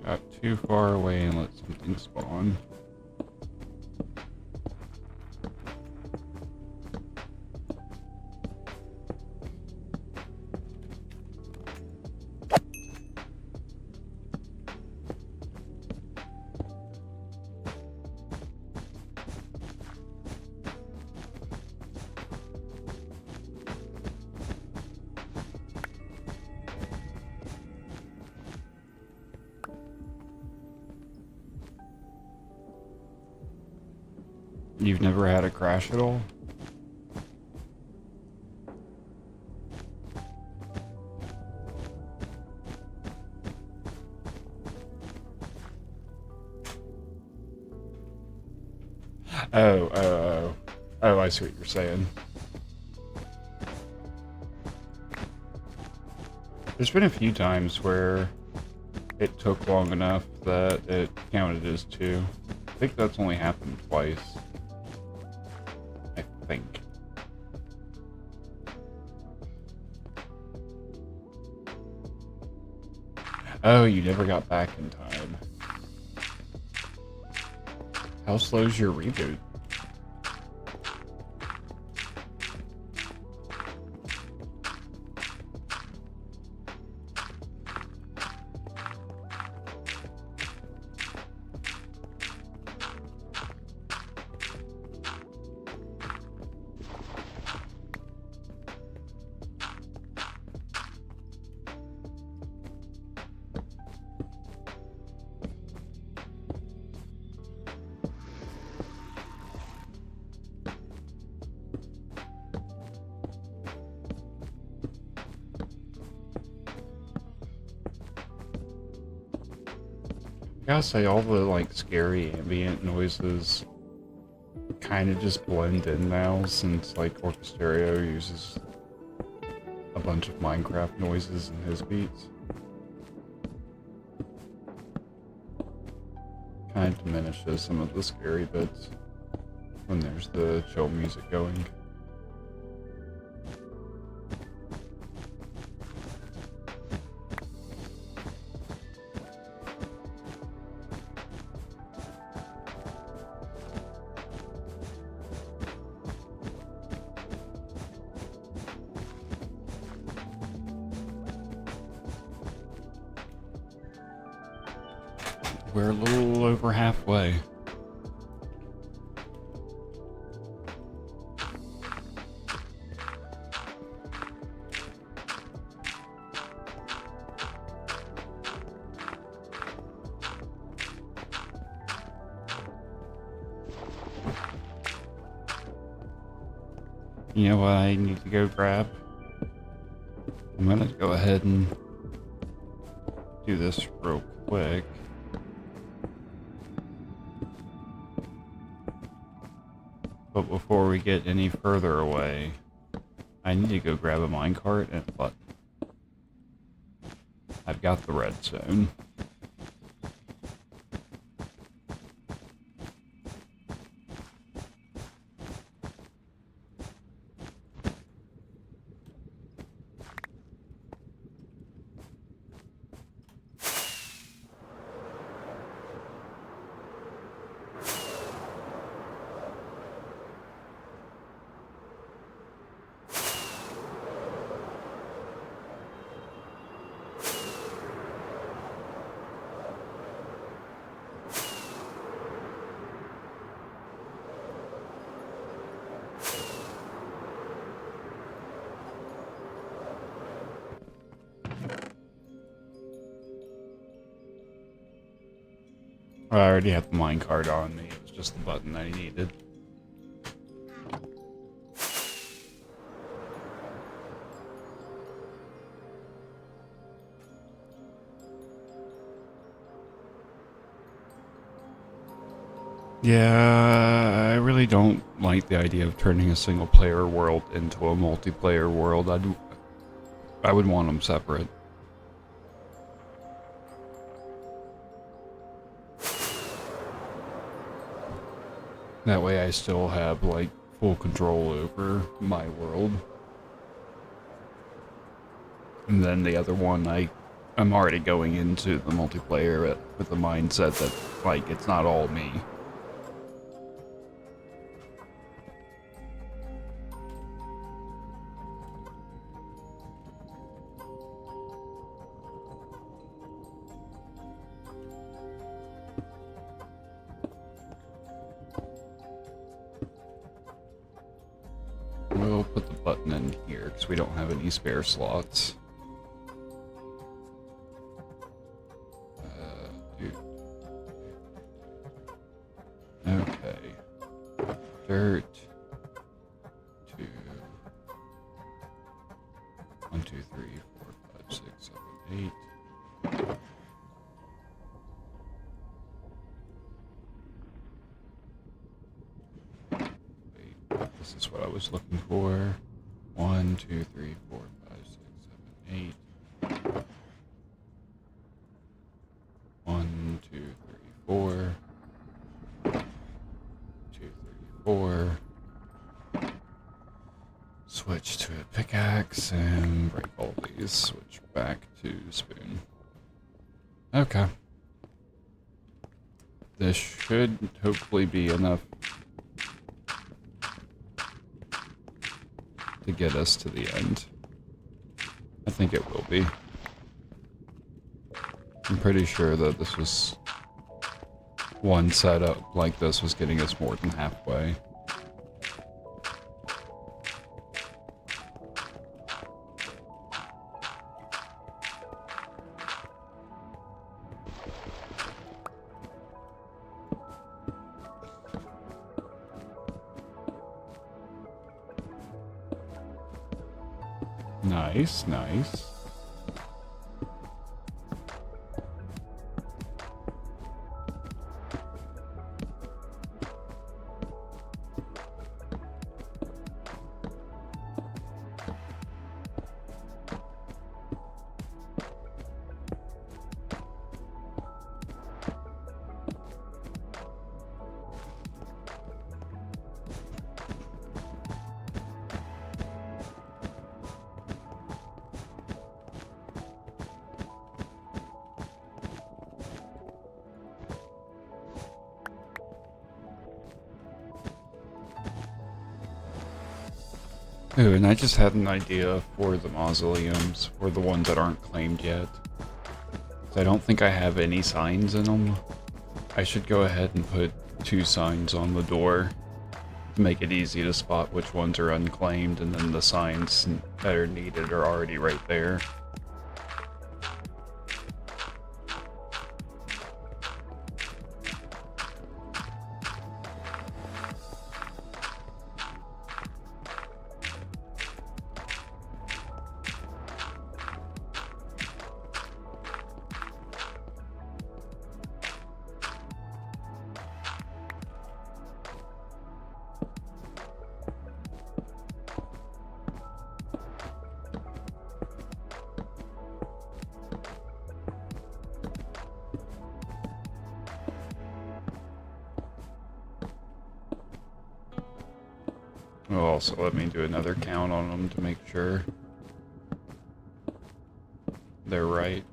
Got too far away and let something spawn. You've never had a crash at all? Oh, I see what you're saying. There's been a few times where it took long enough that it counted as 2. I think that's only happened twice. I think. Oh, you never got back in time. How slow's your reboot? I gotta say, all the like scary ambient noises kind of just blend in now, since like Orchestereo uses a bunch of Minecraft noises in his beats. Kind of diminishes some of the scary bits when there's the chill music going. We're a little over halfway. You know what I need to go grab? I'm gonna go ahead and do this real quick. But before we get any further away, I need to go grab a minecart and a button. I've got the redstone. I already had the minecart on me, it was just the button I needed. Yeah, I really don't like the idea of turning a single player world into a multiplayer world. I would want them separate. That way I still have, like, full control over my world. And then the other one, I'm already going into the multiplayer with the mindset that, like, it's not all me. We'll put the button in here because we don't have any spare slots. Dude. Okay. Dirt. 2. 1, 2, 3, 4, 5, 6, 7, 8. This is what I was looking for. 1, 2, 3, 4, 5, 6, 7, 8. 1, 2, 3, 4. 2, 3, 4. Switch to a pickaxe and break all these. Switch back to spoon. Okay. This should hopefully be enough to get us to the end. I think it will be. I'm pretty sure that this was one setup like this was getting us more than halfway. Nice, nice. Ooh, and I just had an idea for the mausoleums, for the ones that aren't claimed yet. I don't think I have any signs in them. I should go ahead and put 2 signs on the door to make it easy to spot which ones are unclaimed, and then the signs that are needed are already right there. Well, also let me do another count on them to make sure they're right.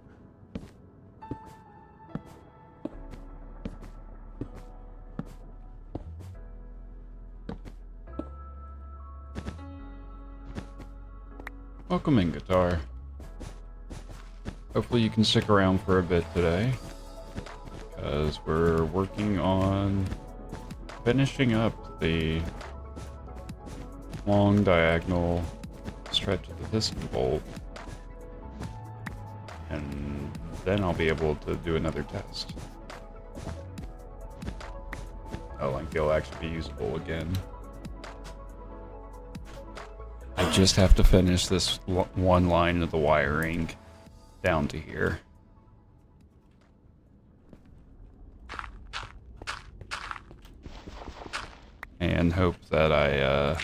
Welcome in, Guitar. Hopefully you can stick around for a bit today, because we're working on finishing up the long diagonal stretch of the piston bolt, and then I'll be able to do another test. I think it'll actually be usable again. I just have to finish this one line of the wiring down to here. And hope that I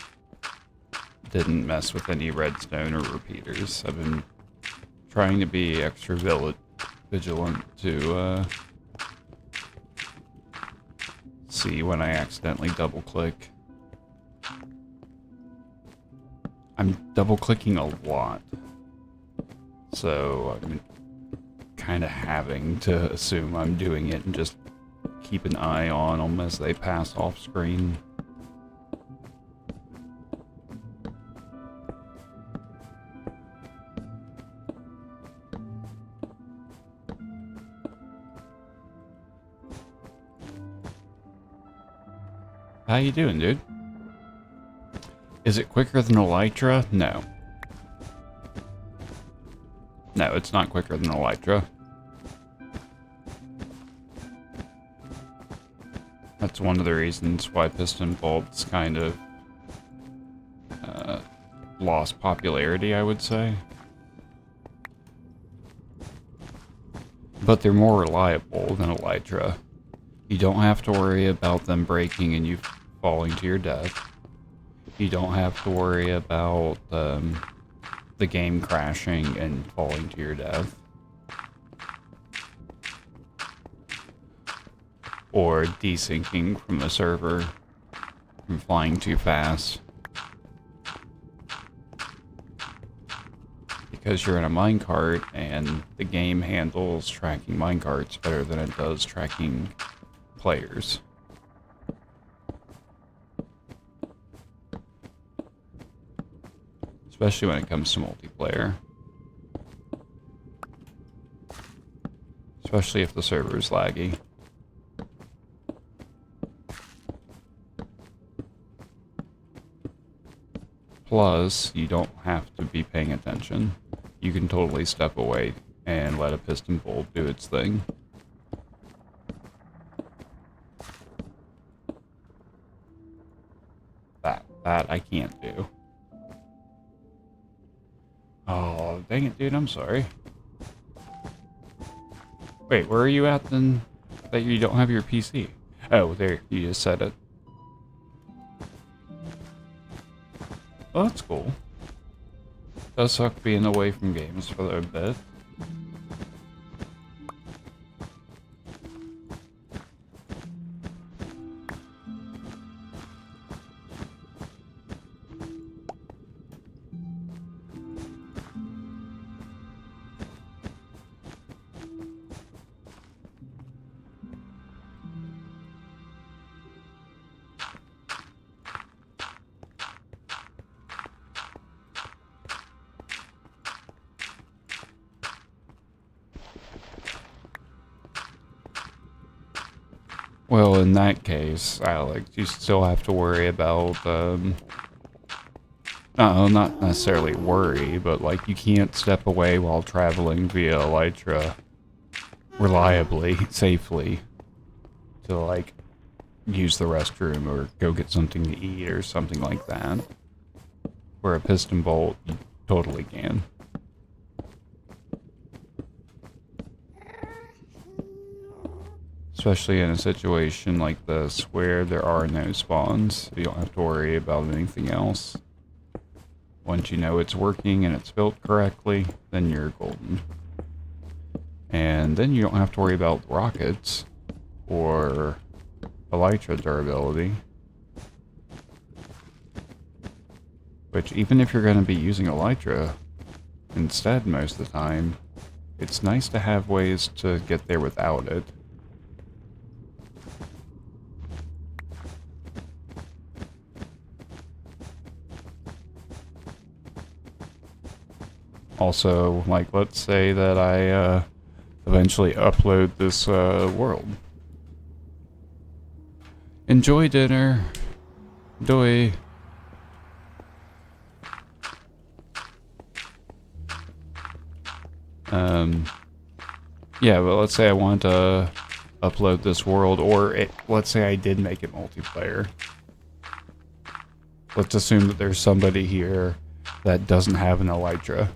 didn't mess with any redstone or repeaters. I've been trying to be extra vigilant to see when I accidentally double click. I'm double clicking a lot, so I'm kind of having to assume I'm doing it and just keep an eye on them as they pass off screen. How you doing, dude? Is it quicker than Elytra? No. No, it's not quicker than Elytra. That's one of the reasons why piston bolts kind of lost popularity, I would say. But they're more reliable than Elytra. You don't have to worry about them breaking and you falling to your death. You don't have to worry about the game crashing and falling to your death. Or desyncing from the server from flying too fast. Because you're in a minecart and the game handles tracking minecarts better than it does tracking players. Especially when it comes to multiplayer. Especially if the server is laggy. Plus, you don't have to be paying attention. You can totally step away and let a piston bolt do its thing. That I can't do. Oh, dang it, dude, I'm sorry. Wait, where are you at then that you don't have your PC? Oh, there, you just said it. Well, that's cool. Does suck being away from games for a bit. Well, in that case, Alex, you still have to worry about, not necessarily worry, but like you can't step away while traveling via Elytra reliably, safely, to like use the restroom or go get something to eat or something like that. Where a piston bolt, you totally can. Especially in a situation like this where there are no spawns, you don't have to worry about anything else. Once you know it's working and it's built correctly, then you're golden. And then you don't have to worry about rockets or elytra durability. Which, even if you're going to be using elytra instead most of the time, it's nice to have ways to get there without it. Also, like, let's say that I eventually upload this world. Enjoy dinner. Doy. Yeah, but let's say I want to upload this world, or let's say I did make it multiplayer. Let's assume that there's somebody here that doesn't have an elytra.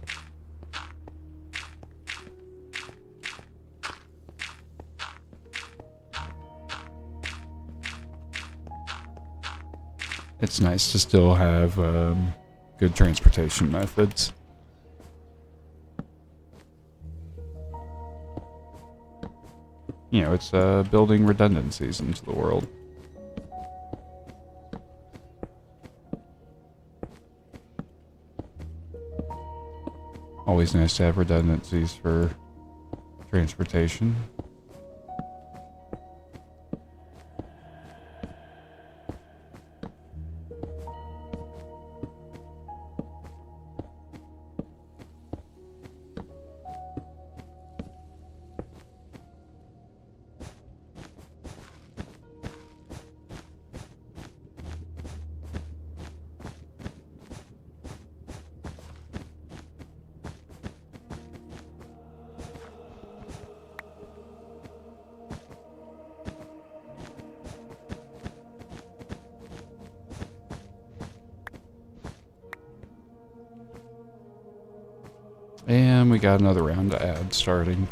It's nice to still have good transportation methods. You know, it's building redundancies into the world. Always nice to have redundancies for transportation. And we got another round of ads starting.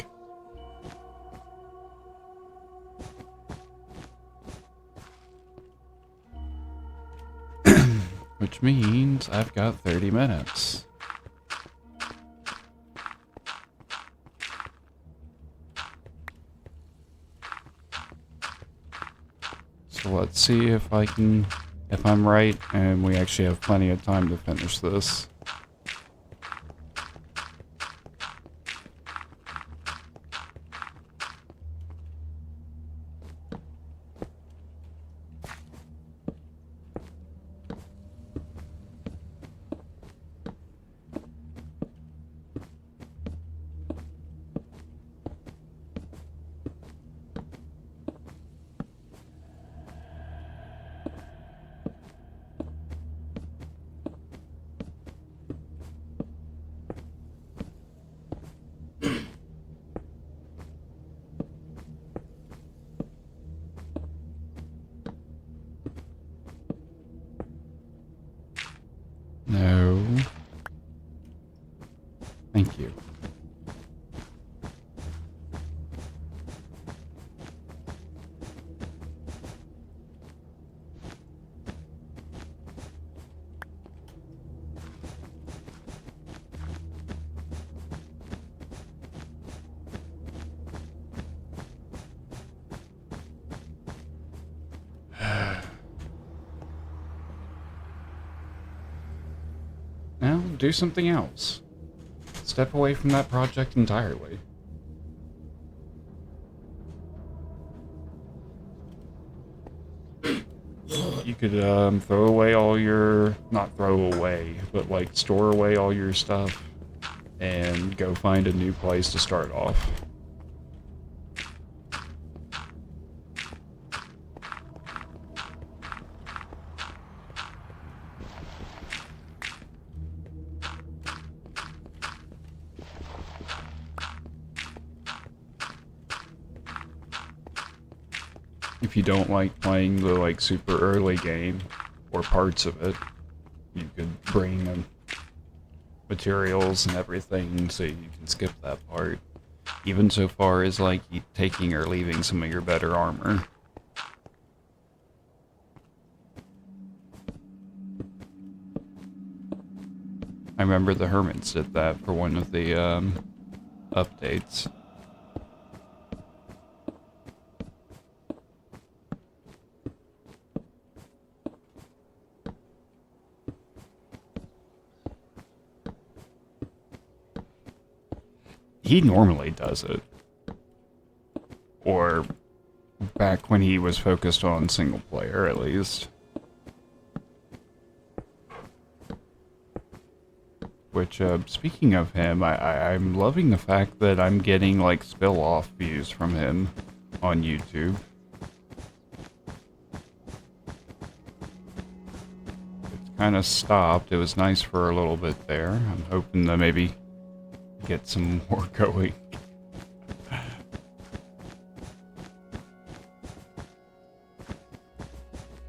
Which means I've got 30 minutes. So let's see if I'm right and we actually have plenty of time to finish this. No. Thank you. Now, do something else. Step away from that project entirely. You could throw away all your, not throw away, but like store away all your stuff and go find a new place to start off. if you don't like playing the like super early game or parts of it, you could bring materials and everything so you can skip that part. Even so far as like taking or leaving some of your better armor. I remember the Hermits did that for one of the updates. He normally does it. Or back when he was focused on single player, at least. Which, speaking of him, I'm loving the fact that I'm getting, like, spill-off views from him on YouTube. It's kind of stopped. It was nice for a little bit there. I'm hoping to maybe get some more going.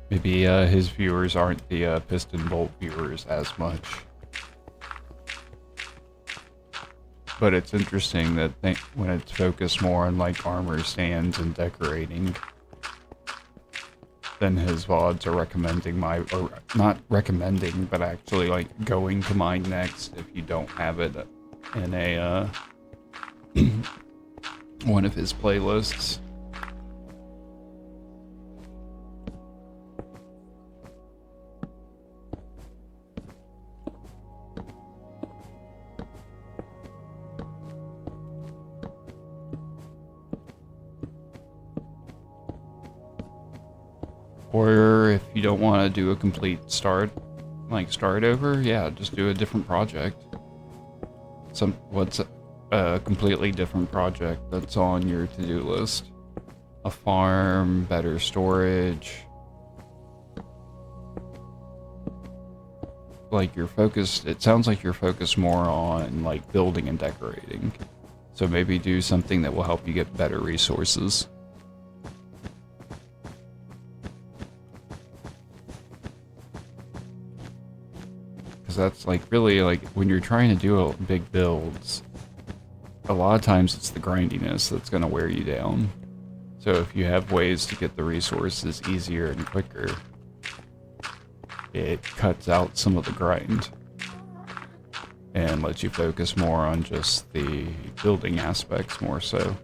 Maybe his viewers aren't the Piston Bolt viewers as much. But it's interesting that when it's focused more on like armor stands and decorating, then his VODs are recommending or not recommending, but actually like going to mine next if you don't have it in a one of his playlists. Or if you don't want to do a complete start over, yeah, just do a different project. What's a completely different project that's on your to-do list? A farm, better storage. Like you're focused, it sounds like you're focused more on like building and decorating. So maybe do something that will help you get better resources. That's like really like when you're trying to do big builds, a lot of times it's the grindiness that's going to wear you down. So if you have ways to get the resources easier and quicker, it cuts out some of the grind and lets you focus more on just the building aspects more so.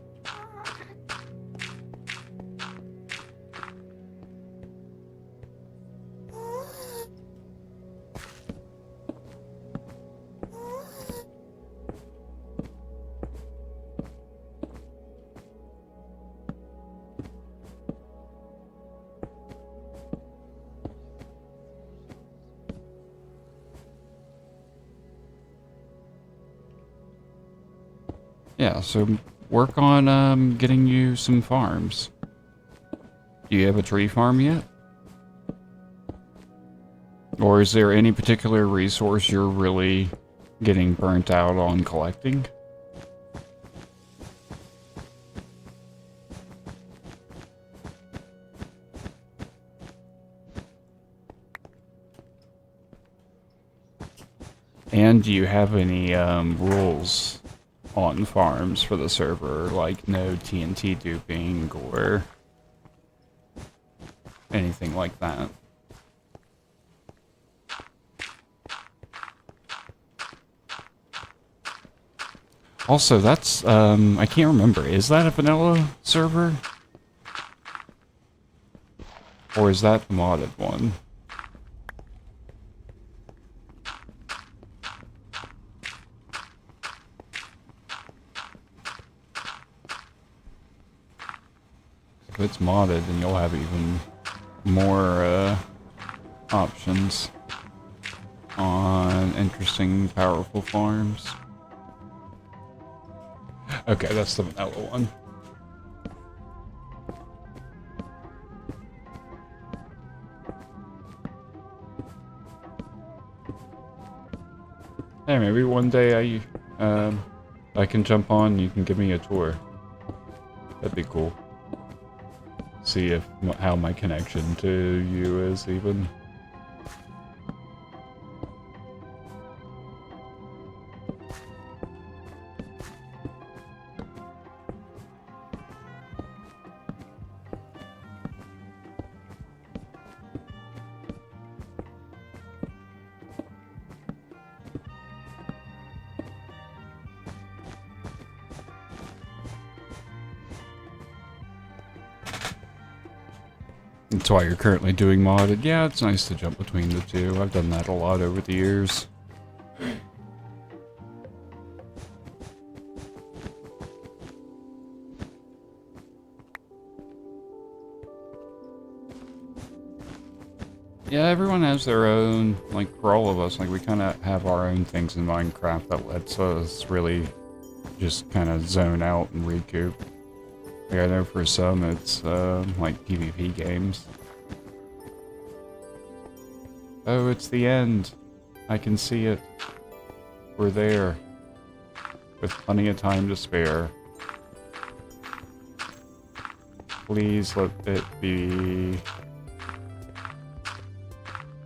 Yeah, so work on getting you some farms. Do you have a tree farm yet? Or is there any particular resource you're really getting burnt out on collecting? And do you have any rules on farms for the server, like no TNT duping or anything like that? Also, that's, I can't remember, is that a vanilla server? Or is that the modded one? If it's modded, then you'll have even more options on interesting, powerful farms. Okay, that's the vanilla one. Hey, maybe one day I can jump on and you can give me a tour. That'd be cool. see if how my connection to you is even. That's why you're currently doing modded. Yeah, it's nice to jump between the two. I've done that a lot over the years. Yeah, everyone has their own, like for all of us, like we kind of have our own things in Minecraft that lets us really just kind of zone out and recoup. Like I know for some it's like PvP games. Oh, it's the end. I can see it. We're there. With plenty of time to spare. Please let it be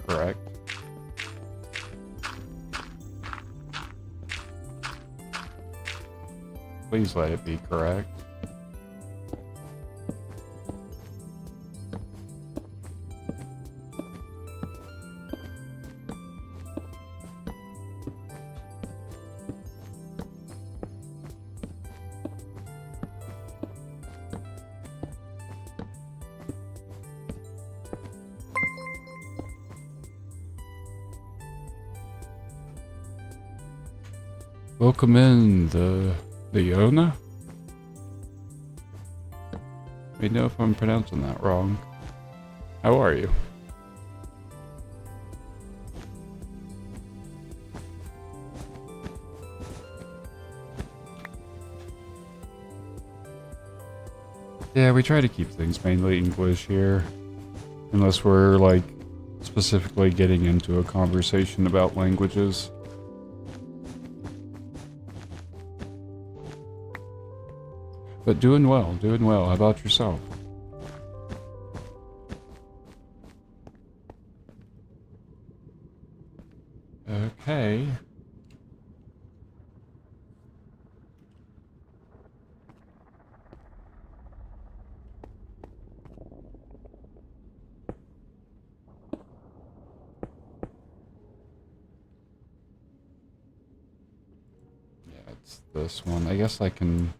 correct. Please let it be correct. Welcome in, the Yona? Let me know if I'm pronouncing that wrong. How are you? Yeah, we try to keep things mainly English here. Unless we're, like, specifically getting into a conversation about languages. But doing well, doing well. How about yourself? Okay. Yeah, it's this one. I guess I can...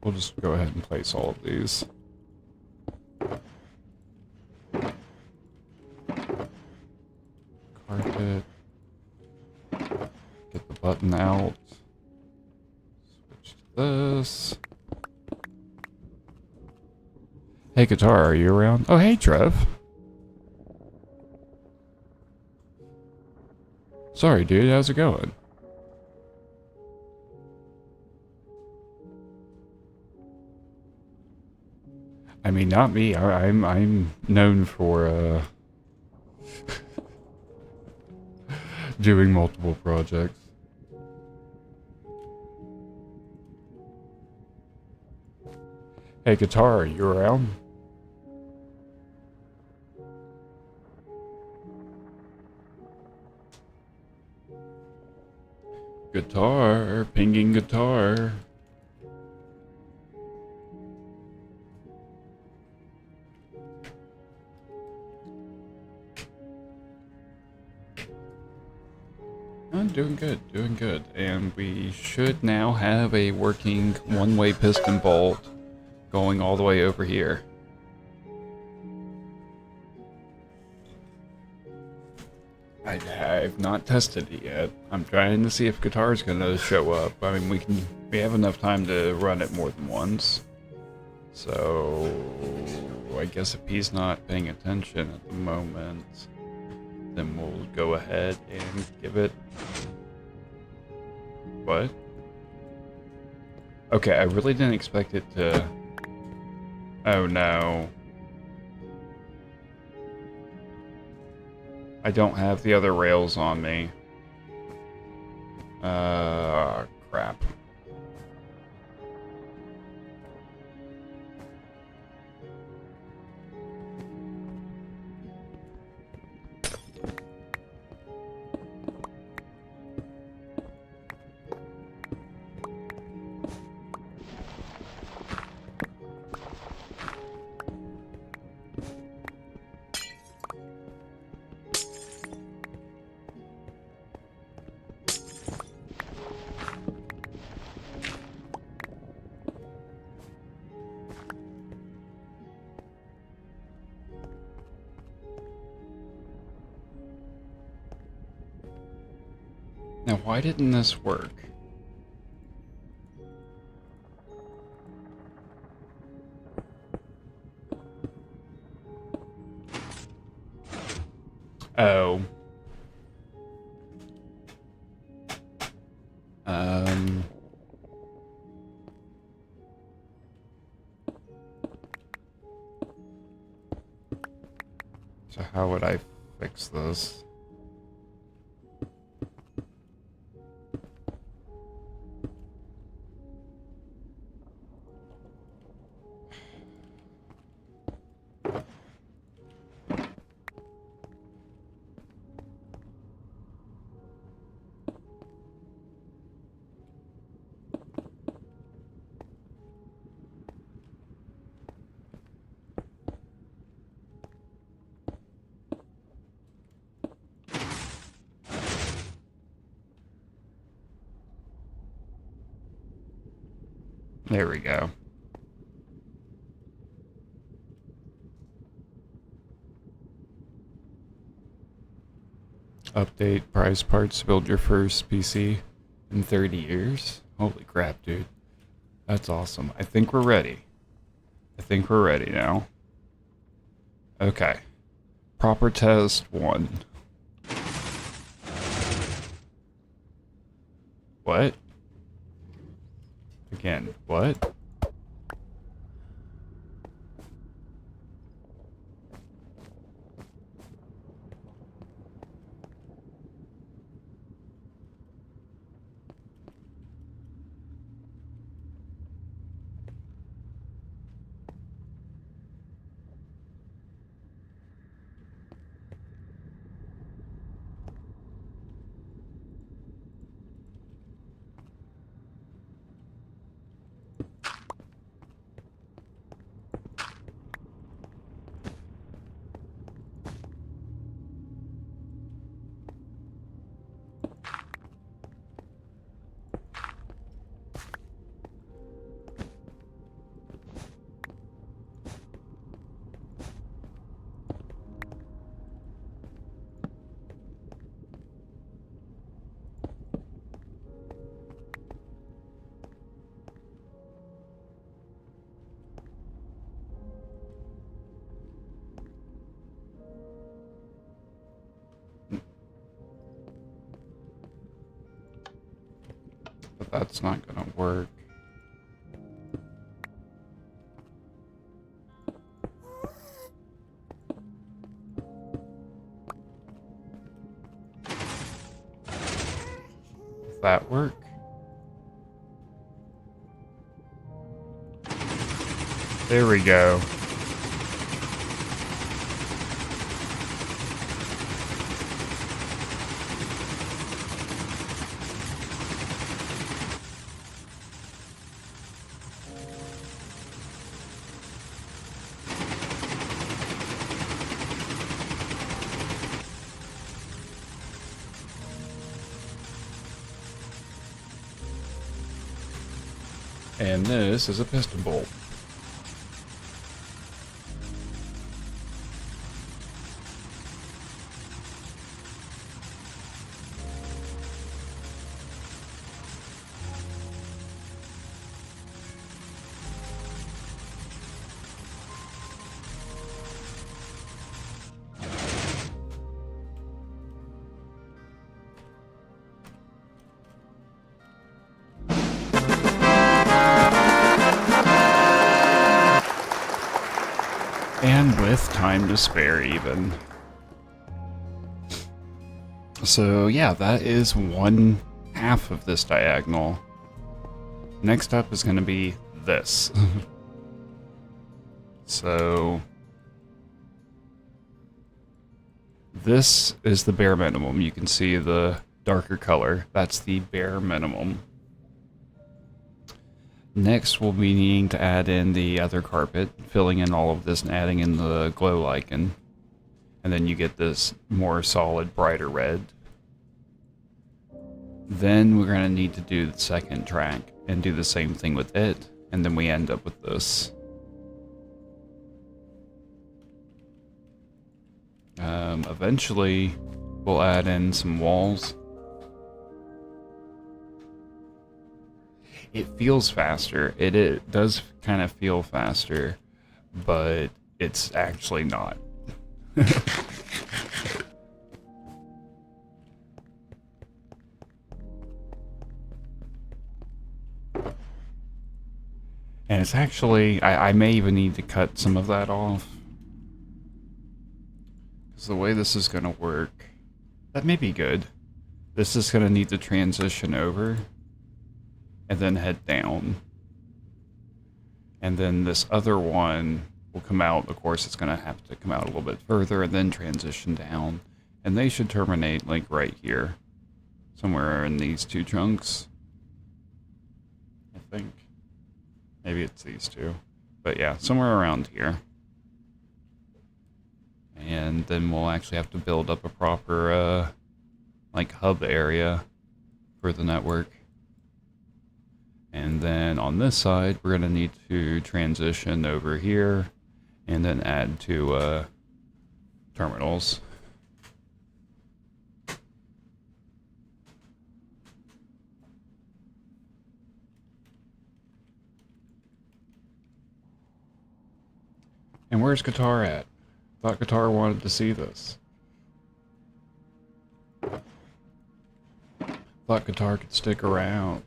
We'll just go ahead and place all of these. Carpet. Get the button out. Switch to this. Hey, Guitar, are you around? Oh, hey, Trev. Sorry, dude. How's it going? I mean, not me. I'm known for doing multiple projects. Hey, Guitar, are you around? Guitar, pinging Guitar. I'm doing good, doing good. And we should now have a working one-way piston bolt going all the way over here. I've not tested it yet. I'm trying to see if Guitar's gonna show up. I mean, we have enough time to run it more than once. So I guess if he's not paying attention at the moment, then we'll go ahead and give it... What? Okay, I really didn't expect it to... Oh no. I don't have the other rails on me. Crap. Now, why didn't this work? Oh. So how would I fix this? There we go. Update price parts to build your first PC in 30 years? Holy crap, dude. That's awesome. I think we're ready. I think we're ready now. Okay. Proper test 1. What? Again, what? But that's not gonna work. Does that work? There we go. And this is a piston bolt. And with time to spare even. So yeah, that is one half of this diagonal. Next up is going to be this. So this is the bare minimum. You can see the darker color. That's the bare minimum. Next, we'll be needing to add in the other carpet, filling in all of this and adding in the glow lichen. And then you get this more solid, brighter red. Then we're going to need to do the second track and do the same thing with it. And then we end up with this. Eventually, we'll add in some walls. it feels faster. It does kind of feel faster, but it's actually not. And it's actually, I may even need to cut some of that off. Because the way this is going to work, that may be good. This is going to need to transition over and then head down. And then this other one will come out. Of course, it's going to have to come out a little bit further and then transition down. And they should terminate like right here. Somewhere in these two chunks. I think. Maybe it's these two. But yeah, somewhere around here. And then we'll actually have to build up a proper like hub area for the network. And then on this side, we're going to need to transition over here and then add two terminals. And where's Guitar at? Thought Guitar wanted to see this. Thought Guitar could stick around.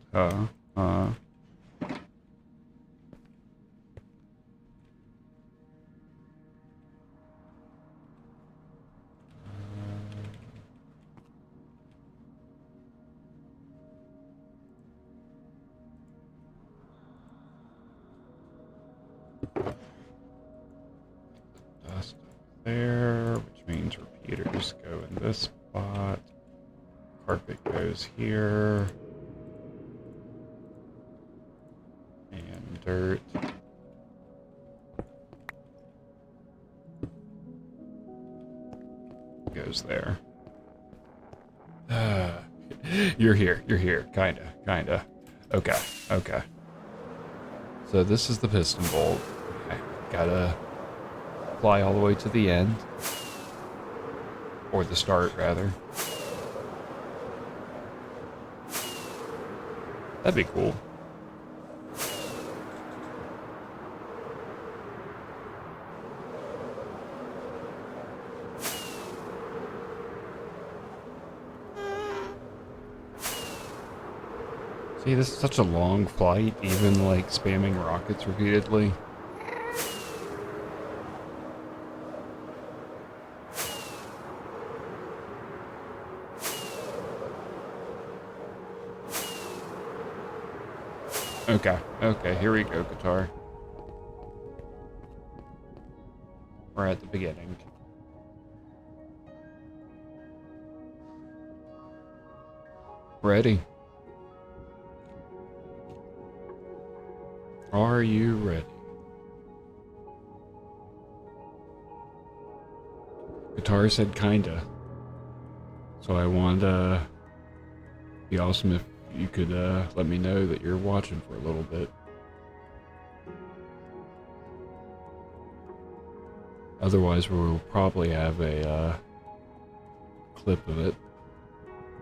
Dust there, which means repeaters go in this spot. Carpet goes here. And dirt. Goes there. You're here, kinda. Okay. So this is the piston bolt. Okay. Gotta fly all the way to the end. Or the start, rather. That'd be cool. See, this is such a long flight, even like spamming rockets repeatedly. Okay, here we go, Guitar. We're at the beginning. Ready? Are you ready? Guitar said kinda. So I wanted to be awesome if you could let me know that you're watching for a little bit. Otherwise, we'll probably have a clip of it,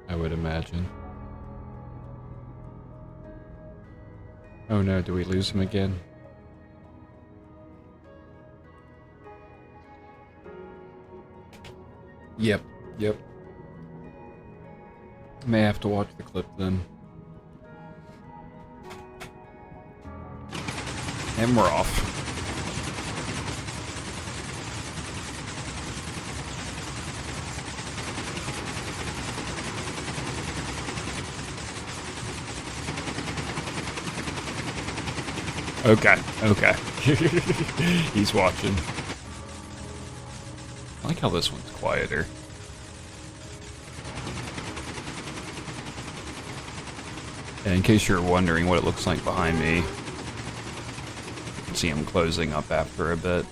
I would imagine. Oh no, do we lose him again? Yep. May have to watch the clip then. And we're off. Okay. He's watching. I like how this one's quieter. And in case you're wondering what it looks like behind me, see him closing up after a bit.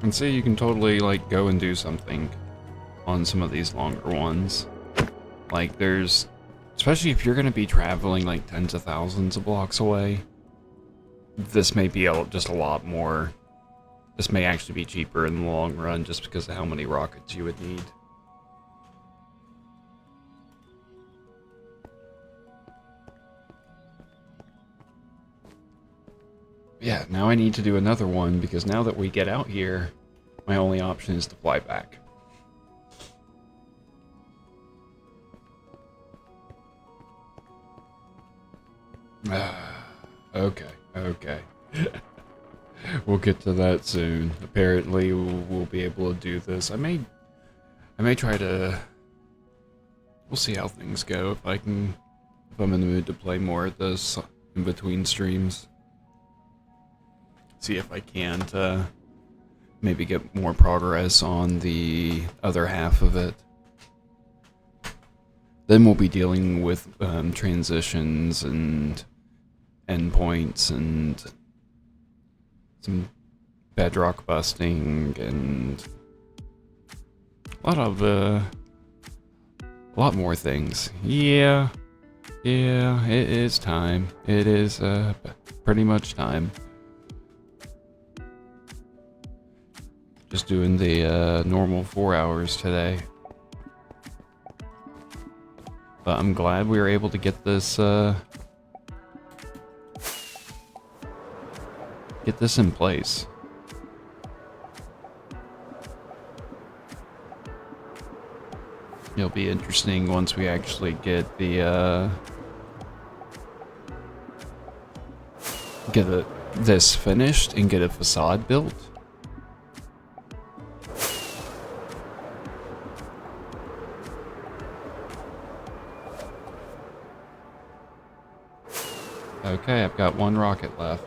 And see, you can totally like go and do something on some of these longer ones. Like, there's... Especially if you're going to be traveling, like, tens of thousands of blocks away, this may be just a lot more... This may actually be cheaper in the long run, just because of how many rockets you would need. Yeah, now I need to do another one, because now that we get out here, my only option is to fly back. Okay. We'll get to that soon. Apparently, we'll be able to do this. I may try to... We'll see how things go, if I'm in the mood to play more of this in between streams. See if I can maybe get more progress on the other half of it. Then we'll be dealing with transitions and endpoints and some bedrock busting and a lot more things. Yeah, it is time. It is pretty much time. Just doing the normal 4 hours today. But I'm glad we were able to get this in place. It'll be interesting once we actually get the this finished and get a facade built. Okay, I've got one rocket left.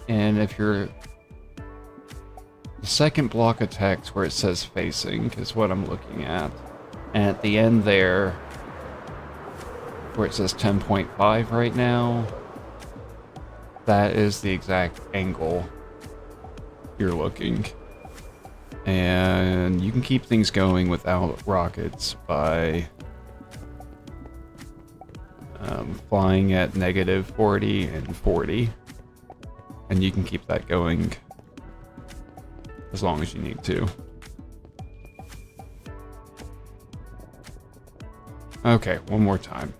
And if you're... The second block of text where it says facing is what I'm looking at. And at the end there, where it says 10.5 right now, that is the exact angle you're looking. And you can keep things going without rockets by flying at negative 40 and 40. And you can keep that going as long as you need to. Okay, one more time.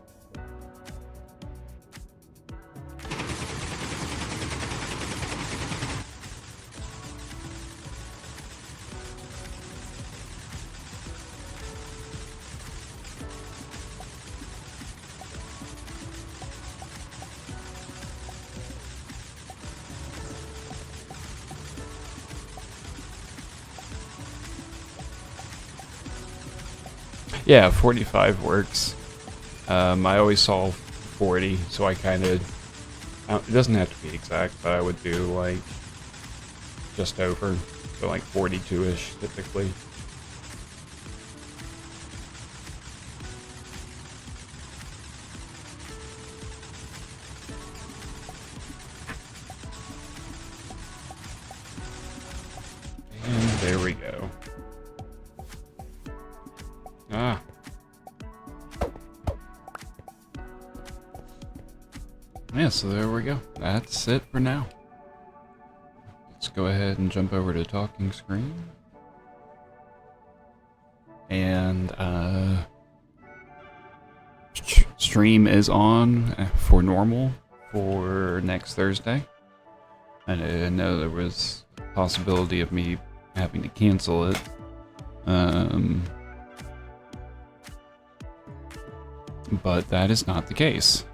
Yeah, 45 works. I always saw 40, so I kind of... It doesn't have to be exact, but I would do, like, just over. So, like, 42-ish, typically. And there we go. Ah. Yeah, so there we go. That's it for now. Let's go ahead and jump over to talking screen. And, stream is on for normal for next Thursday. I know there was a possibility of me having to cancel it. But that is not the case.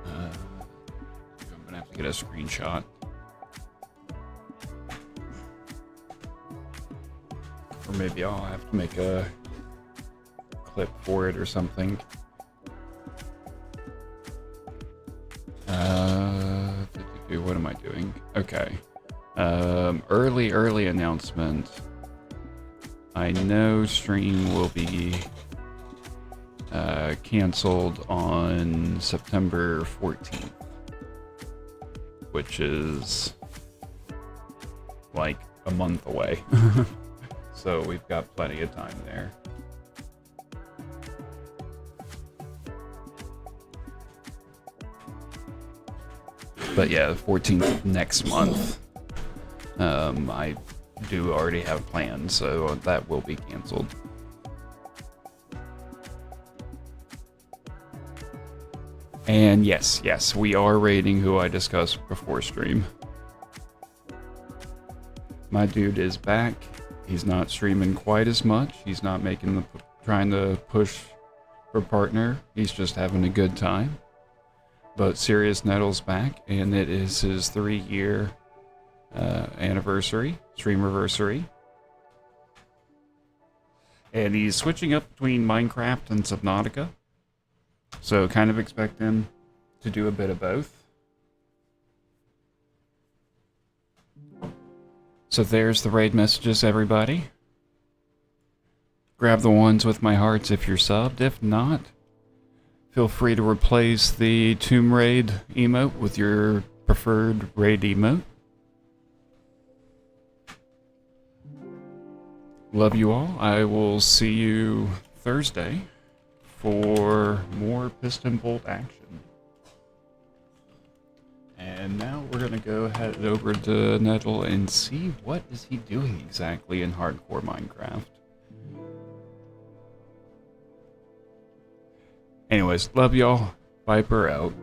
I'm gonna have to get a screenshot. Or maybe I'll have to make a clip for it or something. What am I doing? Okay. Early announcement. I know stream will be canceled on September 14th, which is like a month away. So we've got plenty of time there. But yeah, the 14th next month. I do already have plans, so that will be canceled. And yes, we are rating who I discussed before stream. My dude is back. He's not streaming quite as much. He's not trying to push for partner. He's just having a good time. But Serious Nettle's back, and it is his 3-year anniversary, streamiversary. And he's switching up between Minecraft and Subnautica. So kind of expect him to do a bit of both. So there's the raid messages, everybody. Grab the ones with my hearts if you're subbed. If not, feel free to replace the Tomb Raid emote with your preferred raid emote. Love you all. I will see you Thursday for more Piston Bolt action. And now we're gonna go head over to Nettle and see what is he doing exactly in hardcore Minecraft. Anyways, love y'all. Viper out.